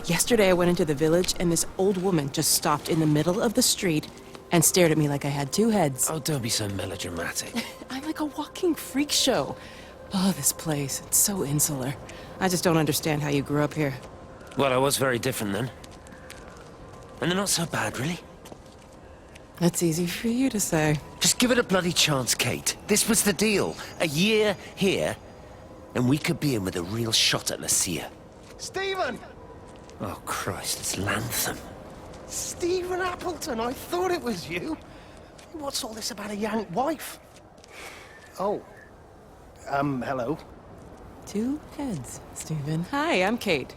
Yesterday I went into the village and this old woman just stopped in the middle of the street and stared at me like I had two heads. Oh, don't be so melodramatic. I'm like a walking freak show. Oh, this place, it's so insular. I just don't understand how you grew up here. Well, I was very different then. And they're not so bad, really. That's easy for you to say. Just give it a bloody chance, Kate. This was the deal. A year here, and we could be in with a real shot at Lucia. Stephen! Oh, Christ, it's Lantham. Stephen Appleton, I thought it was you. What's all this about a young wife? Oh. Hello. Two heads, Stephen. Hi, I'm Kate.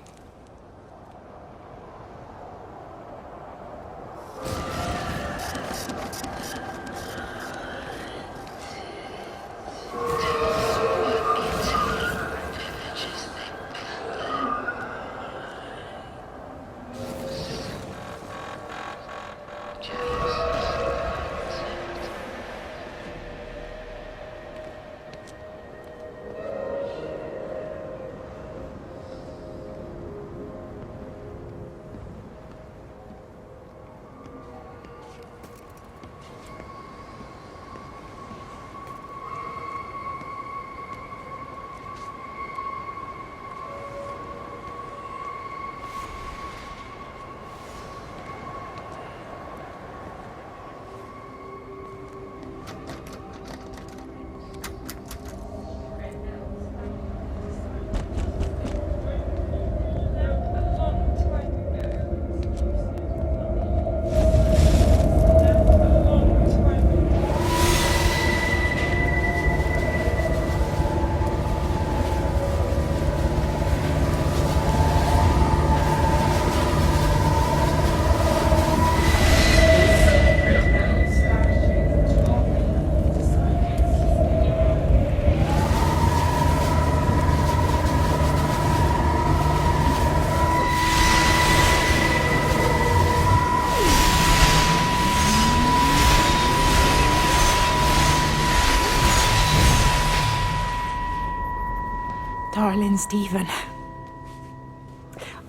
Listen, Stephen.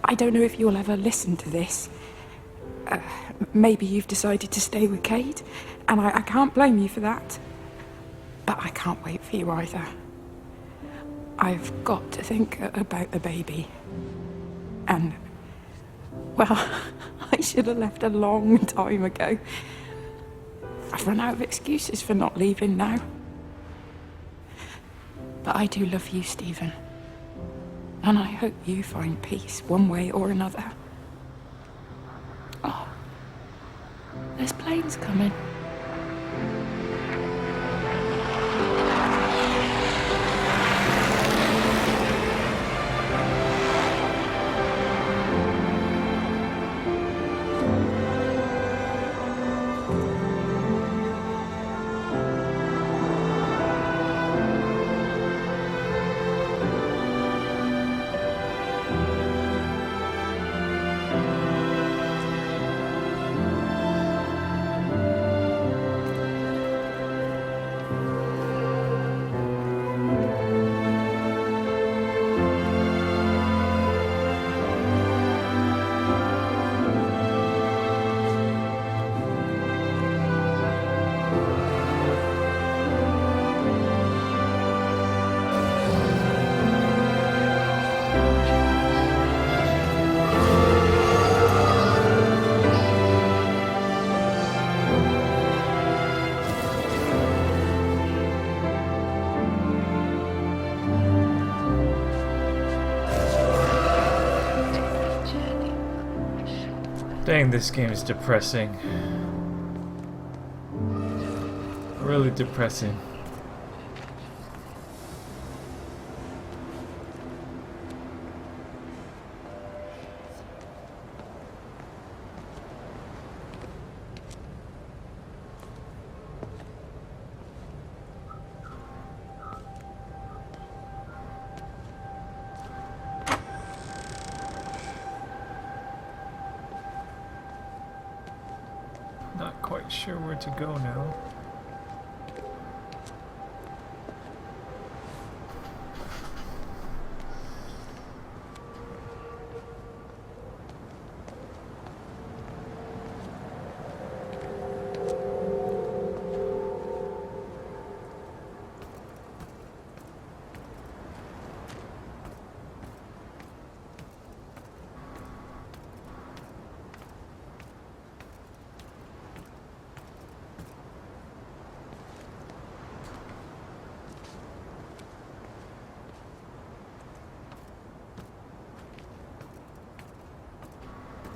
I don't know if you'll ever listen to this. Maybe you've decided to stay with Kate, and I can't blame you for that. But I can't wait for you either. I've got to think about the baby. And, well, I should have left a long time ago. I've run out of excuses for not leaving now. But I do love you, Stephen. And I hope you find peace one way or another. Oh, there's planes coming. Dang, this game is depressing. Really depressing. Not quite sure where to go now.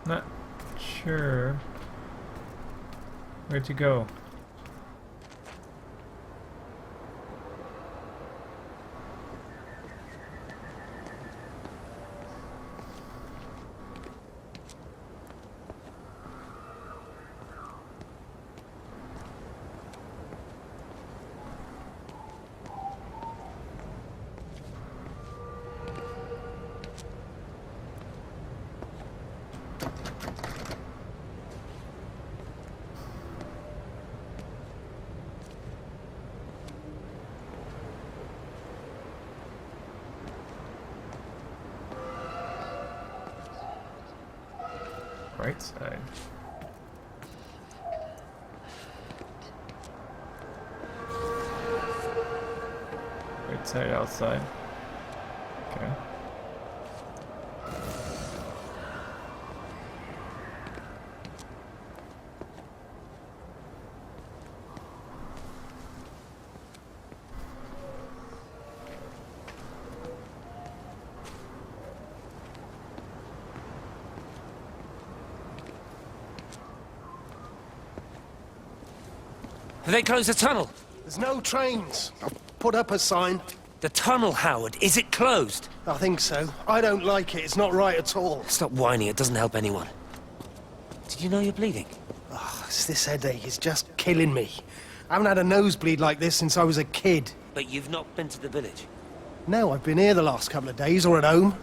Not sure where to go. Right side. Right side outside. Okay. Have they closed the tunnel? There's no trains. I've put up a sign. The tunnel, Howard, is it closed? I think so. I don't like it. It's not right at all. Stop whining, it doesn't help anyone. Did you know you're bleeding? Oh, it's this headache. It's just killing me. I haven't had a nosebleed like this since I was a kid. But you've not been to the village? No, I've been here the last couple of days, or at home.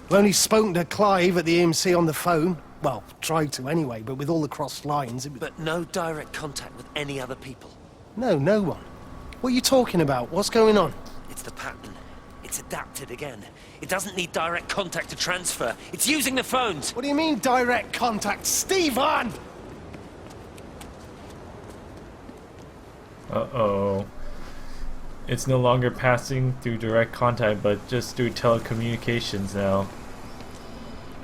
I've only spoken to Clive at the EMC on the phone. Well, tried to anyway, but with all the crossed lines, it was... But no direct contact with any other people? No, no one. What are you talking about? What's going on? It's the pattern. It's It's adapted again. It doesn't need direct contact to transfer. It's using the phones. What do you mean, direct contact? Stephen! Uh-oh. It's no longer passing through direct contact, but just through telecommunications now.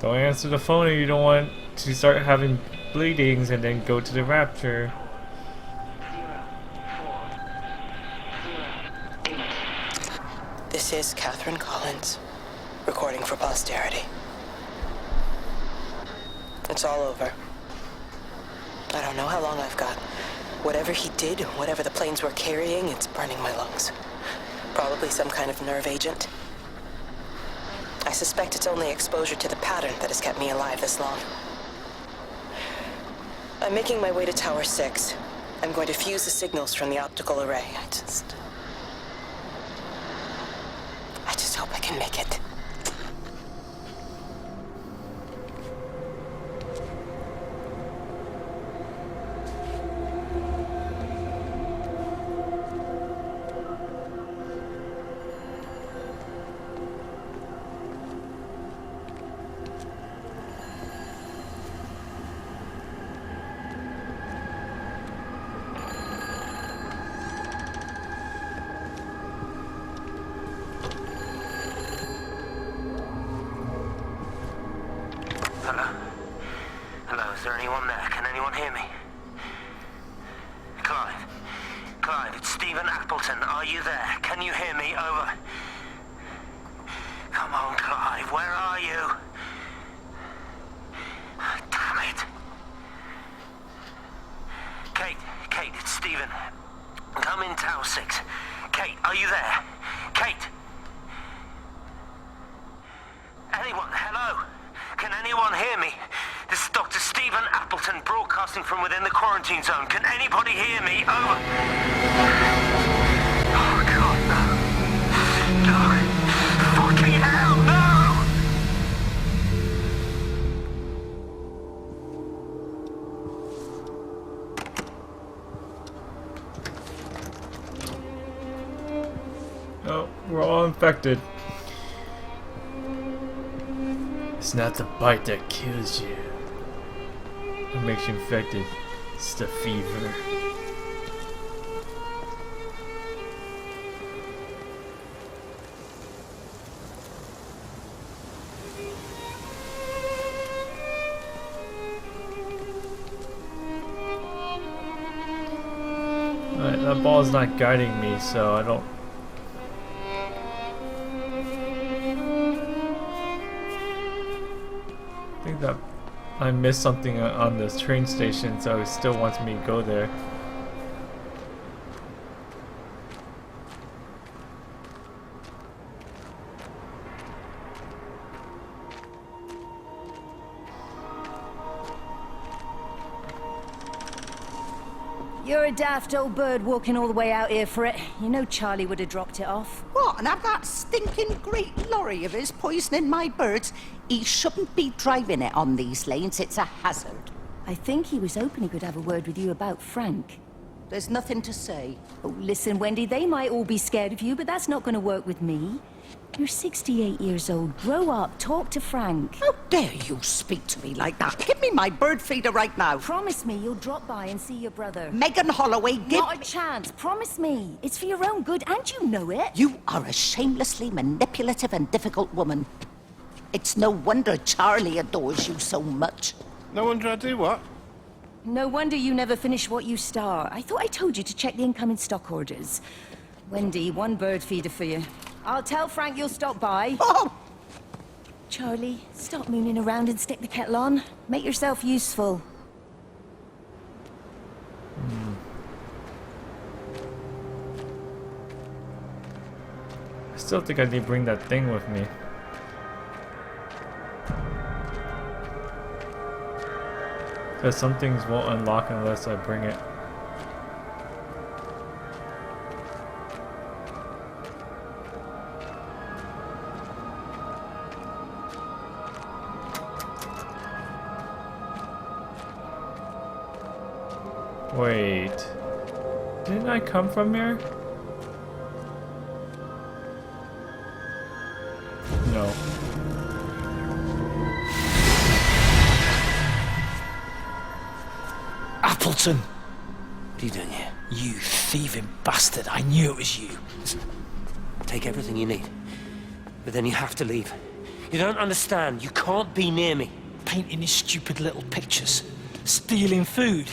Don't answer the phone if you don't want to start having bleedings and then go to the Rapture. This is Catherine Collins, recording for posterity. It's all over. I don't know how long I've got. Whatever he did, whatever the planes were carrying, it's burning my lungs. Probably some kind of nerve agent. I suspect it's only exposure to the pattern that has kept me alive this long. I'm making my way to Tower 6. I'm going to fuse the signals from the optical array. I just hope I can make it. Hello? Hello, is there anyone there? Can anyone hear me? Clive? Clive, it's Stephen Appleton. Are you there? Can you hear me? Over. Come on, Clive, where are you? Damn it. Kate, it's Stephen. Come in Tower 6. Kate, are you there? Kate? Anyone? Hello? Can anyone hear me? This is Dr. Stephen Appleton broadcasting from within the quarantine zone. Can anybody hear me? Over. Oh, God, no. No. Fucking hell, no! Oh, we're all infected. It's not the bite that kills you. What makes you infected? It's the fever. Alright, that ball's not guiding me, so I don't... I think that I missed something on this train station, so it still wants me to go there. You're a daft old bird walking all the way out here for it. You know Charlie would have dropped it off. What, and have that stinking great lorry of his poisoning my birds? He shouldn't be driving it on these lanes. It's a hazard. I think he was hoping he could have a word with you about Frank. There's nothing to say. Oh, listen, Wendy, they might all be scared of you, but that's not going to work with me. You're 68 years old. Grow up. Talk to Frank. How dare you speak to me like that? Give me my bird feeder right now. Promise me you'll drop by and see your brother. Megan Holloway, give Not a chance. Promise me. It's for your own good, and you know it. You are a shamelessly manipulative and difficult woman. It's no wonder Charlie adores you so much. No wonder I do what? No wonder you never finish what you start. I thought I told you to check the incoming stock orders. Wendy, one bird feeder for you. I'll tell Frank you'll stop by. Oh! Charlie, stop mooning around and stick the kettle on. Make yourself useful. I still think I need to bring that thing with me. Because some things won't unlock unless I bring it. Wait, didn't I come from here? rotten. What are you doing here? You thieving bastard. I knew it was you. Listen, take everything you need. But then you have to leave. You don't understand. You can't be near me. Painting these stupid little pictures. Stealing food.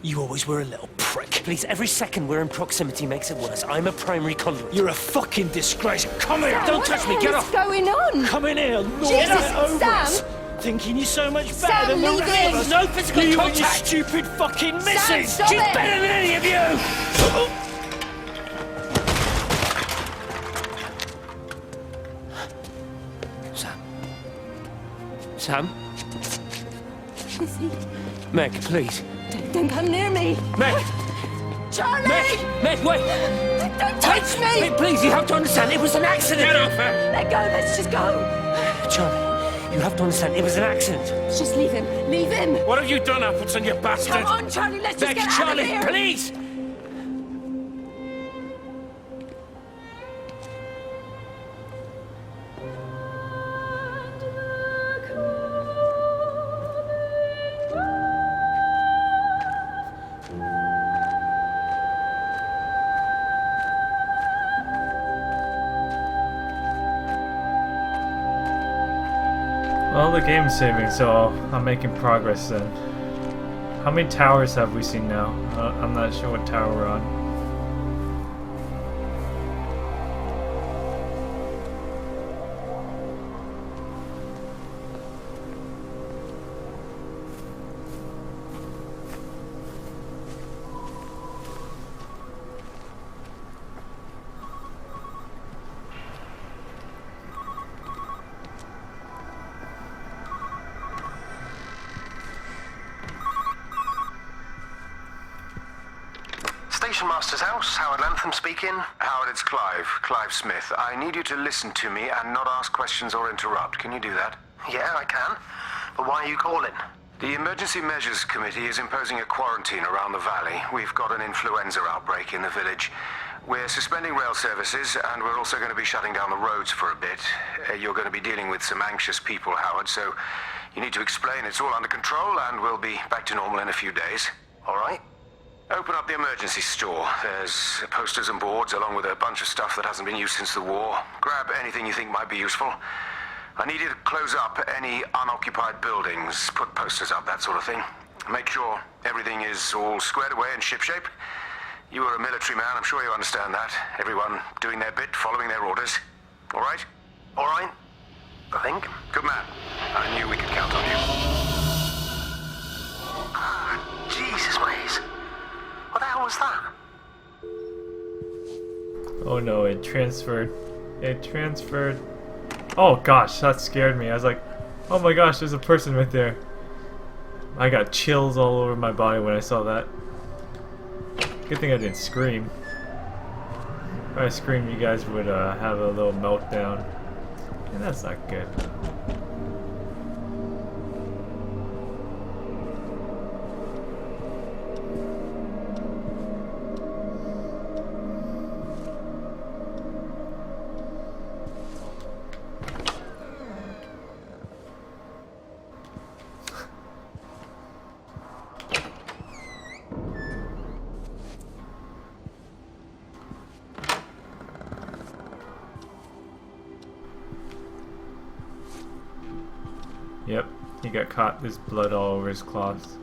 You always were a little prick. Please, every second we're in proximity makes it worse. I'm a primary conduit. You're a fucking disgrace. Come here. Don't touch me. Get off. What's going on? Come in here. Jesus, Over Sam. us. Thinking you're so much better Sam, than the leave rest him. of us. No physical You contact. and your Stupid fucking missus. Sam, stop She's it. better than any of you. Sam? Lizzie, Meg, please. don't come near me. Meg! Charlie! Meg, wait! Don't touch me! Meg, please, you have to understand, it was an accident! Get off her! Let go, let's just go. Charlie, you have to understand, it was an accident. Just leave him. Leave him. What have you done, Appleton, you bastard? Come on, Charlie, let's just Meg, get out Charlie, of here. please! Well, the game's saving, so I'm making progress then. How many towers have we seen now? I'm not sure what tower we're on. Station Master's house, Howard Lantham speaking. Howard, it's Clive. Clive Smith. I need you to listen to me and not ask questions or interrupt. Can you do that? Yeah, I can. But why are you calling? The Emergency Measures Committee is imposing a quarantine around the valley. We've got an influenza outbreak in the village. We're suspending rail services, and we're also going to be shutting down the roads for a bit. You're going to be dealing with some anxious people, Howard, so you need to explain it's all under control, and we'll be back to normal in a few days. All right? Open up the emergency store. There's posters and boards along with a bunch of stuff that hasn't been used since the war. Grab anything you think might be useful. I need you to close up any unoccupied buildings, put posters up, that sort of thing. Make sure everything is all squared away and shipshape. You are a military man, I'm sure you understand that. Everyone doing their bit, following their orders. All right? All right? I think. Good man. I knew we could count on you. Ah, Jesus, Waze. What the hell was that? Oh no, it transferred. It transferred. Oh gosh, that scared me. I was like, oh my gosh, there's a person right there. I got chills all over my body when I saw that. Good thing I didn't scream. If I screamed, you guys would have a little meltdown. And that's not good. Yep, he got caught. There's blood all over his cloths.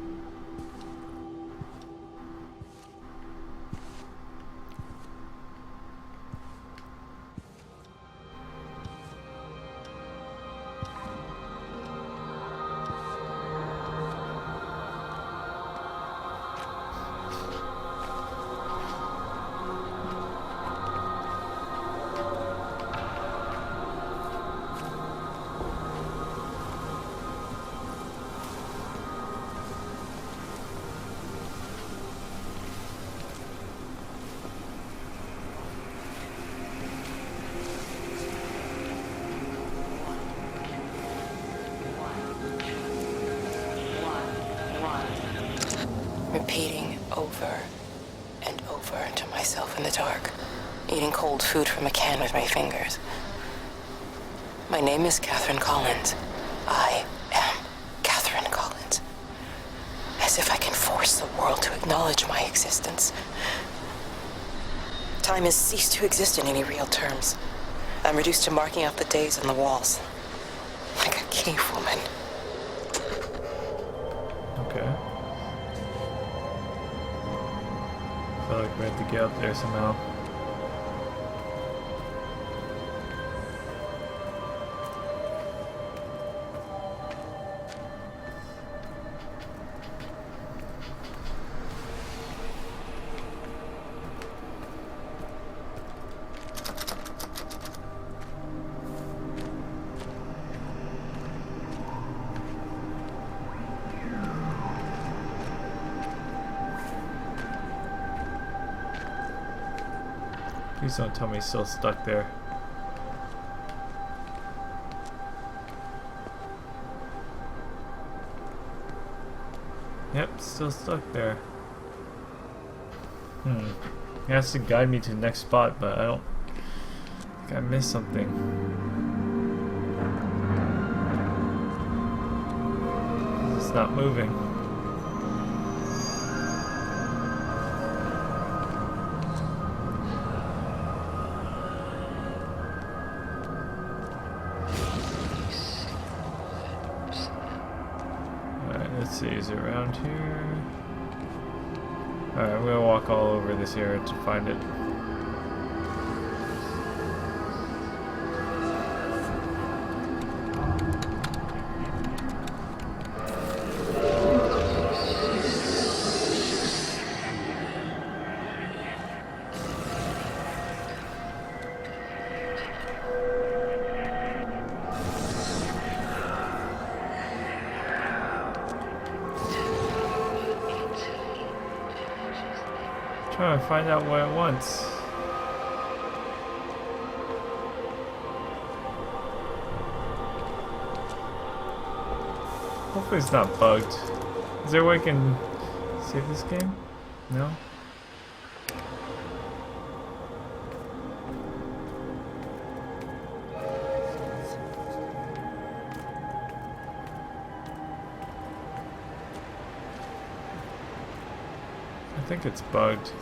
Repeating over and over to myself in the dark, eating cold food from a can with my fingers. My name is Catherine Collins. I am Catherine Collins. As if I can force the world world to acknowledge my existence. Time has ceased to exist in any real terms. I'm reduced to marking out the days on the walls. Like a cave woman. Okay. I feel like we have to get up there somehow. Please don't tell me he's still stuck there. Yep, still stuck there. He has to guide me to the next spot, but I don't think I missed something. It's not moving. Let's see, is it around here? Alright, I'm gonna walk all over this area to find it. Trying to find out what it wants. Hopefully it's not bugged. Is there a way I can save this game? No? I think it's bugged.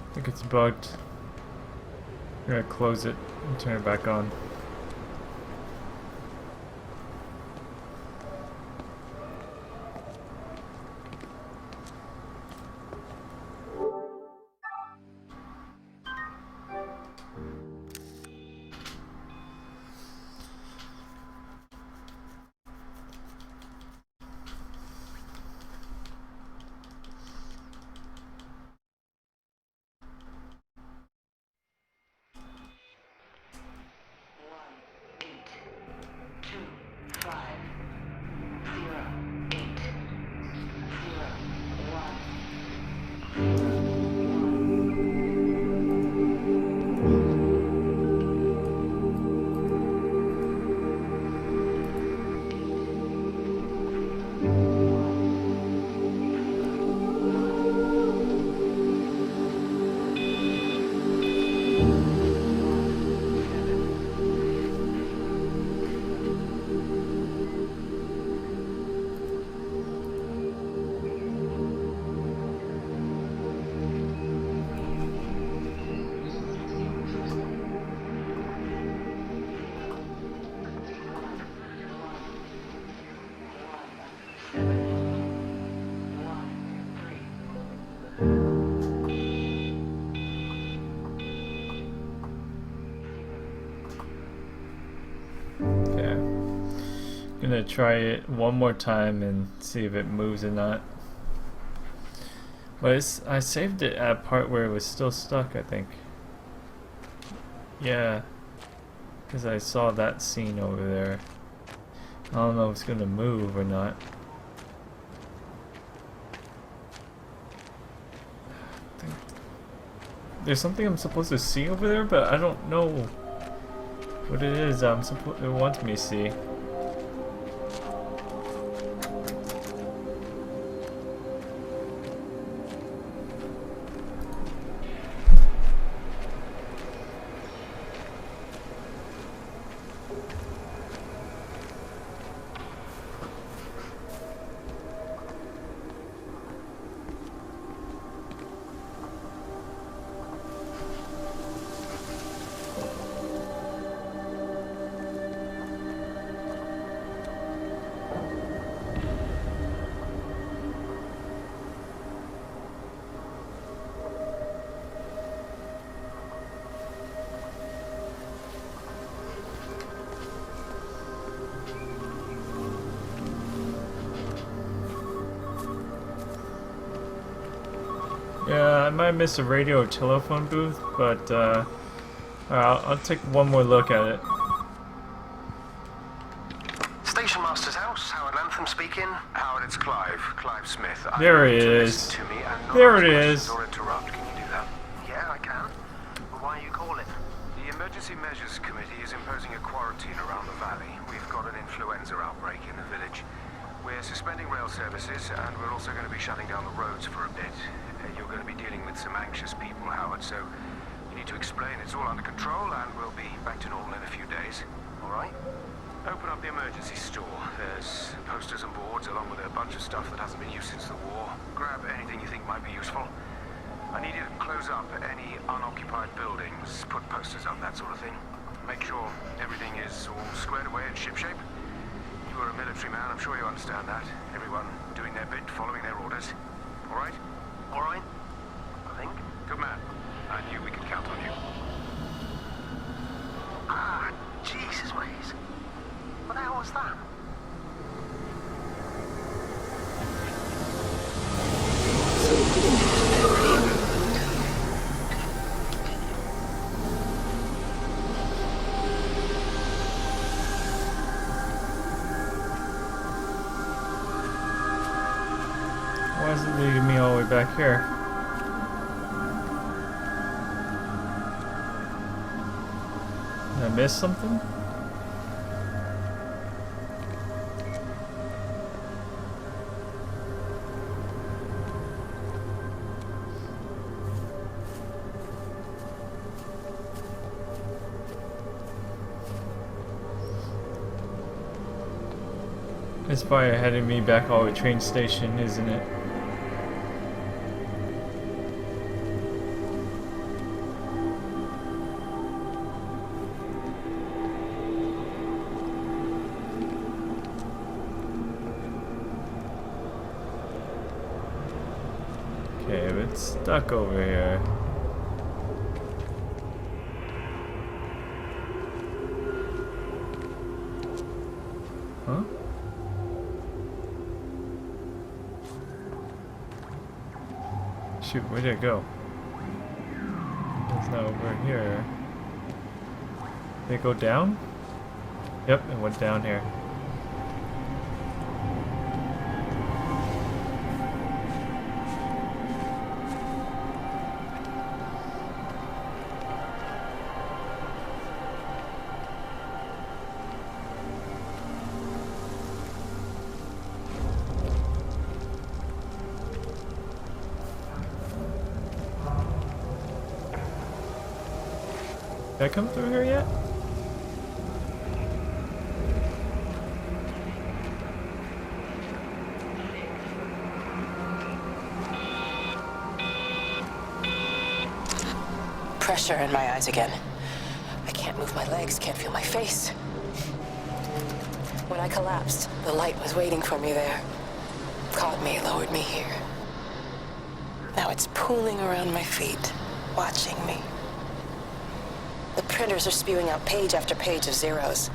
I think it's bugged. I'm gonna close it and turn it back on. gonna try it one more time and see if it moves or not. But I saved it at a part where it was still stuck, I think. Yeah, because I saw that scene over there. I don't know if it's gonna move or not. There's something I'm supposed to see over there, but I don't know what it is. It wants me to see. Yeah, I might miss a radio or telephone booth, but I'll take one more look at it. Station Master's house, Howard Lantham speaking. Howard, it's Clive Smith. There he is. There it is. Or interrupt. Can you do that? Yeah, I can. But why are you calling? The Emergency Measures Committee is imposing a quarantine around the valley. We've got an influenza outbreak in the village. We're suspending rail services, and we're also going to be shutting down the roads for a bit. You're going to be dealing with some anxious people, Howard, so you need to explain it's all under control, and we'll be back to normal in a few days. All right? Open up the emergency store. There's posters and boards, along with a bunch of stuff that hasn't been used since the war. Grab anything you think might be useful. I need you to close up any unoccupied buildings, put posters up, that sort of thing. Make sure everything is all squared away and shipshape. You are a military man, I'm sure you understand that. Everyone doing their bit, following their orders. All right? All right? I think. Good man. I knew we could count on you. Ah, Jesus, ways. What the hell was that? Why is it leading me all the way back here? Did I miss something? It's probably heading me back all the way to the train station, isn't it? Okay, but it's stuck over here. Huh? Shoot, where did it go? It's not over here. Did it go down? Yep, it went down here. Did I come through here yet? Pressure in my eyes again. I can't move my legs, can't feel my face. When I collapsed, the light was waiting for me there. Caught me, lowered me here. Now it's pooling around my feet, watching me. The printers are spewing out page after page of zeros.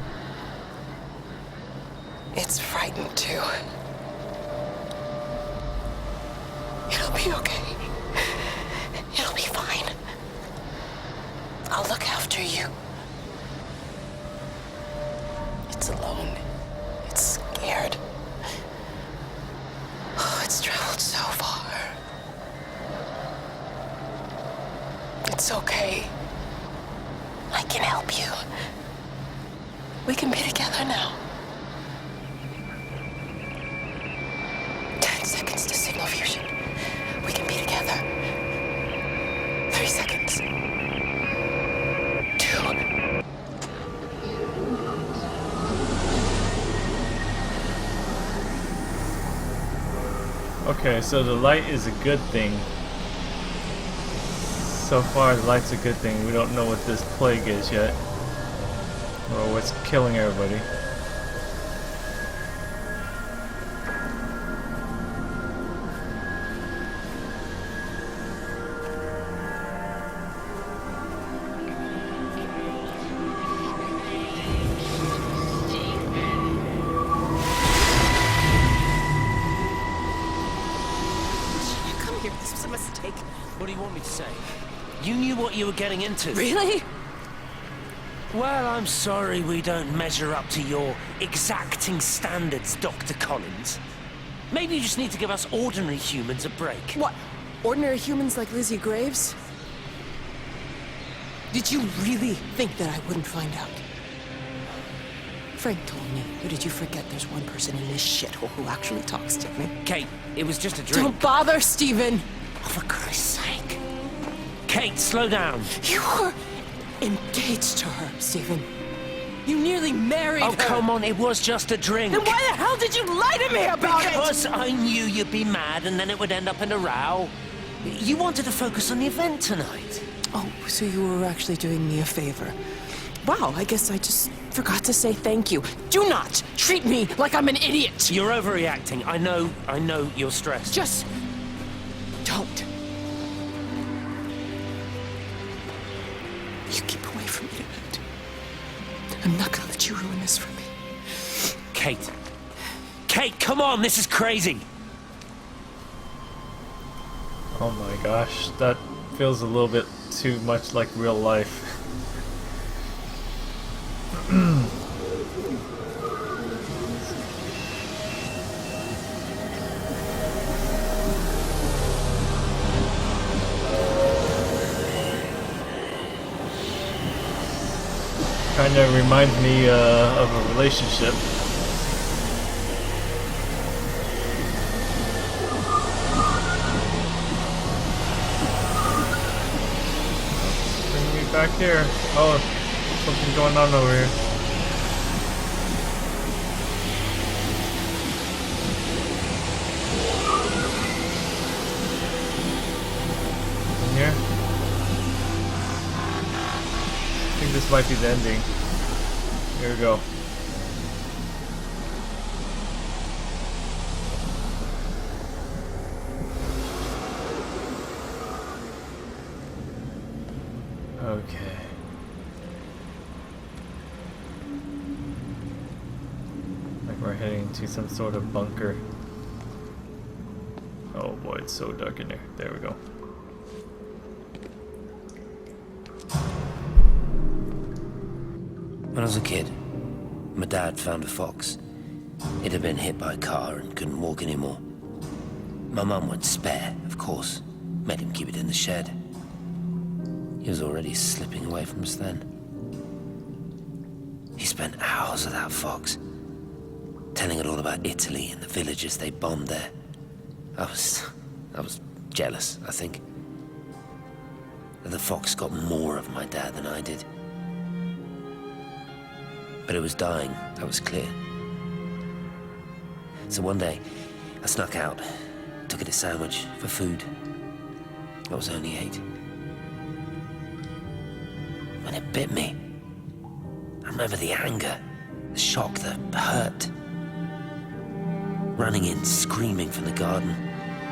It's frightened too. It'll be okay. It'll be fine. I'll look after you. It's alone. It's scared. Oh, it's traveled so far. It's okay. I can help you. We can be together now. 10 seconds to signal fusion. We can be together. 3 seconds. 2. Okay, so the light is a good thing. So far, the light's a good thing. We don't know what this plague is yet. Or what's killing everybody. Come here, this was a mistake. What do you want me to say? You knew what you were getting into. Really? Well, I'm sorry we don't measure up to your exacting standards, Dr. Collins. Maybe you just need to give us ordinary humans a break. What? Ordinary humans like Lizzie Graves? Did you really think that I wouldn't find out? Frank told me, or did you forget there's one person in this shithole who actually talks to me? Kate, it was just a drink. Don't bother, Stephen! Oh, for Christ's sake. Kate, slow down. You were engaged to her, Stephen. You nearly married her. Oh, come on, it was just a drink. Then why the hell did you lie to me about it? Because I knew you'd be mad and then it would end up in a row. You wanted to focus on the event tonight. Oh, so you were actually doing me a favor. Wow, I guess I just forgot to say thank you. Do not treat me like I'm an idiot. You're overreacting. I know you're stressed. Just don't. You keep away from me tonight. I'm not gonna let you ruin this for me. Kate. Kate, come on, this is crazy. Oh my gosh, that feels a little bit too much like real life. Kind of reminds me of a relationship. Bring me back here. Oh, something going on over here. In here? I think this might be the ending. Here we go. Okay. Like we're heading to some sort of bunker. Oh boy, it's so dark in there. There we go. When I was a kid, my dad found a fox. It had been hit by a car and couldn't walk anymore. My mum went spare, of course. Made him keep it in the shed. He was already slipping away from us then. He spent hours with that fox, telling it all about Italy and the villages they bombed there. I was jealous, I think. The fox got more of my dad than I did. But it was dying, that was clear. So one day, I snuck out, took it a sandwich for food. I was only 8. When it bit me, I remember the anger, the shock, the hurt. Running in, screaming from the garden,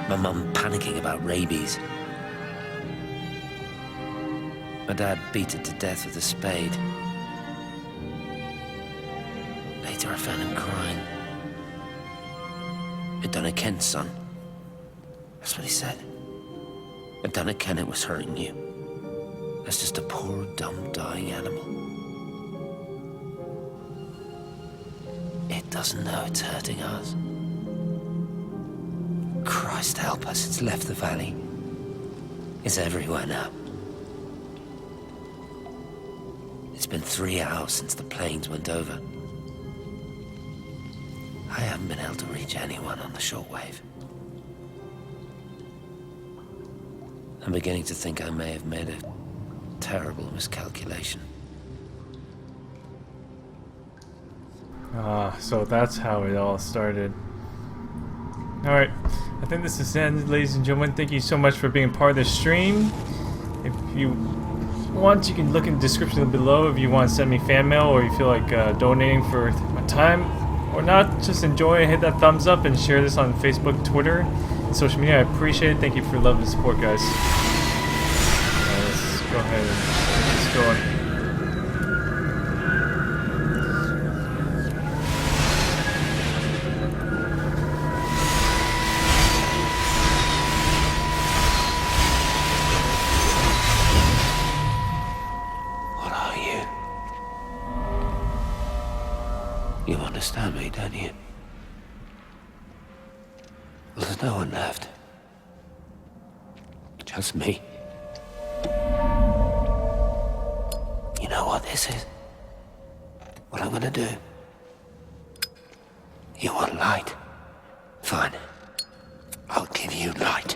my mum panicking about rabies. My dad beat it to death with a spade. Later I found him crying. don't know Ken's son. That's what he said. I don't know Ken, it was hurting you. That's just a poor, dumb, dying animal. It doesn't know it's hurting us. Christ help us, it's left the valley. It's everywhere now. It's been 3 hours since the planes went over. I haven't been able to reach anyone on the shortwave. I'm beginning to think I may have made a terrible miscalculation. Ah, so that's how it all started. Alright, I think this is the end, ladies and gentlemen. Thank you so much for being part of this stream. If you want, you can look in the description below if you want to send me fan mail or you feel like donating for my time or not. Just enjoy and hit that thumbs up and share this on Facebook, Twitter, and social media. I appreciate it. Thank you for your love and support, guys. Let's go ahead and get this going. You understand me, don't you? Well, there's no one left. Just me. You know what this is? What I'm gonna do? You want light? Fine. I'll give you light.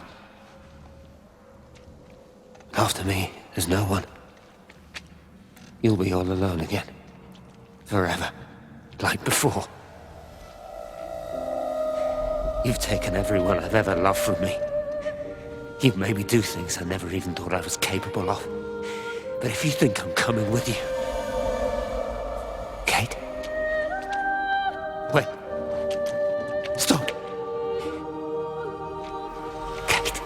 After me, there's no one. You'll be all alone again. Forever. Like before. You've taken everyone I've ever loved from me. You've made me do things I never even thought I was capable of. But if you think I'm coming with you... Kate? Wait. Stop. Kate.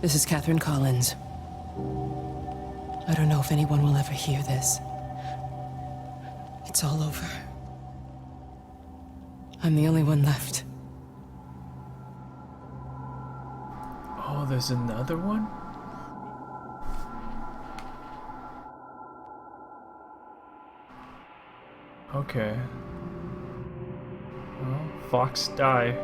This is Catherine Collins. I don't know if anyone will ever hear this. It's all over. I'm the only one left. Oh, there's another one? Okay. Well, Fox die.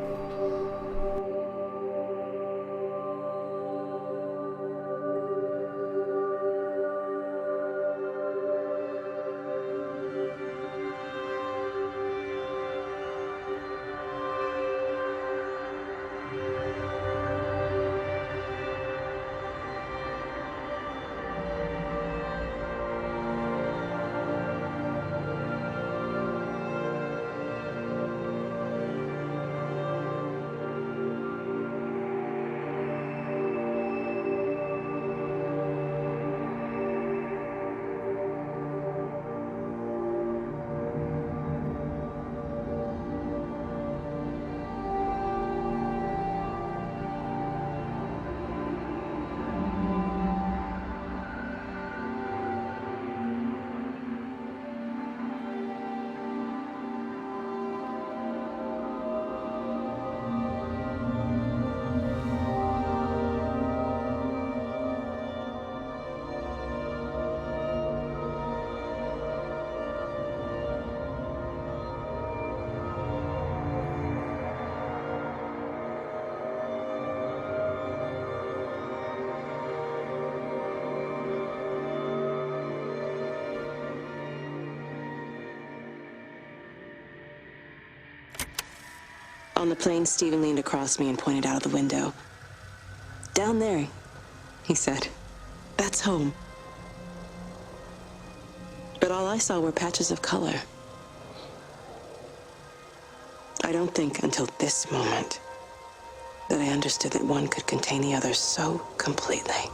On the plane, Stephen leaned across me and pointed out of the window. "Down there," he said. "That's home." But all I saw were patches of color. I don't think until this moment that I understood that one could contain the other so completely.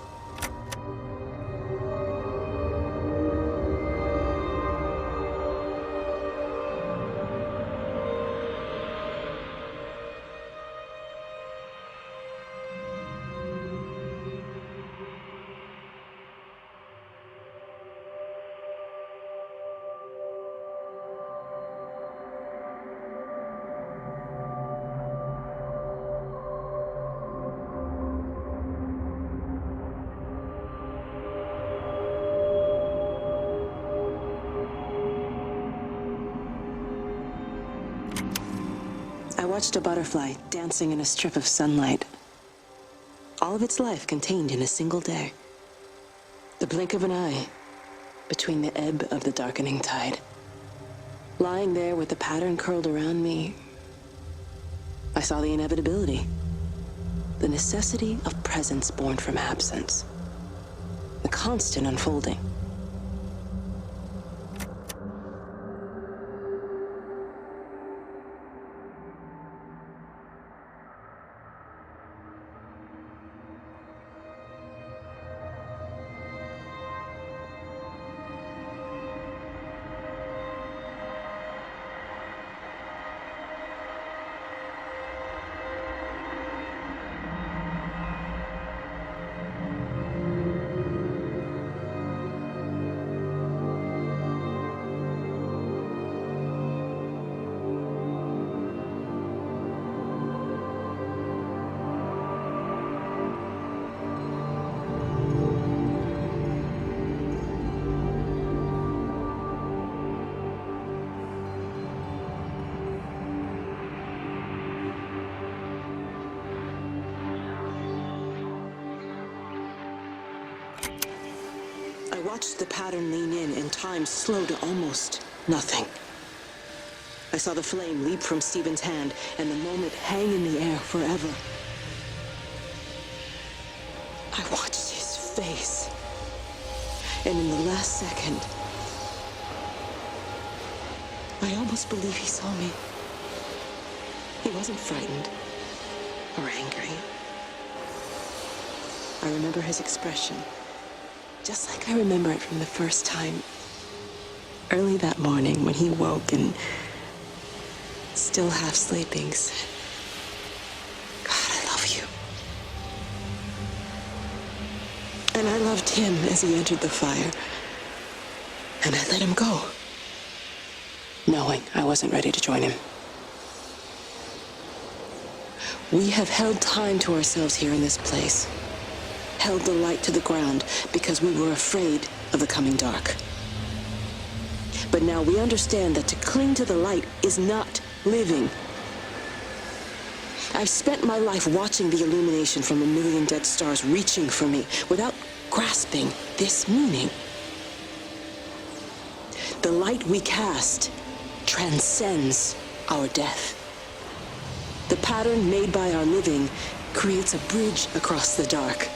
I watched a butterfly dancing in a strip of sunlight. All of its life contained in a single day. The blink of an eye between the ebb of the darkening tide. Lying there with the pattern curled around me, I saw the inevitability. The necessity of presence born from absence. The constant unfolding. I watched the pattern lean in and time slow to almost nothing. I saw the flame leap from Stephen's hand and the moment hang in the air forever. I watched his face, and in the last second, I almost believe he saw me. He wasn't frightened or angry. I remember his expression. Just like I remember it from the first time, early that morning when he woke and, still half sleeping, said, "God, I love you." And I loved him as he entered the fire, and I let him go, knowing I wasn't ready to join him. We have held time to ourselves here in this place. Held the light to the ground because we were afraid of the coming dark. But now we understand that to cling to the light is not living. I've spent my life watching the illumination from a million dead stars reaching for me without grasping this meaning. The light we cast transcends our death. The pattern made by our living creates a bridge across the dark.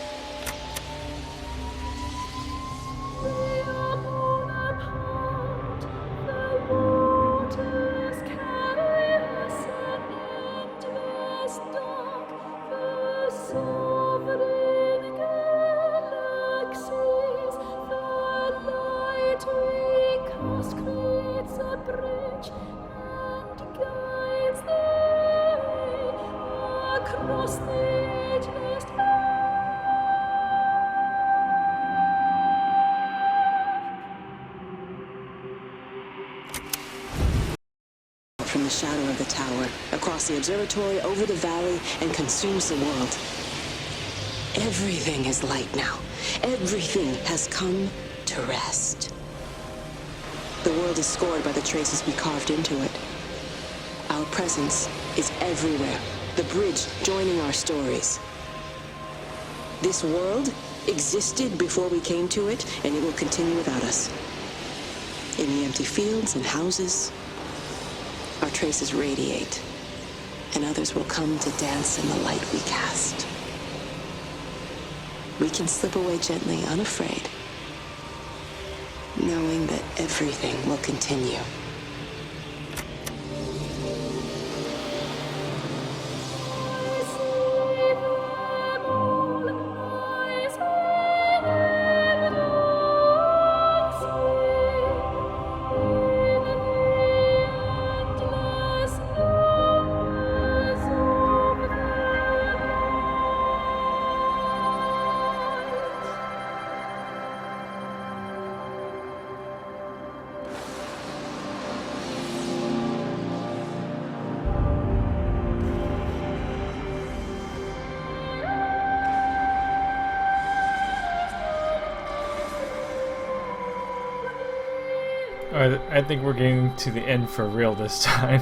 From the shadow of the tower, across the observatory, over the valley, and consumes the world. Everything is light now. Everything has come to rest. The world is scored by the traces we carved into it. Our presence is everywhere, the bridge joining our stories. This world existed before we came to it, and it will continue without us. In the empty fields and houses, our traces radiate. and others will come to dance in the light we cast. We can slip away gently, unafraid, knowing that everything will continue. Alright, I think we're getting to the end for real this time.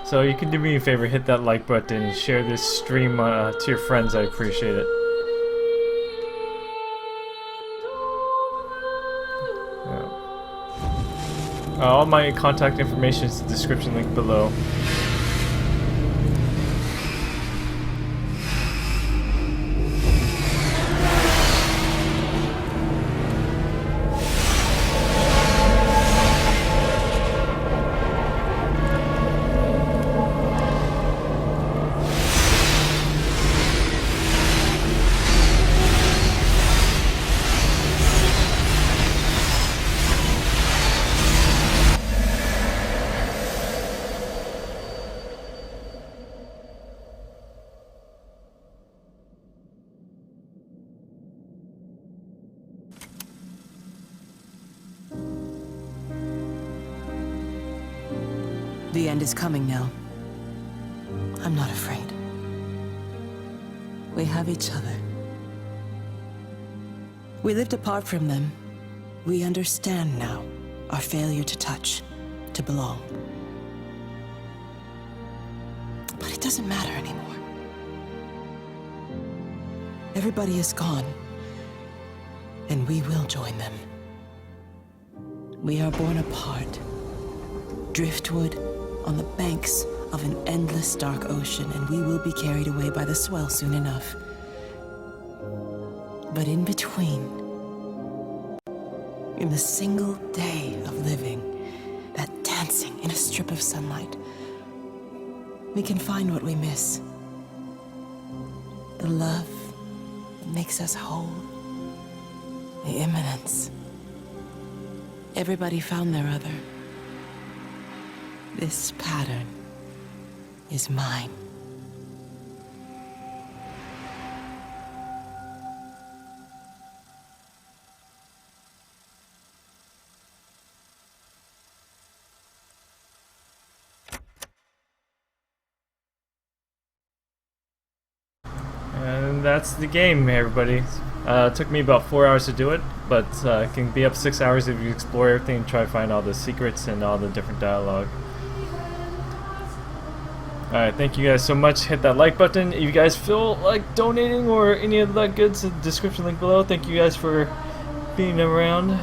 So you can do me a favor, hit that like button and share this stream to your friends, I appreciate it. All my contact information is in the description link below. The end is coming now. I'm not afraid. We have each other. We lived apart from them. We understand now our failure to touch, to belong. But it doesn't matter anymore. Everybody is gone, and we will join them. We are born apart, driftwood on the banks of an endless dark ocean, and we will be carried away by the swell soon enough. But in between, in the single day of living, that dancing in a strip of sunlight, we can find what we miss. The love that makes us whole. The imminence. Everybody found their other. This pattern is mine. And that's the game, everybody. It took me about 4 hours to do it, but it can be up 6 hours if you explore everything and try to find all the secrets and all the different dialogue. Alright, thank you guys so much. Hit that like button if you guys feel like donating or any of that goods in the description link below. Thank you guys for being around.